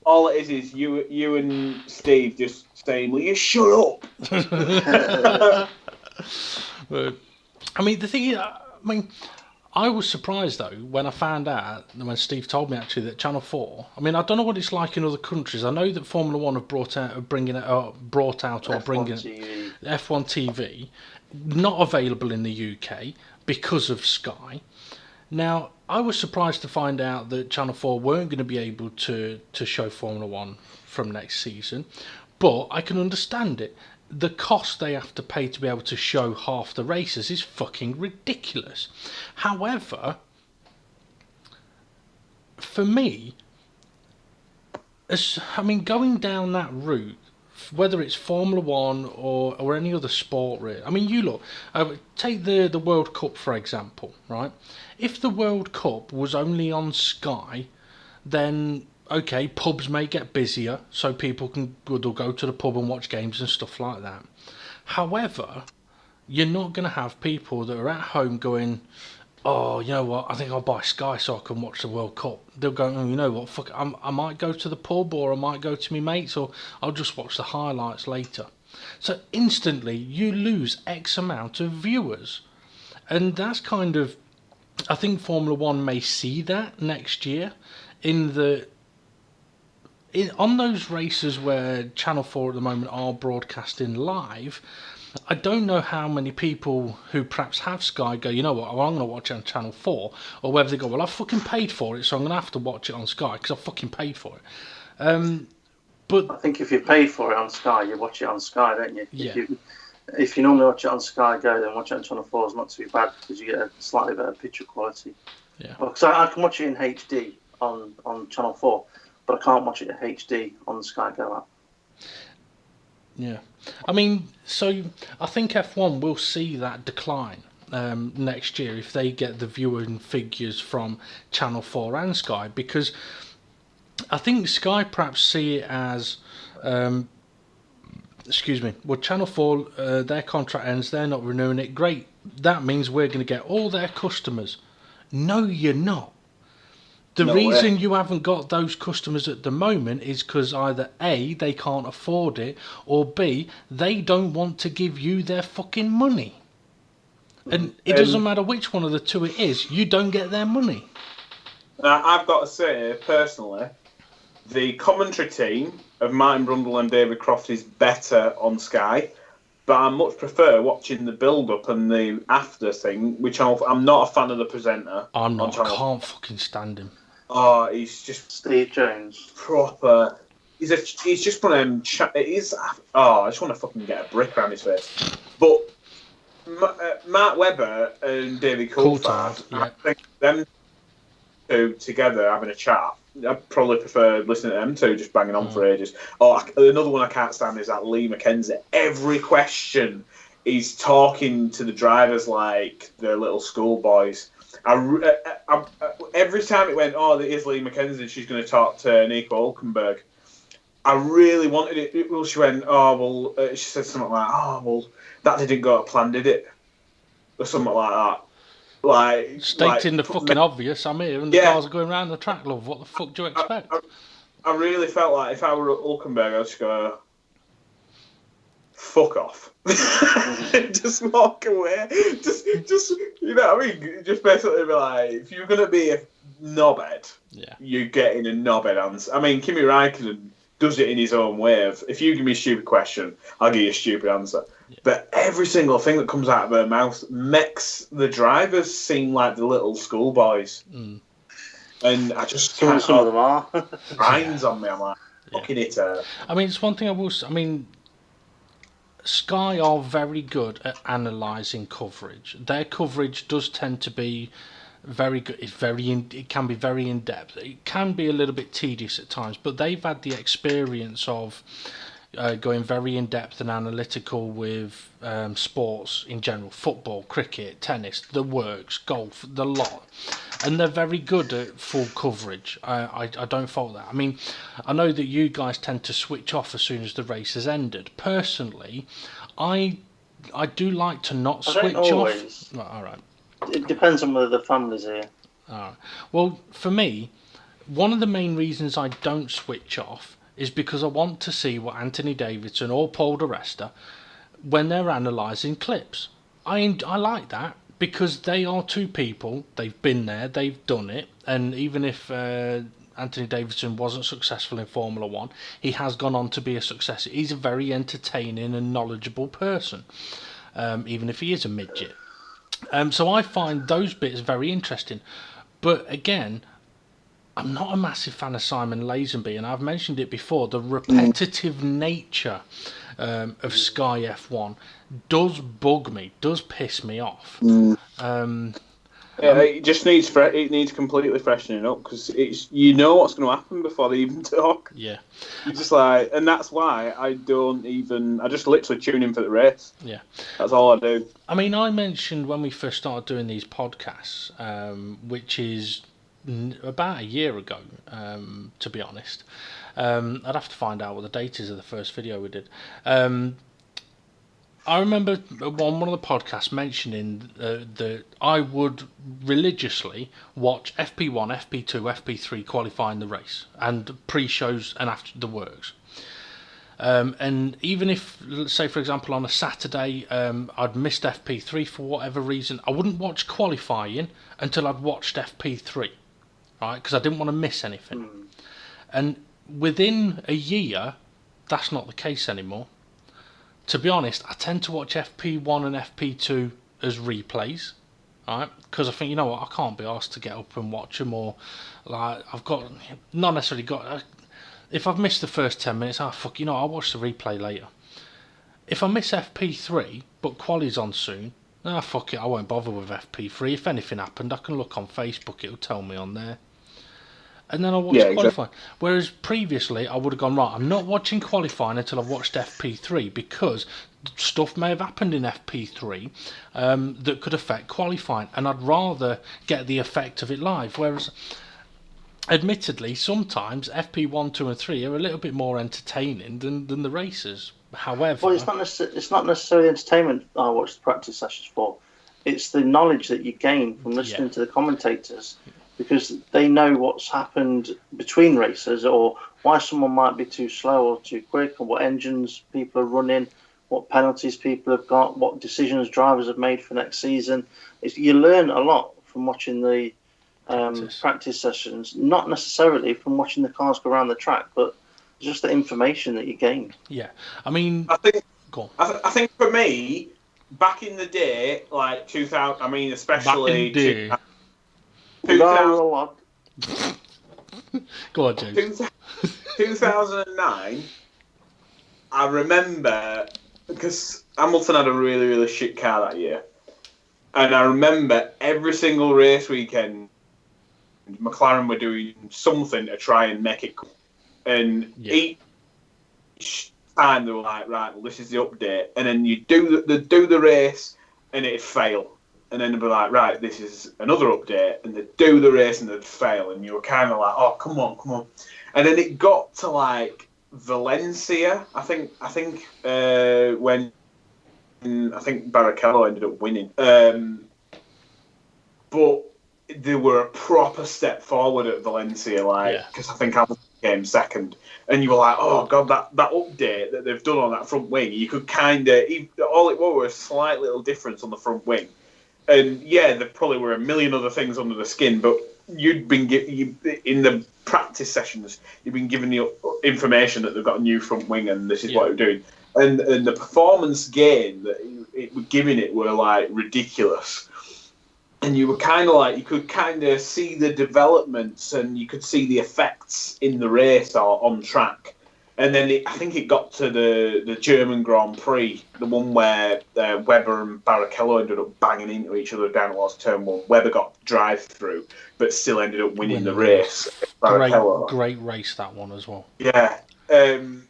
all it is you and Steve just saying, "Will you shut up?" The thing is, I was surprised though when I found out, when Steve told me actually, that Channel 4. I don't know what it's like in other countries. I know that Formula 1 have brought out F1 TV, not available in the UK because of Sky. Now, I was surprised to find out that Channel 4 weren't going to be able to show Formula 1 from next season, but I can understand it. The cost they have to pay to be able to show half the races is fucking ridiculous. However, for me, going down that route, whether it's Formula 1 or any other sport, really. You look, take the World Cup, for example, right? If the World Cup was only on Sky, then okay, pubs may get busier, so people will go to the pub and watch games and stuff like that. However, you're not going to have people that are at home going, oh, you know what, I think I'll buy Sky so I can watch the World Cup. They'll go, oh, you know what, fuck, I might go to the pub, or I might go to my mates, or I'll just watch the highlights later. So instantly you lose X amount of viewers. And that's kind of, I think Formula One may see that next year on those races where Channel 4 at the moment are broadcasting live. I don't know how many people who perhaps have Sky go, you know what, well, I'm going to watch it on Channel 4, or whether they go, well, I fucking paid for it, so I'm going to have to watch it on Sky because I fucking paid for it. But I think if you pay for it on Sky, you watch it on Sky, don't you? Yeah. If you normally watch it on Sky Go, then watch it on Channel 4 is not too bad because you get a slightly better picture quality. Yeah. Because I can watch it in HD on Channel 4, but I can't watch it in HD on the Sky Go app. Yeah. I mean, so I think F1 will see that decline next year if they get the viewing figures from Channel 4 and Sky, because I think Sky perhaps see it as... well, Channel 4, their contract ends, they're not renewing it. Great, that means we're going to get all their customers. No, you're not. The reason you haven't got those customers at the moment is because either A, they can't afford it, or B, they don't want to give you their fucking money. And it doesn't matter which one of the two it is, you don't get their money. I've got to say, personally, the commentary team of Martin Brundle and David Croft is better on Sky, but I much prefer watching the build-up and the after thing, which I'm not a fan of the presenter. I'm not. I can't fucking stand him. Oh, he's just Steve Jones. Proper. He's just one of them. I just want to fucking get a brick around his face. But Mark Webber and David Coulthard, yeah. I think them two together having a chat. I probably prefer listening to them two just banging on for ages. Another one I can't stand is that Lee McKenzie. Every question, he's talking to the drivers like they're little schoolboys. Every time it went, oh, there is Lee McKenzie, she's going to talk to Nico Hülkenberg. I really wanted it. Well, she went, oh, well, she said something like, oh, well, that didn't go to plan, did it? Or something like that. Stating the fucking obvious, I'm here, and the cars are going around the track, love. What the fuck do you expect? I really felt like if I were at Hülkenberg, I'd just go, fuck off. Just walk away. Just you know what I mean? Just basically be like, if you're going to be a knobhead, you're getting a knobhead answer. I mean, Kimi Räikkönen does it in his own way. If you give me a stupid question, I'll give you a stupid answer. Yeah. But every single thing that comes out of her mouth makes the drivers seem like the little schoolboys. And I just can't. Some of them are. Grinds on me. I'm like, fucking it. I mean, it's one thing I will say. I mean, Sky are very good at analysing coverage. Their coverage does tend to be very good. It can be very in depth. It can be a little bit tedious at times, but they've had the experience of going very in depth and analytical with sports in general: football, cricket, tennis, the works, golf, the lot. And they're very good at full coverage. I don't fault that. I mean, I know that you guys tend to switch off as soon as the race has ended. Personally, I do like to not switch off. Right, all right. It depends on whether the family's here. All right. Well, for me, one of the main reasons I don't switch off is because I want to see what Anthony Davidson or Paul di Resta, when they're analysing clips. I like that. Because they are two people, they've been there, they've done it, and even if Anthony Davidson wasn't successful in Formula 1, he has gone on to be a success. He's a very entertaining and knowledgeable person, even if he is a midget. So I find those bits very interesting. But again, I'm not a massive fan of Simon Lazenby, and I've mentioned it before, the repetitive nature of Sky F1 does bug me, does piss me off. It just needs completely freshening up because it's what's going to happen before they even talk. Yeah, you're just like, and that's why I just literally tune in for the race. Yeah, that's all I do. I mean, I mentioned when we first started doing these podcasts, which is about a year ago, to be honest. I'd have to find out what the date is of the first video we did. I remember on one of the podcasts mentioning that I would religiously watch FP1, FP2, FP3 qualifying the race and pre-shows and after the works. And even if, let's say, for example, on a Saturday, I'd missed FP3 for whatever reason, I wouldn't watch qualifying until I'd watched FP3, right? Because I didn't want to miss anything. And within a year, that's not the case anymore. To be honest, I tend to watch FP1 and FP2 as replays, right? Because I think, you know what, I can't be asked to get up and watch them, or like I've got not necessarily got. If I've missed the first 10 minutes, fuck, you know, I'll watch the replay later. If I miss FP3 but quali's on soon, fuck it, I won't bother with FP3. If anything happened, I can look on Facebook; it'll tell me on there. And then I'll watch qualifying. Exactly. Whereas previously I would have gone, right, I'm not watching qualifying until I've watched FP3 because stuff may have happened in FP3 that could affect qualifying, and I'd rather get the effect of it live. Whereas, admittedly, sometimes FP1, 2 and 3 are a little bit more entertaining than the races. However... Well, it's not necessarily entertainment I watch the practice sessions for. It's the knowledge that you gain from listening to the commentators, because they know what's happened between races, or why someone might be too slow or too quick, or what engines people are running, what penalties people have got, what decisions drivers have made for next season. You learn a lot from watching the practice sessions, not necessarily from watching the cars go around the track, but just the information that you gain. Yeah, I mean, I think for me, back in the day, like 2000, I mean, especially 2000. Go on, James. 2009, I remember, because Hamilton had a really, really shit car that year, and I remember every single race weekend, McLaren were doing something to try and make it cool. And each time they were like, right, well, this is the update, and then you do the race and it'd fail. And then they'd be like, right, this is another update, and they'd do the race and they'd fail, and you were kind of like, oh, come on. And then it got to like Valencia, I think when I think Barrichello ended up winning. But they were a proper step forward at Valencia, because I think Hamilton came second, and you were like, oh god, that update that they've done on that front wing, you could kind of, all it was a slight little difference on the front wing. And yeah, there probably were a million other things under the skin, but you'd been in the practice sessions, you've been given the information that they've got a new front wing and this is what we're doing. And the performance gain that it was giving it were like ridiculous. And you were kind of like, you could kind of see the developments and you could see the effects in the race or on track. And then I think it got to the German Grand Prix, the one where Webber and Barrichello ended up banging into each other down towards turn one. Webber got drive-through, but still ended up winning the race. Great race, that one as well. Yeah. And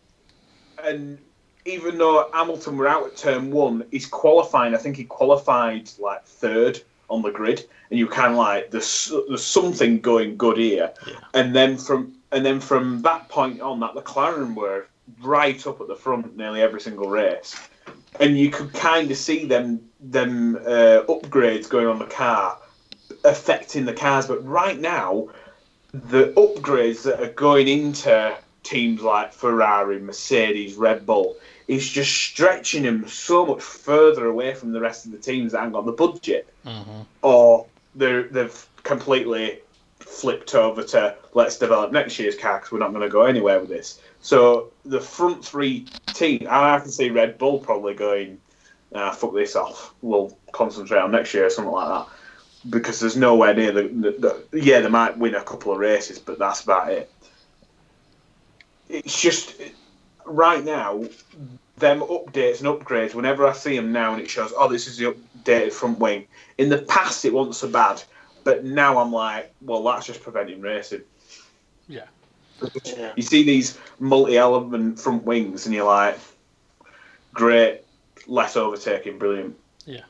even though Hamilton were out at turn one, he's qualifying. I think he qualified like third on the grid, and you kind of like, there's something going good here. Yeah. And then from that point on, that McLaren were right up at the front nearly every single race, and you could kind of see them upgrades going on the car affecting the cars. But right now, the upgrades that are going into teams like Ferrari, Mercedes, Red Bull is just stretching them so much further away from the rest of the teams that haven't got the budget, or they've completely flipped over to let's develop next year's car because we're not going to go anywhere with this. So the front three teams, I can see Red Bull probably going, fuck this off, we'll concentrate on next year or something like that, because there's nowhere near they might win a couple of races, but that's about it. It's just right now, them updates and upgrades, whenever I see them now and it shows, oh, this is the updated front wing. In the past, it wasn't so bad, but now I'm like, well, that's just preventing racing. Yeah. You see these multi-element front wings and you're like, great, less overtaking, brilliant. Yeah.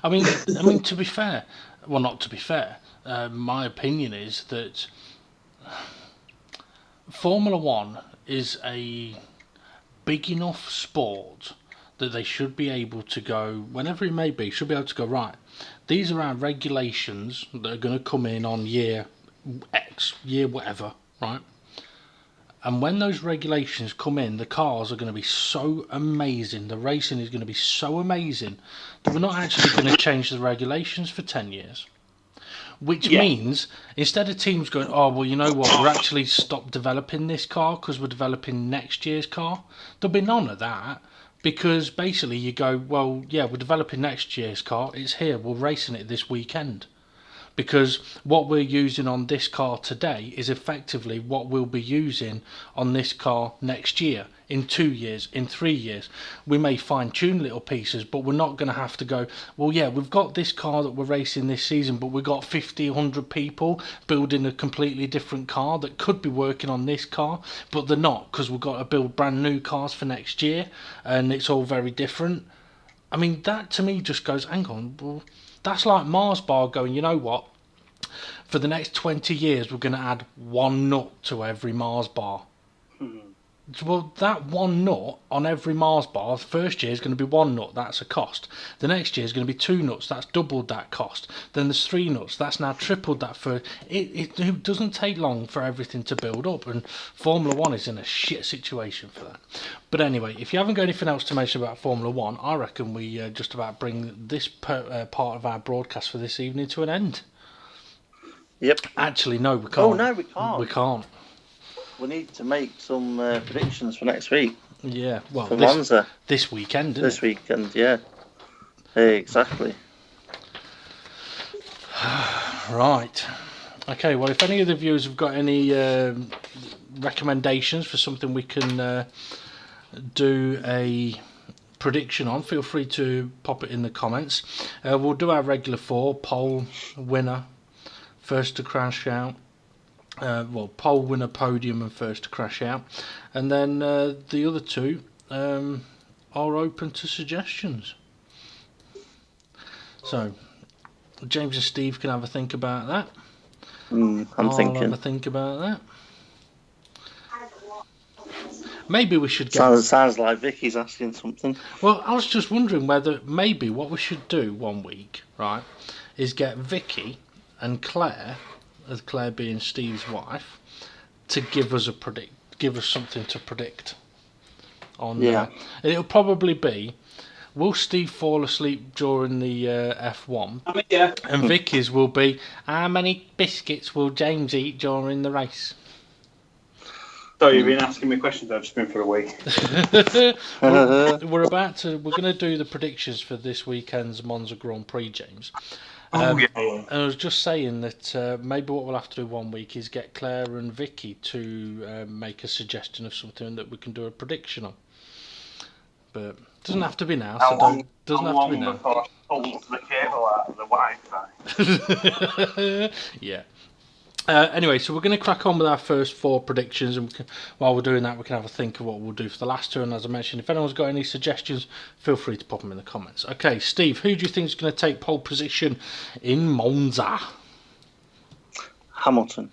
I mean, to be fair, well, not to be fair, my opinion is that Formula One is a big enough sport that they should be able to go, whenever it may be, should be able to go, right, these are our regulations that are going to come in on year X, year whatever, right? And when those regulations come in, the cars are going to be so amazing, the racing is going to be so amazing, that we're not actually going to change the regulations for 10 years. Which means, instead of teams going, oh, well, you know what, we're actually stopped developing this car because we're developing next year's car, there'll be none of that. Because basically you go, well, yeah, we're developing next year's car, it's here, we're racing it this weekend. Because what we're using on this car today is effectively what we'll be using on this car next year, in 2 years, in 3 years. We may fine tune little pieces, but we're not going to have to go, well, yeah, we've got this car that we're racing this season, but we've got 50, 100 people building a completely different car that could be working on this car, but they're not, because we've got to build brand new cars for next year, and it's all very different. I mean, that to me just goes, hang on, well, that's like Mars Bar going, you know what? For the next 20 years, we're going to add one nut to every Mars bar. Well, that one nut on every Mars bar, the first year is going to be one nut, that's a cost. The next year is going to be 2 nuts, that's doubled that cost. Then there's 3 nuts, that's now tripled that first. It doesn't take long for everything to build up, and Formula 1 is in a shit situation for that. But anyway, if you haven't got anything else to mention about Formula 1, I reckon we just about bring this part of our broadcast for this evening to an end. Yep. Actually, no, we can't. Oh, no, we can't. We can't. We need to make some predictions for next week. Yeah, well, for Monza. This weekend, isn't This weekend, yeah. Exactly. Right. Okay, well, if any of the viewers have got any recommendations for something we can do a prediction on, feel free to pop it in the comments. We'll do our regular 4, pole, winner, first to crash out. Pole, winner, podium, and first to crash out. And then the other 2 are open to suggestions. So, James and Steve can have a think about that. I'll have a think about that. Maybe we should get... Sounds like Vicky's asking something. Well, I was just wondering whether maybe what we should do one week, right, is get Vicky and Claire, as Claire being Steve's wife, to give us something to predict on. And it'll probably be, will Steve fall asleep during the F1? Yeah. And Vicky's will be, how many biscuits will James eat during the race? So you've been asking me questions. I've just been for a week. We're going to do the predictions for this weekend's Monza Grand Prix, James. And I was just saying that maybe what we'll have to do one week is get Claire and Vicky to make a suggestion of something that we can do a prediction on. But it doesn't have to be now. Doesn't have to be now. Before I pull the cable out of the Wi-Fi. Yeah. Anyway, so we're going to crack on with our first 4 predictions, and while we're doing that, we can have a think of what we'll do for the last 2. And as I mentioned, if anyone's got any suggestions, feel free to pop them in the comments. Okay, Steve, who do you think is going to take pole position in Monza? Hamilton.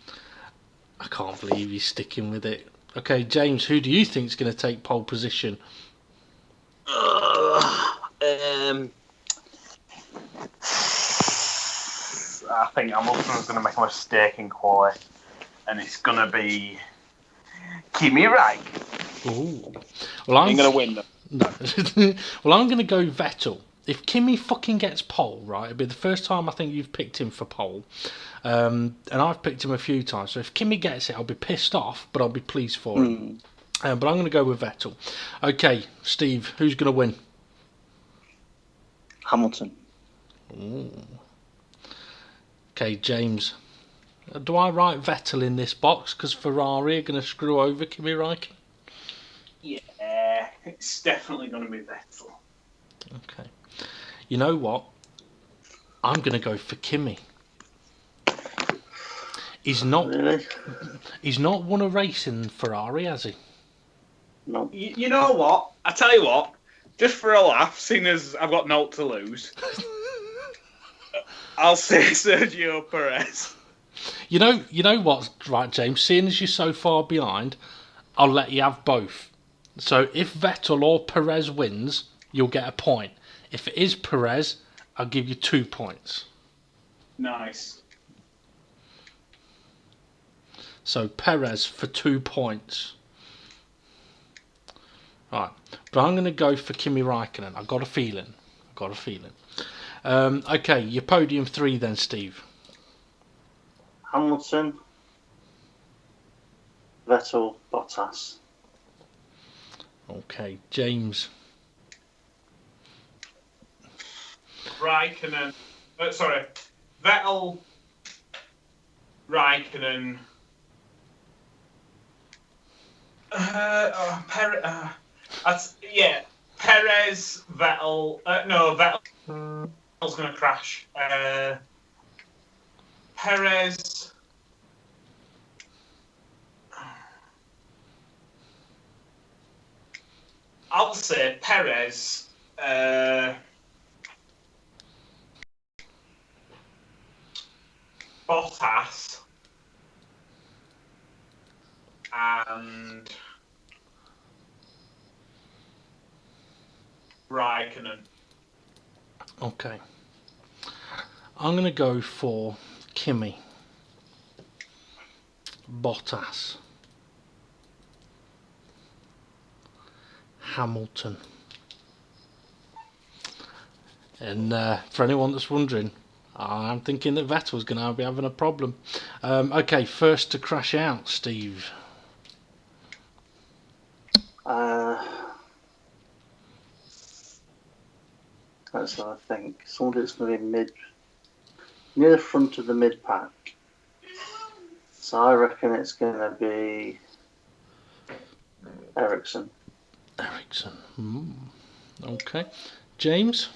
I can't believe he's sticking with it. Okay, James, who do you think is going to take pole position? I think Hamilton's going to make a mistake in quali, and it's going to be Kimi Räikkönen. Ooh. Well, I'm going to win them. No. Well, I'm going to go Vettel. If Kimi fucking gets pole, right, it'll be the first time I think you've picked him for pole. And I've picked him a few times. So if Kimi gets it, I'll be pissed off, but I'll be pleased for him. But I'm going to go with Vettel. Okay, Steve, who's going to win? Hamilton. Ooh. Okay, James. Do I write Vettel in this box because Ferrari are going to screw over Kimi Räikkönen? Yeah, it's definitely going to be Vettel. Okay. You know what? I'm going to go for Kimi. He's not won a race in Ferrari, has he? No. You know what? I tell you what. Just for a laugh, seeing as I've got naught to lose, I'll say Sergio Perez. You know what, right, James? Seeing as you're so far behind, I'll let you have both. So if Vettel or Perez wins, you'll get a point. If it is Perez, I'll give you 2 points. Nice. So Perez for 2 points. Right, but I'm going to go for Kimi Raikkonen. I've got a feeling. Okay, your podium 3 then, Steve. Hamilton, Vettel, Bottas. Okay, James. Raikkonen. Sorry. Vettel, Raikkonen. Perez, Vettel. No, Vettel's going to crash. Perez. I'll say Perez. Bottas. And Raikkonen. Okay. I'm going to go for Kimi, Bottas, Hamilton. And for anyone that's wondering, I'm thinking that Vettel's going to be having a problem. Okay, first to crash out, Steve. That's what I think. Someone that's going to be near the front of the mid pack. So I reckon it's going to be Ericsson. Okay. James?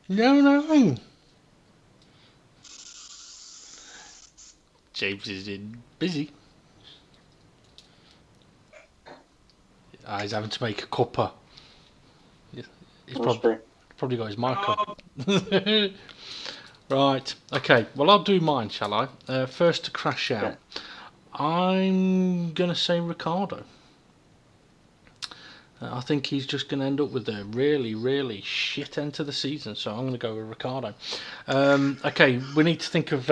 No. James is busy. He's having to make a cuppa. He's probably got his mic on. Right. Okay. Well, I'll do mine, shall I? First to crash out. Yeah. I'm going to say Ricciardo. I think he's just going to end up with a really, really shit end to the season. So I'm going to go with Ricciardo. Okay. We need to think of...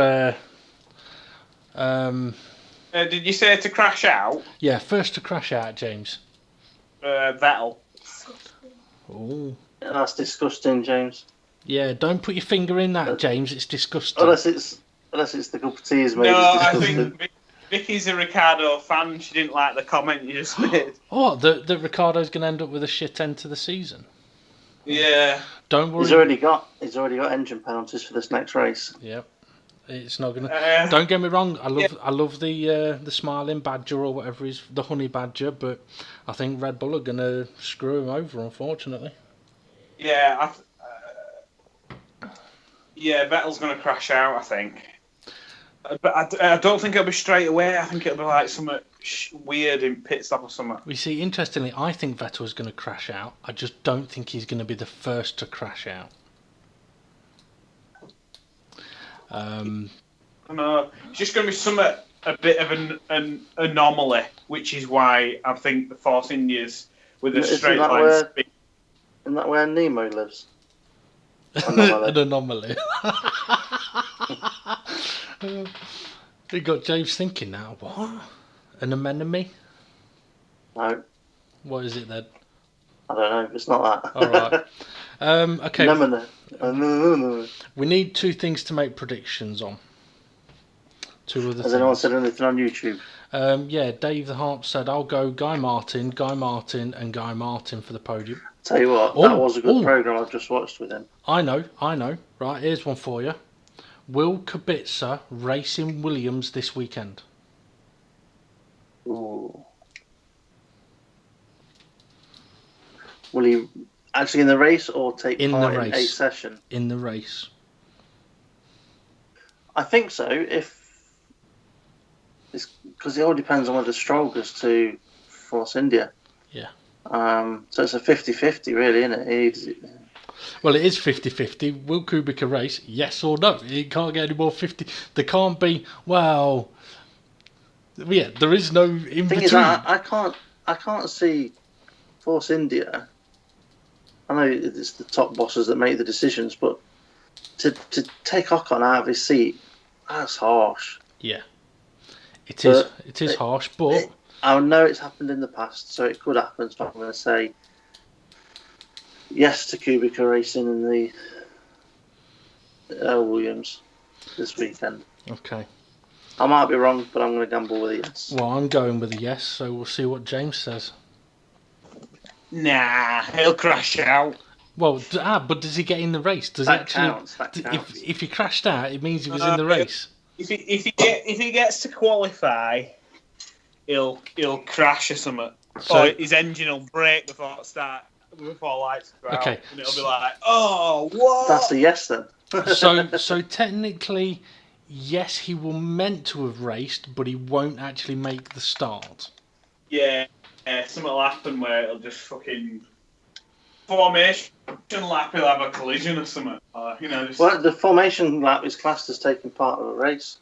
Did you say to crash out? Yeah, first to crash out, James. Vettel. Oh. That's disgusting, James. Yeah, don't put your finger in that, James. It's disgusting. Unless it's the cup of tea is made. No, I disgusting. think Vicky's a Ricardo fan. She didn't like the comment you just made. Oh, that Ricardo's going to end up with a shit end to the season. Yeah. Don't worry. He's already got engine penalties for this next race. Yep. It's not gonna. Don't get me wrong. I love the smiling badger or whatever is the honey badger, but I think Red Bull are gonna screw him over, unfortunately. Yeah. Vettel's gonna crash out, I think. But I don't think it'll be straight away. I think it'll be like something weird in pit stop or something. We see. Interestingly, I think Vettel's gonna crash out. I just don't think he's gonna be the first to crash out. No, it's just going to be a bit of an anomaly, which is why I think the Force Indias with a straight line speed. Isn't that where Nemo lives? An anomaly. You got James thinking now. What? An anemone? No. What is it then? I don't know. It's not that. All right. Okay. No. We need 2 things to make predictions on. 2 other things. Has anyone said anything on YouTube? Yeah, Dave the Harp said, I'll go Guy Martin, and Guy Martin for the podium. Tell you what, that was a good programme I've just watched with him. I know. Right, here's one for you. Will Kubica race in Williams this weekend? Ooh. Will he actually in the race or take part in a session? In the race. I think so. Because it all depends on whether Stroll goes to Force India. Yeah. So it's a 50-50 really, isn't it? Well, it is 50-50. Will Kubica race? Yes or no? It can't get any more 50. There can't be. Well, yeah, there is no in between. Thing is, I can't see Force India, I know it's the top bosses that make the decisions, but to take Ocon out of his seat, that's harsh. Yeah, it is. It is harsh, but I know it's happened in the past, so it could happen. So I'm going to say yes to Kubica Racing in the Williams this weekend. Okay. I might be wrong, but I'm going to gamble with a yes. Well, I'm going with a yes, so we'll see what James says. Nah, he'll crash out. Well, but does he get in the race? Does that he actually? Counts, that counts. If he crashed out, it means he was in the race. If he gets to qualify, he'll crash or something. So, or his engine will break before lights go out. Okay. And it'll be like, oh, what? That's a yes then. so technically, yes, he will meant to have raced, but he won't actually make the start. Yeah, something will happen where it'll just fucking formation lap. He'll have a collision or something. Well, the formation lap is classed as taking part of a race.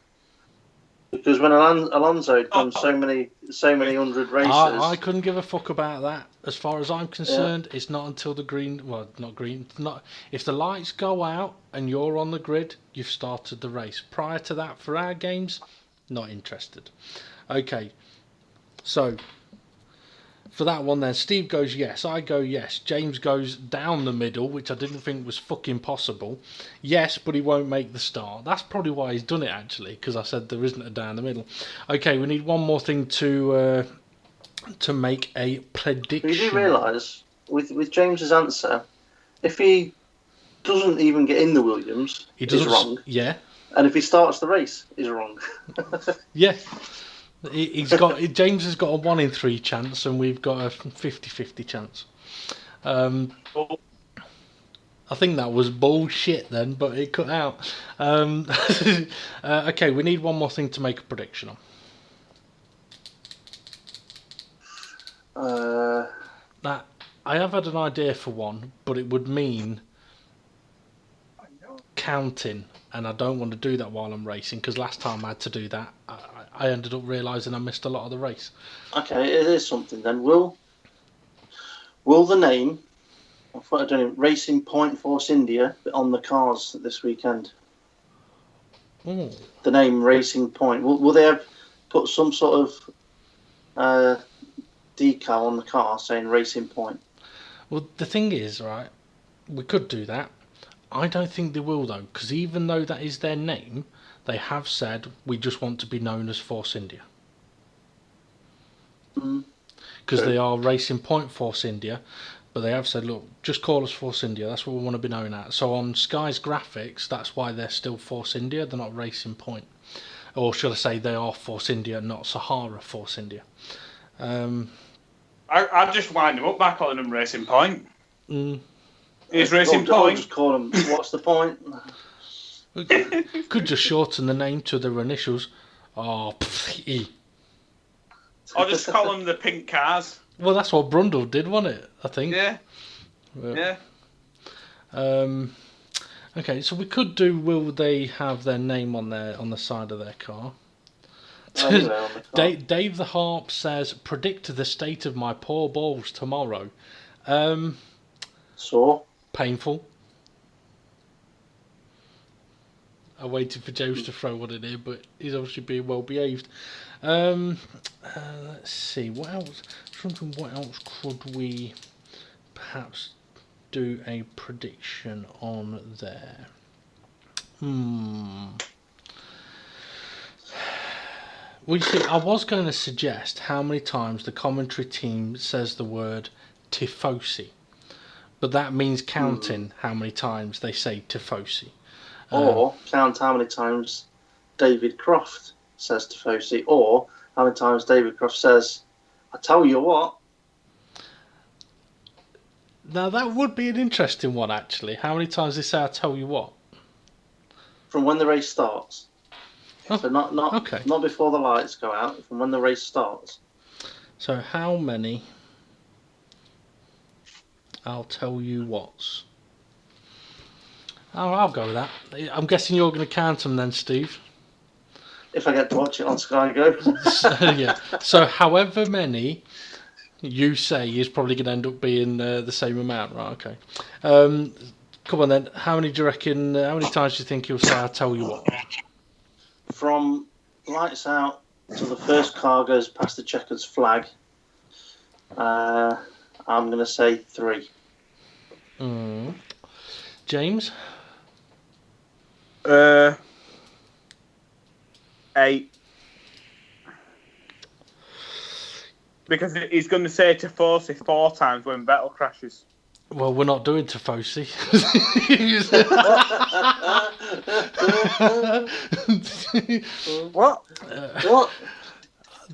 Because when Alonso had done so many hundred races, I couldn't give a fuck about that. As far as I'm concerned, it's not until if the lights go out and you're on the grid, you've started the race. Prior to that, for our games, not interested. Okay, so for that one then, Steve goes yes, I go yes, James goes down the middle, which I didn't think was fucking possible. Yes, but he won't make the start. That's probably why he's done it, actually, because I said there isn't a down the middle. Okay, we need one more thing to make a prediction. You do realise, with James's answer, if he doesn't even get in the Williams, he's wrong. Yeah. And if he starts the race, he's wrong. Yeah. James has got a 1 in 3 chance, and we've got a 50-50 chance. I think that was bullshit then, but it cut out. Okay, we need one more thing to make a prediction on. That I have had an idea for one, but it would mean counting, and I don't want to do that while I'm racing, because last time I had to do that, I ended up realising I missed a lot of the race. Okay, it is something then. Will the name of Racing Point Force India be on the cars this weekend? Ooh. The name Racing Point. Will they have put some sort of decal on the car saying Racing Point? Well, the thing is, right, we could do that. I don't think they will, though, because even though that is their name, they have said we just want to be known as Force India. Because they are Racing Point Force India, but they have said, look, just call us Force India, that's what we want to be known at. So on Sky's graphics, that's why they're still Force India, they're not Racing Point. Or should I say they are Force India, not Sahara Force India. I'd just wind them up by calling them Racing Point. It's Racing Point. Just call them, what's the point? Could just shorten the name to their initials. E. Or just call them the Pink Cars. Well, that's what Brundle did, wasn't it? I think. Yeah. Okay, so we could do. Will they have their name on the side of their car? Dave the Harp says, "Predict the state of my poor balls tomorrow." So painful. I waited for James to throw one in here, but he's obviously being well behaved. Let's see, what else? What else could we perhaps do a prediction on there? Well, you see, I was going to suggest how many times the commentary team says the word tifosi, but that means counting how many times they say tifosi. Or count how many times David Croft says tifosi, or how many times David Croft says, I tell you what. Now that would be an interesting one, actually. How many times they say, I tell you what? From when the race starts. Oh, so not before the lights go out, from when the race starts. So how many I'll tell you what's? Oh, I'll go with that. I'm guessing you're going to count them then, Steve. If I get to watch it on Sky Go. Yeah. So however many you say is probably going to end up being the same amount, right? Okay. Come on then. How many do you reckon? How many times do you think he'll say "I'll tell you what"? From lights out to the first car goes past the checkers flag, I'm going to say 3. James? 8. Because he's going to say Tifosi 4 times when Vettel crashes. Well, we're not doing Tifosi. What? What?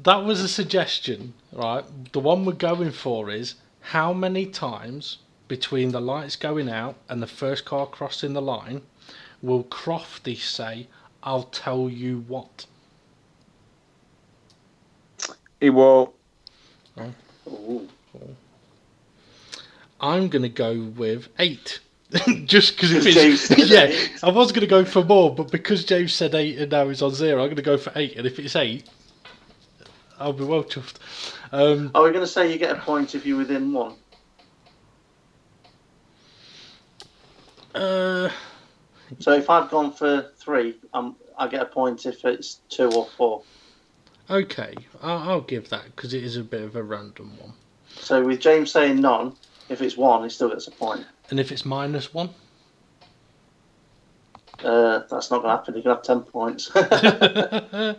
That was a suggestion, right? The one we're going for is how many times between the lights going out and the first car crossing the line will Crofty say, "I'll tell you what"? He will. Ooh. I'm going to go with 8. Just because if James said it's... Yeah, 8. I was going to go for more, but because James said 8 and now he's on 0, I'm going to go for 8. And if it's 8, I'll be well chuffed. Are we going to say you get a point if you're within 1? So if I've gone for 3, I get a point if it's 2 or 4. Okay, I'll give that because it is a bit of a random one. So with James saying none, if it's 1, he still gets a point. And if it's -1? That's not going to happen. You can have 10 points. Right,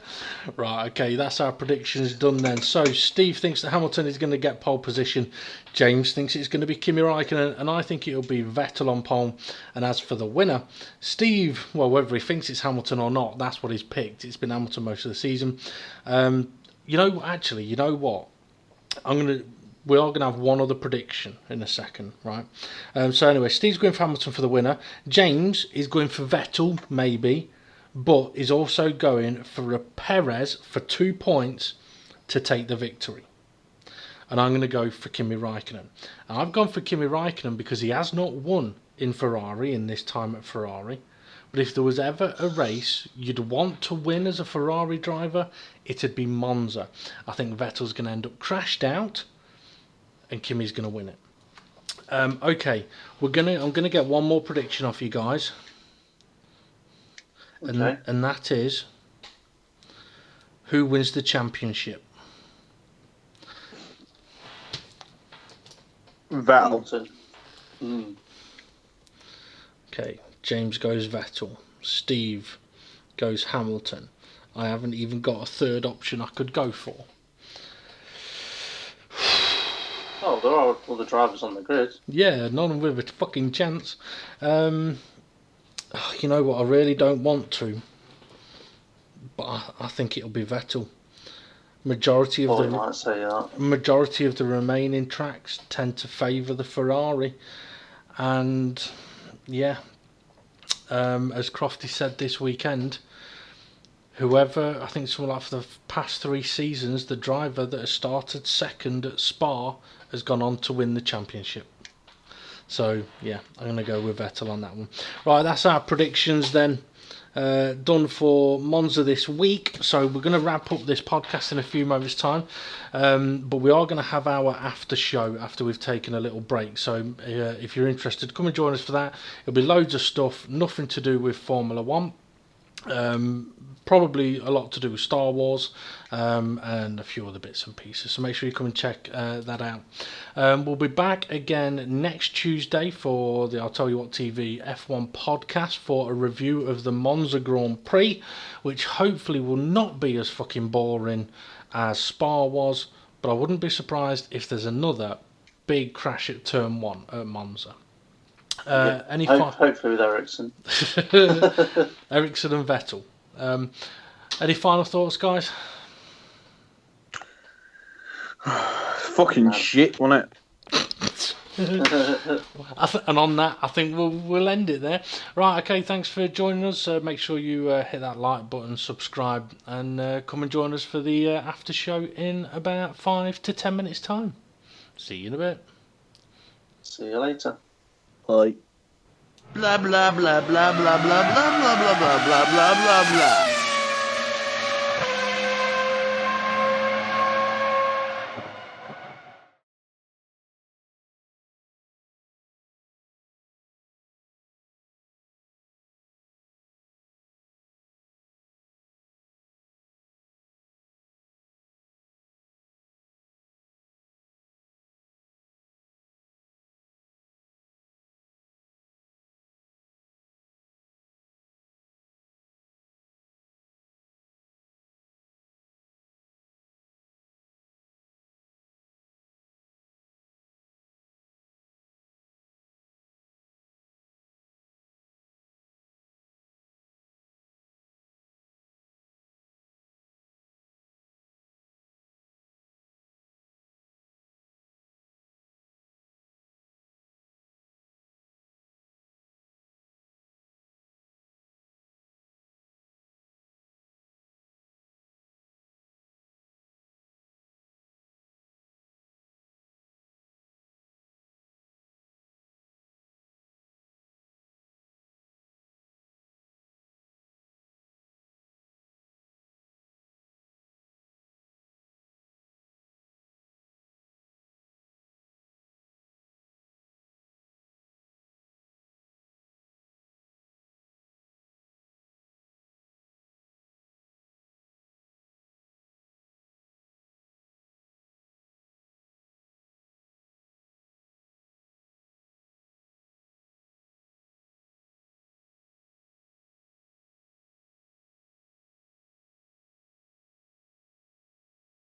okay, that's our predictions done then. So Steve thinks that Hamilton is going to get pole position. James thinks it's going to be Kimi Raikkonen, and I think it'll be Vettel on pole. And as for the winner, Steve, well, whether he thinks it's Hamilton or not, that's what he's picked. It's been Hamilton most of the season. You know what? We are going to have one other prediction in a second, right? So anyway, Steve's going for Hamilton for the winner. James is going for Vettel, maybe, but is also going for a Perez for 2 points to take the victory. And I'm going to go for Kimi Raikkonen. And I've gone for Kimi Raikkonen because he has not won in Ferrari in this time at Ferrari. But if there was ever a race you'd want to win as a Ferrari driver, it'd be Monza. I think Vettel's going to end up crashed out, and Kimi's going to win it. Okay, I'm going to get one more prediction off you guys, Okay. and that is who wins the championship. Vettel. Hamilton. Okay, James goes Vettel. Steve goes Hamilton. I haven't even got a third option I could go for. Oh, there are other drivers on the grid. Yeah, none with a fucking chance. You know what? I really don't want to, but I think it'll be Vettel. Majority of might say that. Majority of the remaining tracks tend to favour the Ferrari, and yeah, as Crofty said this weekend, whoever, I think something like for the past 3 seasons, the driver that has started second at Spa has gone on to win the championship. So yeah, I'm going to go with Vettel on that one. Right, that's our predictions then. Done for Monza this week. So we're going to wrap up this podcast in a few moments' time. But we are going to have our after show after we've taken a little break. So if you're interested, come and join us for that. It'll be loads of stuff, nothing to do with Formula 1. Probably a lot to do with Star Wars and a few other bits and pieces, so make sure you come and check that out. We'll be back again next Tuesday for the I'll Tell You What TV F1 podcast for a review of the Monza Grand Prix, which hopefully will not be as fucking boring as Spa was, but I wouldn't be surprised if there's another big crash at turn 1 at Monza. Hopefully with Ericsson. Ericsson and Vettel. Any final thoughts, guys? Fucking shit, wasn't it? And on that, I think we'll end it there. Right, okay, thanks for joining us. Make sure you hit that like button, subscribe, and come and join us for the after show in about 5 to 10 minutes' time. See you in a bit. See you later. Bye. Blah blah blah blah blah blah blah blah blah blah blah blah blah blah.